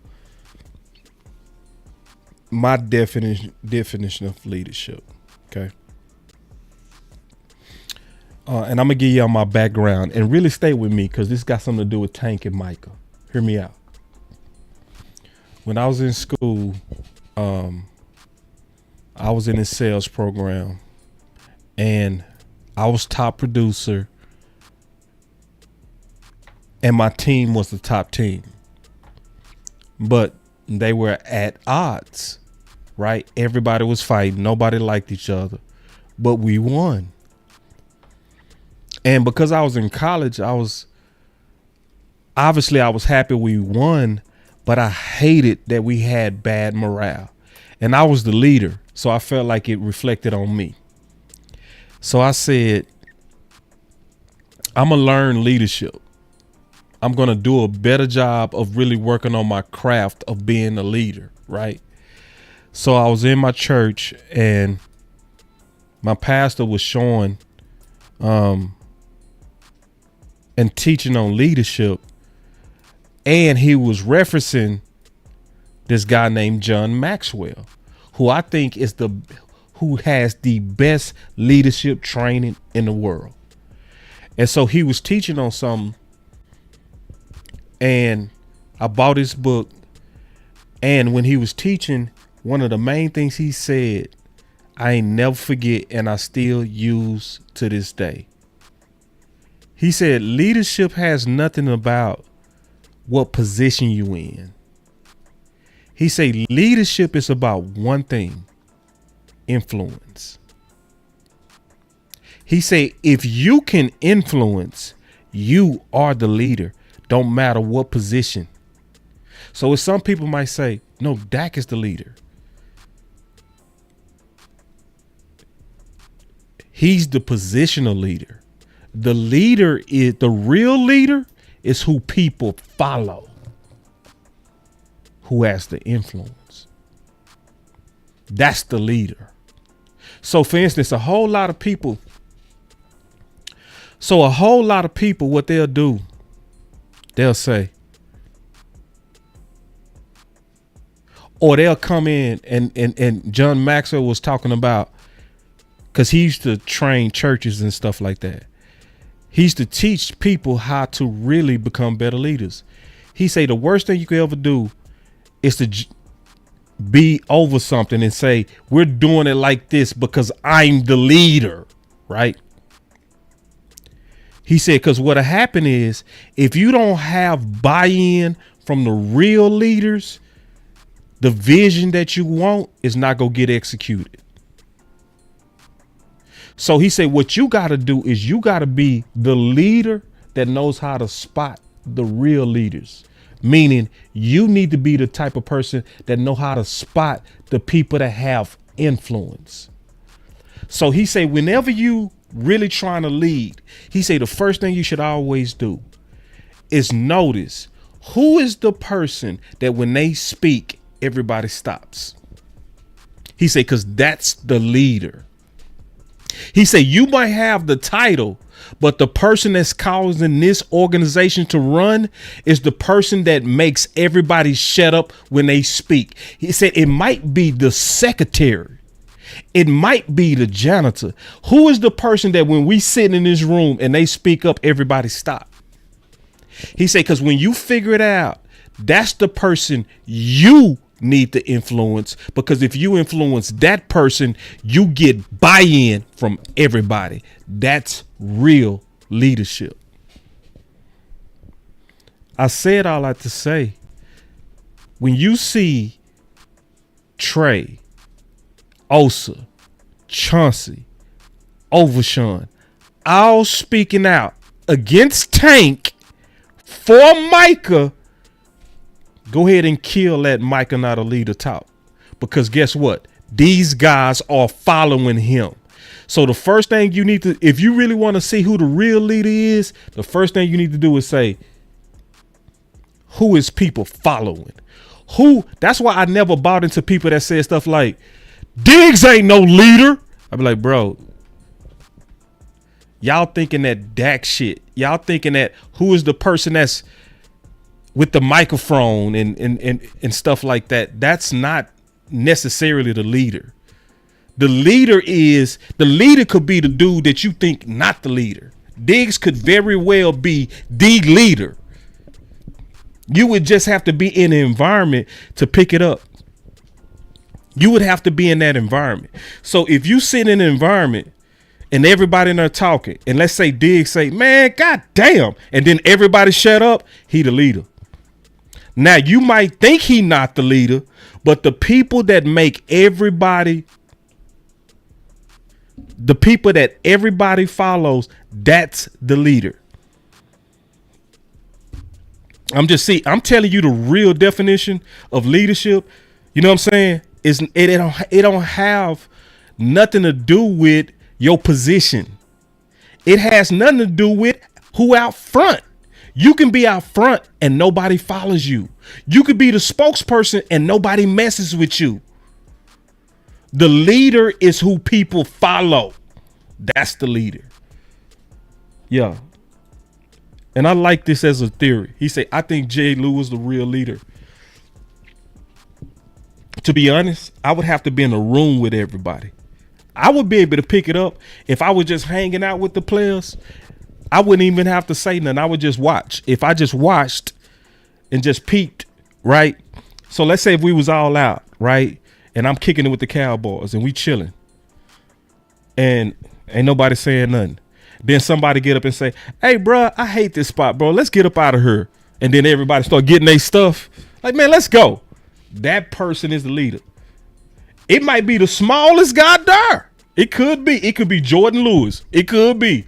Speaker 1: my definition of leadership. Okay. And I'm going to give y'all my background and really stay with me because this got something to do with Tank and Micah. Hear me out. When I was in school, I was in a sales program and I was top producer and my team was the top team. But they were at odds, right? Everybody was fighting. Nobody liked each other, but we won. And because I was in college, I was happy we won, but I hated that we had bad morale. And I was the leader, so I felt like it reflected on me. So I said, I'm going to learn leadership. I'm going to do a better job of really working on my craft of being a leader, right? So I was in my church and my pastor was showing and teaching on leadership, and he was referencing this guy named John Maxwell, who I think is who has the best leadership training in the world. And so he was teaching on something, and I bought his book. And when he was teaching, one of the main things he said, I ain't never forget, and I still use to this day. He said, leadership has nothing about what position you in. He said, leadership is about one thing, influence. He said, if you can influence, you are the leader. Don't matter what position. So if some people might say, no, Dak is the leader. He's the positional leader. The real leader is who people follow, who has the influence. That's the leader. So for instance, a whole lot of people, what they'll do, they'll say, or they'll come in and John Maxwell was talking about, because he used to train churches and stuff like that. He used to teach people how to really become better leaders. He say the worst thing you could ever do is to be over something and say, we're doing it like this because I'm the leader, right? He said, because what'll happen is if you don't have buy-in from the real leaders, the vision that you want is not going to get executed. So he said, what you got to do is you got to be the leader that knows how to spot the real leaders. Meaning you need to be the type of person that know how to spot the people that have influence. So he said, whenever you really trying to lead, he said, the first thing you should always do is notice who is the person that when they speak, everybody stops. He said, because that's the leader. He said, you might have the title, but the person that's causing this organization to run is the person that makes everybody shut up when they speak. He said it might be the secretary. It might be the janitor. Who is the person that when we sit in this room and they speak up, everybody stop? He said, because when you figure it out, that's the person you need to influence, because if you influence that person, you get buy-in from everybody. That's real leadership. I said all that to say, when you see Trey, Osa, Chauncey, Overshawn all speaking out against Tank for Micah, go ahead and kill that Micah not a leader talk, because guess what? These guys are following him. So the first thing you need to, if you really want to see who the real leader is, the first thing you need to do is say, who is people following? That's why I never bought into people that said stuff like, Diggs ain't no leader. I be like, bro, y'all thinking that Dak shit. Y'all thinking that who is the person that's with the microphone and stuff like that. That's not necessarily the leader. The leader could be the dude that you think not the leader. Diggs could very well be the leader. You would just have to be in the environment to pick it up. You would have to be in that environment. So if you sit in an environment and everybody in there talking, and let's say Diggs say, man, god damn, and then everybody shut up, he the leader. Now you might think he not the leader, but the people that everybody follows, that's the leader. I'm telling you the real definition of leadership. You know what I'm saying? It don't have nothing to do with your position. It has nothing to do with who out front. You can be out front and nobody follows you. You could be the spokesperson and nobody messes with you. The leader is who people follow. That's the leader. Yeah. And I like this as a theory. He said, I think J. Lou is the real leader. To be honest, I would have to be in a room with everybody. I would be able to pick it up if I was just hanging out with the players. I wouldn't even have to say nothing. I would just watch. If I just watched and just peeped, right? So let's say if we was all out, right? And I'm kicking it with the Cowboys and we chilling. And ain't nobody saying nothing. Then somebody get up and say, hey, bro, I hate this spot, bro. Let's get up out of here. And then everybody start getting their stuff. Like, man, let's go. That person is the leader. It might be the smallest guy there. It could be. It could be Jordan Lewis. It could be.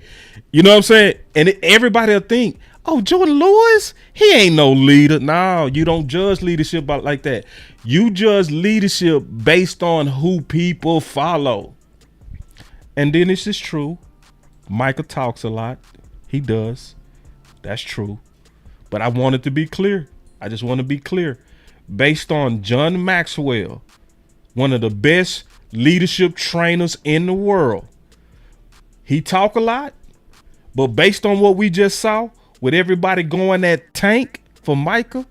Speaker 1: You know what I'm saying? And everybody will think, oh, Jordan Lewis, he ain't no leader. No, you don't judge leadership like that. You judge leadership based on who people follow. And then it's just true. Michael talks a lot. He does. That's true. But I want it to be clear. I just want to be clear. Based on John Maxwell, one of the best leadership trainers in the world. He talk a lot. But based on what we just saw, with everybody going that tank for Micah,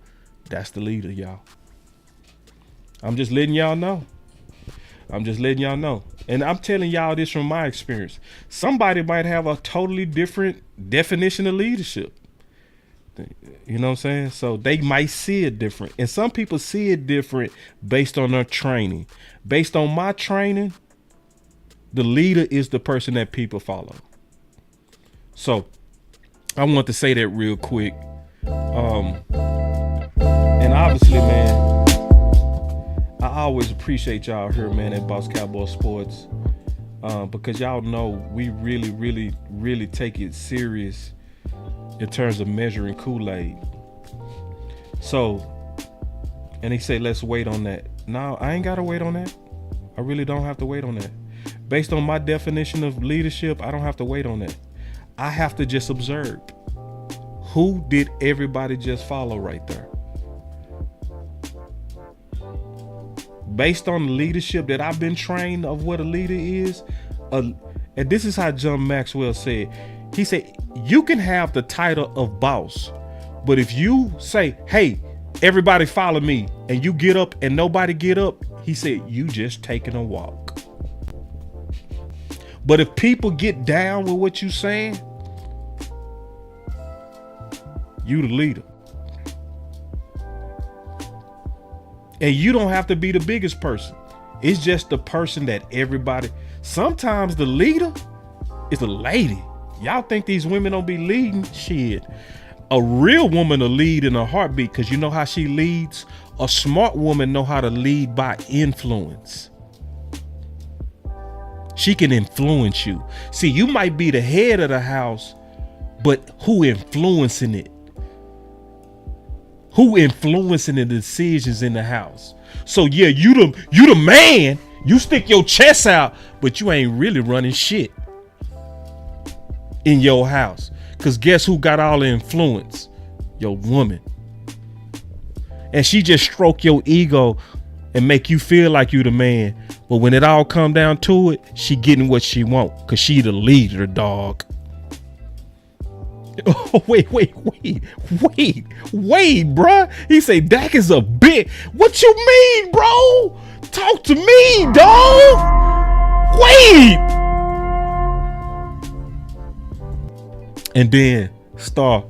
Speaker 1: that's the leader, y'all. I'm just letting y'all know. And I'm telling y'all this from my experience. Somebody might have a totally different definition of leadership. You know what I'm saying? So they might see it different. And some people see it different based on their training. Based on my training, the leader is the person that people follow. So I want to say that real quick. And obviously, man, I always appreciate y'all here, man, at Boss Cowboy Sports. Because y'all know we really, really, really take it serious in terms of measuring Kool-Aid. So, and they say, let's wait on that. No, I ain't got to wait on that. I really don't have to wait on that. Based on my definition of leadership, I don't have to wait on that. I have to just observe. Who did everybody just follow right there? Based on the leadership that I've been trained of what a leader is, and this is how John Maxwell said. He said, you can have the title of boss, but if you say, hey, everybody follow me, and you get up and nobody get up, he said, you just taking a walk. But if people get down with what you saying, you the leader. And you don't have to be the biggest person. It's just the person that everybody, sometimes the leader is a lady. Y'all think these women don't be leading? Shit. A real woman will lead in a heartbeat, because you know how she leads? A smart woman know how to lead by influence. She can influence you. See, you might be the head of the house, but who influencing it? Who influencing the decisions in the house? So yeah, you the man. You stick your chest out, but you ain't really running shit in your house. Because guess who got all the influence? Your woman. and she just stroke your ego and make you feel like you the man. But when it all come down to it, she getting what she want because she the leader, dog. Oh, wait, bruh. He say Dak is a bit. What you mean, bro? Talk to me, dog. Wait. And then start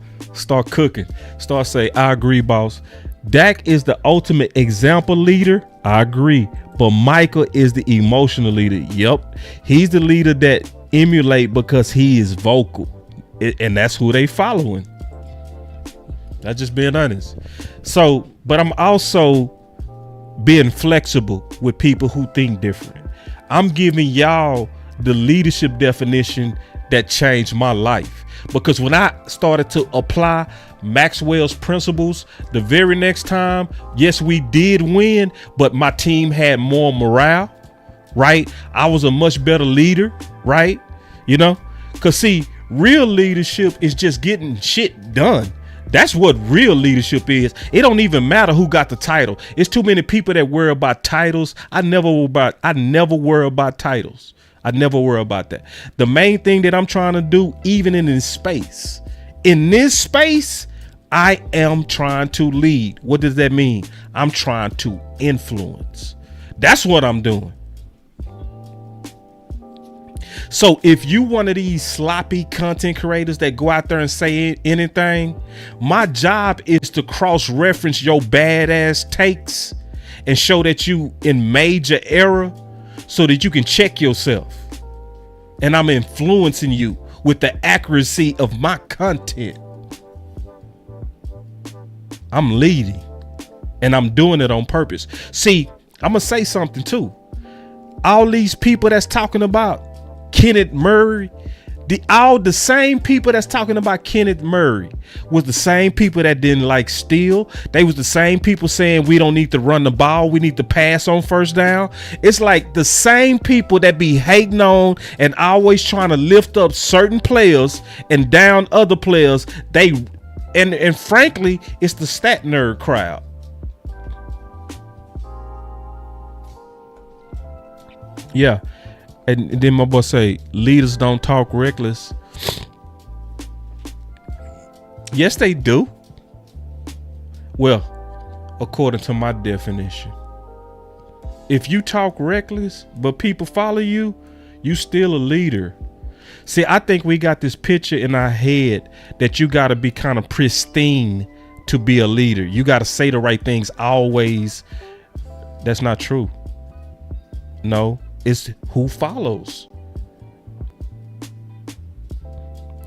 Speaker 1: cooking. Start say, I agree, boss. Dak is the ultimate example leader. I agree. But Michael is the emotional leader. Yep. He's the leader that emulate because he is vocal. And that's who they following. That's just being honest. So, but I'm also being flexible with people who think different. I'm giving y'all the leadership definition that changed my life. Because when I started to apply Maxwell's principles, the very next time, yes, we did win, but my team had more morale, right? I was a much better leader, right? You know, because see, real leadership is just getting shit done. That's what real leadership is. It don't even matter who got the title. It's too many people that worry about titles. I never worry about titles. I never worry about that. The main thing that I'm trying to do, even in this space, I am trying to lead. What does that mean? I'm trying to influence. That's what I'm doing. So if you one of these sloppy content creators that go out there and say anything, my job is to cross-reference your badass takes and show that you in major error so that you can check yourself. And I'm influencing you with the accuracy of my content. I'm leading and I'm doing it on purpose. See, I'm gonna say something too. All these people that's talking about Kenneth Murray, all the same people that's talking about Kenneth Murray was the same people that didn't like Steele. They was the same people saying we don't need to run the ball, we need to pass on first down. It's like the same people that be hating on and always trying to lift up certain players and down other players. And frankly, it's the stat nerd crowd. Yeah. And then my boy say, leaders don't talk reckless. Yes, they do. Well, according to my definition, if you talk reckless, but people follow you, you still a leader. See, I think we got this picture in our head that you got to be kind of pristine to be a leader. You got to say the right things always. That's not true. No. It's who follows.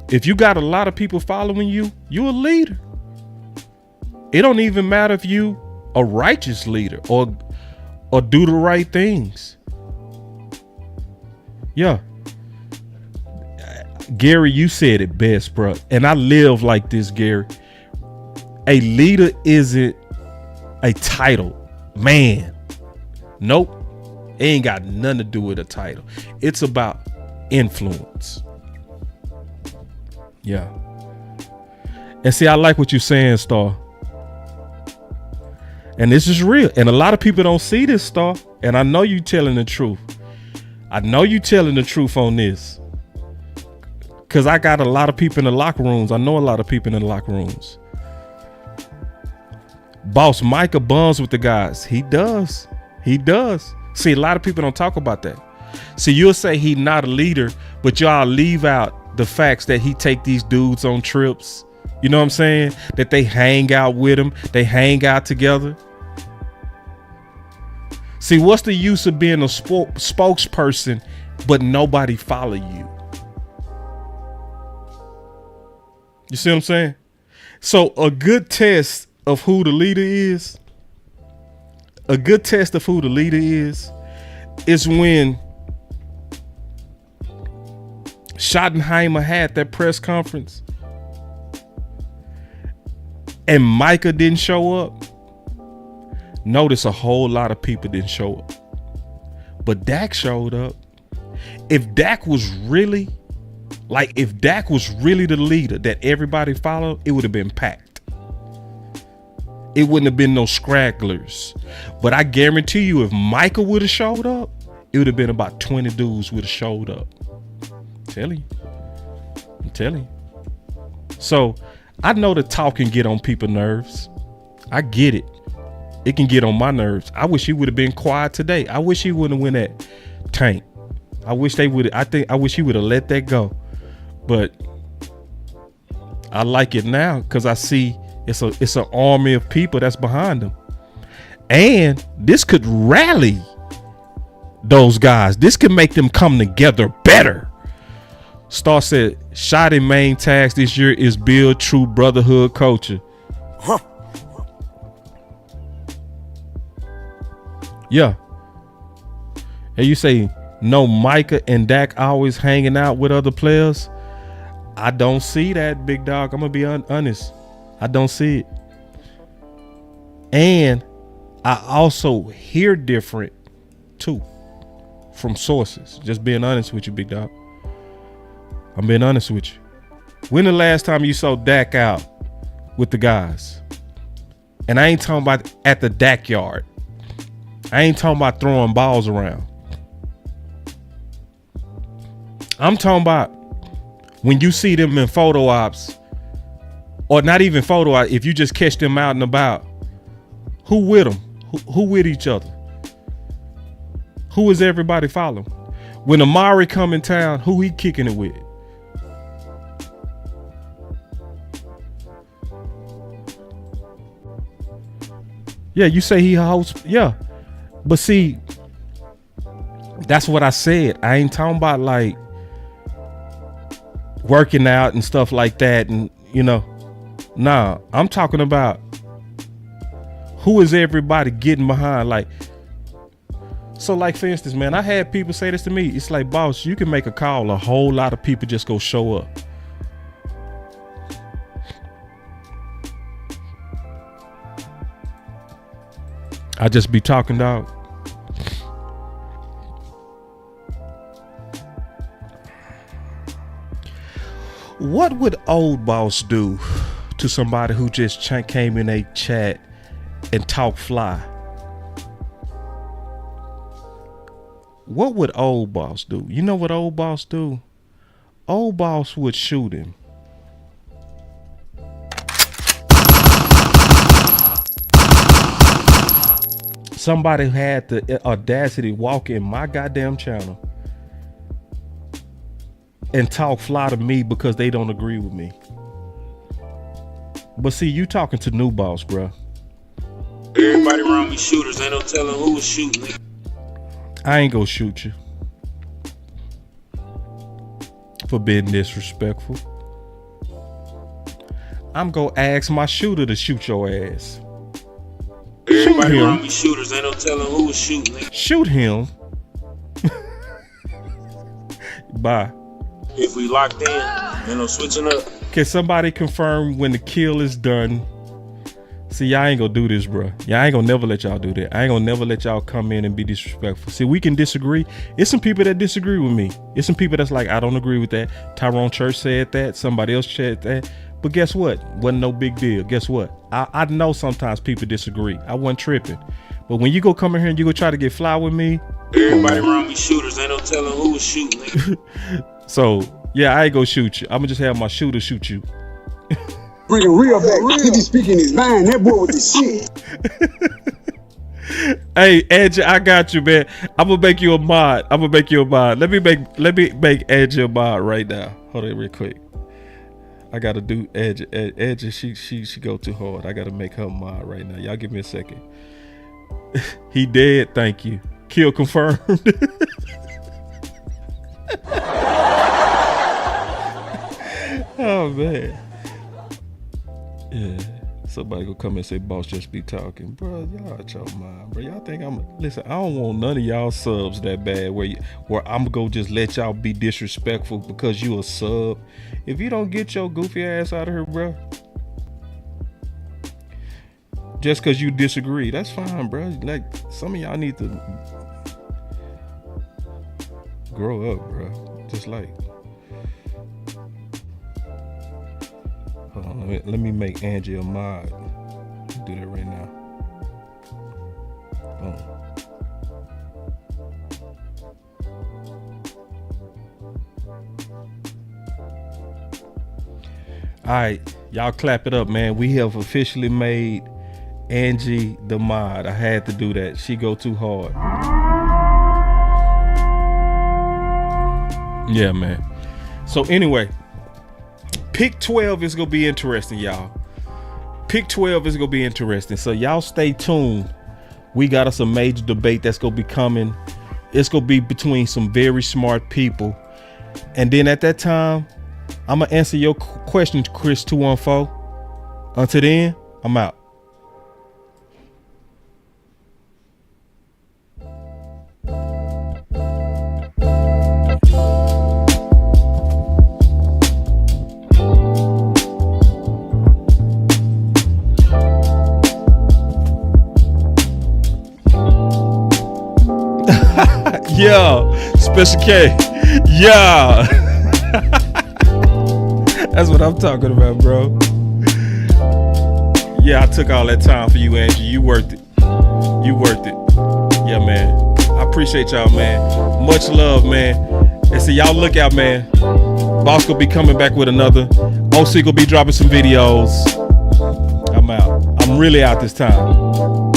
Speaker 1: If you got a lot of people following you, you're a leader. It don't even matter if you a righteous leader or do the right things. Yeah. Gary, you said it best, bro. And I live like this, Gary. A leader isn't a title. Man. Nope. It ain't got nothing to do with a title. It's about influence. Yeah. And see, I like what you're saying, Star. And this is real. And a lot of people don't see this, Star. And I know you telling the truth. I know you telling the truth on this. Because I got a lot of people in the locker rooms. I know a lot of people in the locker rooms. Boss Micah bums with the guys. He does. He does. See, a lot of people don't talk about that. See, you'll say he's not a leader, but y'all leave out the facts that he take these dudes on trips. You know what I'm saying? That they hang out with him. They hang out together. See, what's the use of being a spokesperson, but nobody follow you? You see what I'm saying? So a good test of who the leader is, is when Schottenheimer had that press conference and Micah didn't show up. Notice a whole lot of people didn't show up, but Dak showed up. If Dak was really the leader that everybody followed, it would have been packed. it wouldn't have been no scragglers. But I guarantee you, if Michael would have showed up, it would have been about 20 dudes would have showed up. I'm telling you. So I know the talk can get on people's nerves. I get it. It can get on my nerves. I wish he would have been quiet today. I wish he wouldn't have went at Tank. I wish he would have let that go. But I like it now because I see it's an army of people that's behind him. And this could rally those guys. This could make them come together better. Star said, Shoty main task this year is build true brotherhood culture. Huh. Yeah. And you say, no, Micah and Dak always hanging out with other players. I don't see that, big dog. I'm going to be honest. I don't see it. And I also hear different, too, from sources. Just being honest with you, big dog. I'm being honest with you. When the last time you saw Dak out with the guys? And I ain't talking about at the Dak yard. I ain't talking about throwing balls around. I'm talking about when you see them in photo ops, or not even photo ops, if you just catch them out and about, who with them? Who with each other? Who is everybody following? When Amari come in town, who he kicking it with? Yeah, you say he hosts. Yeah. But see, that's what I said. I ain't talking about like working out and stuff like that. And, nah, I'm talking about who is everybody getting behind. Like, so like, for instance, man, I had people say this to me. It's like, boss, you can make a call. A whole lot of people just go show up. I just be talking, dog. What would old boss do to somebody who just came in a chat and talk fly? What would old boss do? You know what old boss do? Old boss would shoot him. Somebody had the audacity to walk in my goddamn channel and talk fly to me because they don't agree with me. But see, you talking to new boss, bro.
Speaker 11: Everybody around me shooters. Ain't no telling who was shooting.
Speaker 1: I ain't gonna shoot you for being disrespectful. I'm gonna ask my shooter to shoot your ass.
Speaker 11: Everybody around me shooters. Ain't no telling who was shooting.
Speaker 1: Shoot him. Bye.
Speaker 11: If we locked in, ain't no switching up.
Speaker 1: Can somebody confirm when the kill is done? See, y'all ain't gonna do this, bro. Y'all ain't gonna never let y'all do that. I ain't gonna never let y'all come in and be disrespectful. See, we can disagree. It's some people that disagree with me. It's some people that's like, I don't agree with that. Tyrone Church said that. Somebody else said that. But guess what? Wasn't no big deal. Guess what? I know sometimes people disagree. I wasn't tripping. But when you go come in here and you go try to get fly with me.
Speaker 11: Everybody around me shooters. Ain't no telling who was shooting.
Speaker 1: So, yeah, I ain't gonna shoot you. I'm gonna just have my shooter shoot you.
Speaker 12: Bringing real back. He be speaking his mind. That boy with the shit.
Speaker 1: Hey, Edge, I got you, man. I'm gonna make you a mod. Let me make Edge a mod right now. Hold on real quick. I gotta do Edge. Edge, she go too hard. I gotta make her a mod right now. Y'all give me a second. He dead, thank you. Kill confirmed. Oh man. Yeah. Somebody go come and say, boss, just be talking. Bro, y'all out your mind, bro. Y'all think listen, I don't want none of y'all subs that bad where I'm gonna just let y'all be disrespectful because you a sub. If you don't get your goofy ass out of here, bro, just because you disagree, that's fine, bro. Like, some of y'all need to grow up, bro. Just like, hold on, let me make Angie a mod. to do that right now. Boom. All right, y'all clap it up, man. We have officially made Angie the mod. I had to do that. She go too hard. Yeah, man. So anyway, pick 12 is gonna be interesting, y'all. Pick 12 is gonna be interesting. So y'all stay tuned. We got us a major debate that's gonna be coming. It's gonna be between some very smart people. And then at that time, I'm gonna answer your questions, Chris 214. Until then, I'm out. Yeah, Special K. Yeah. That's what I'm talking about, bro. Yeah, I took all that time for you, Angie. You worth it. You worth it. Yeah, man. I appreciate y'all, man. Much love, man. And so y'all look out, man. Boss gonna be coming back with another. OC gonna be dropping some videos. I'm out. I'm really out this time.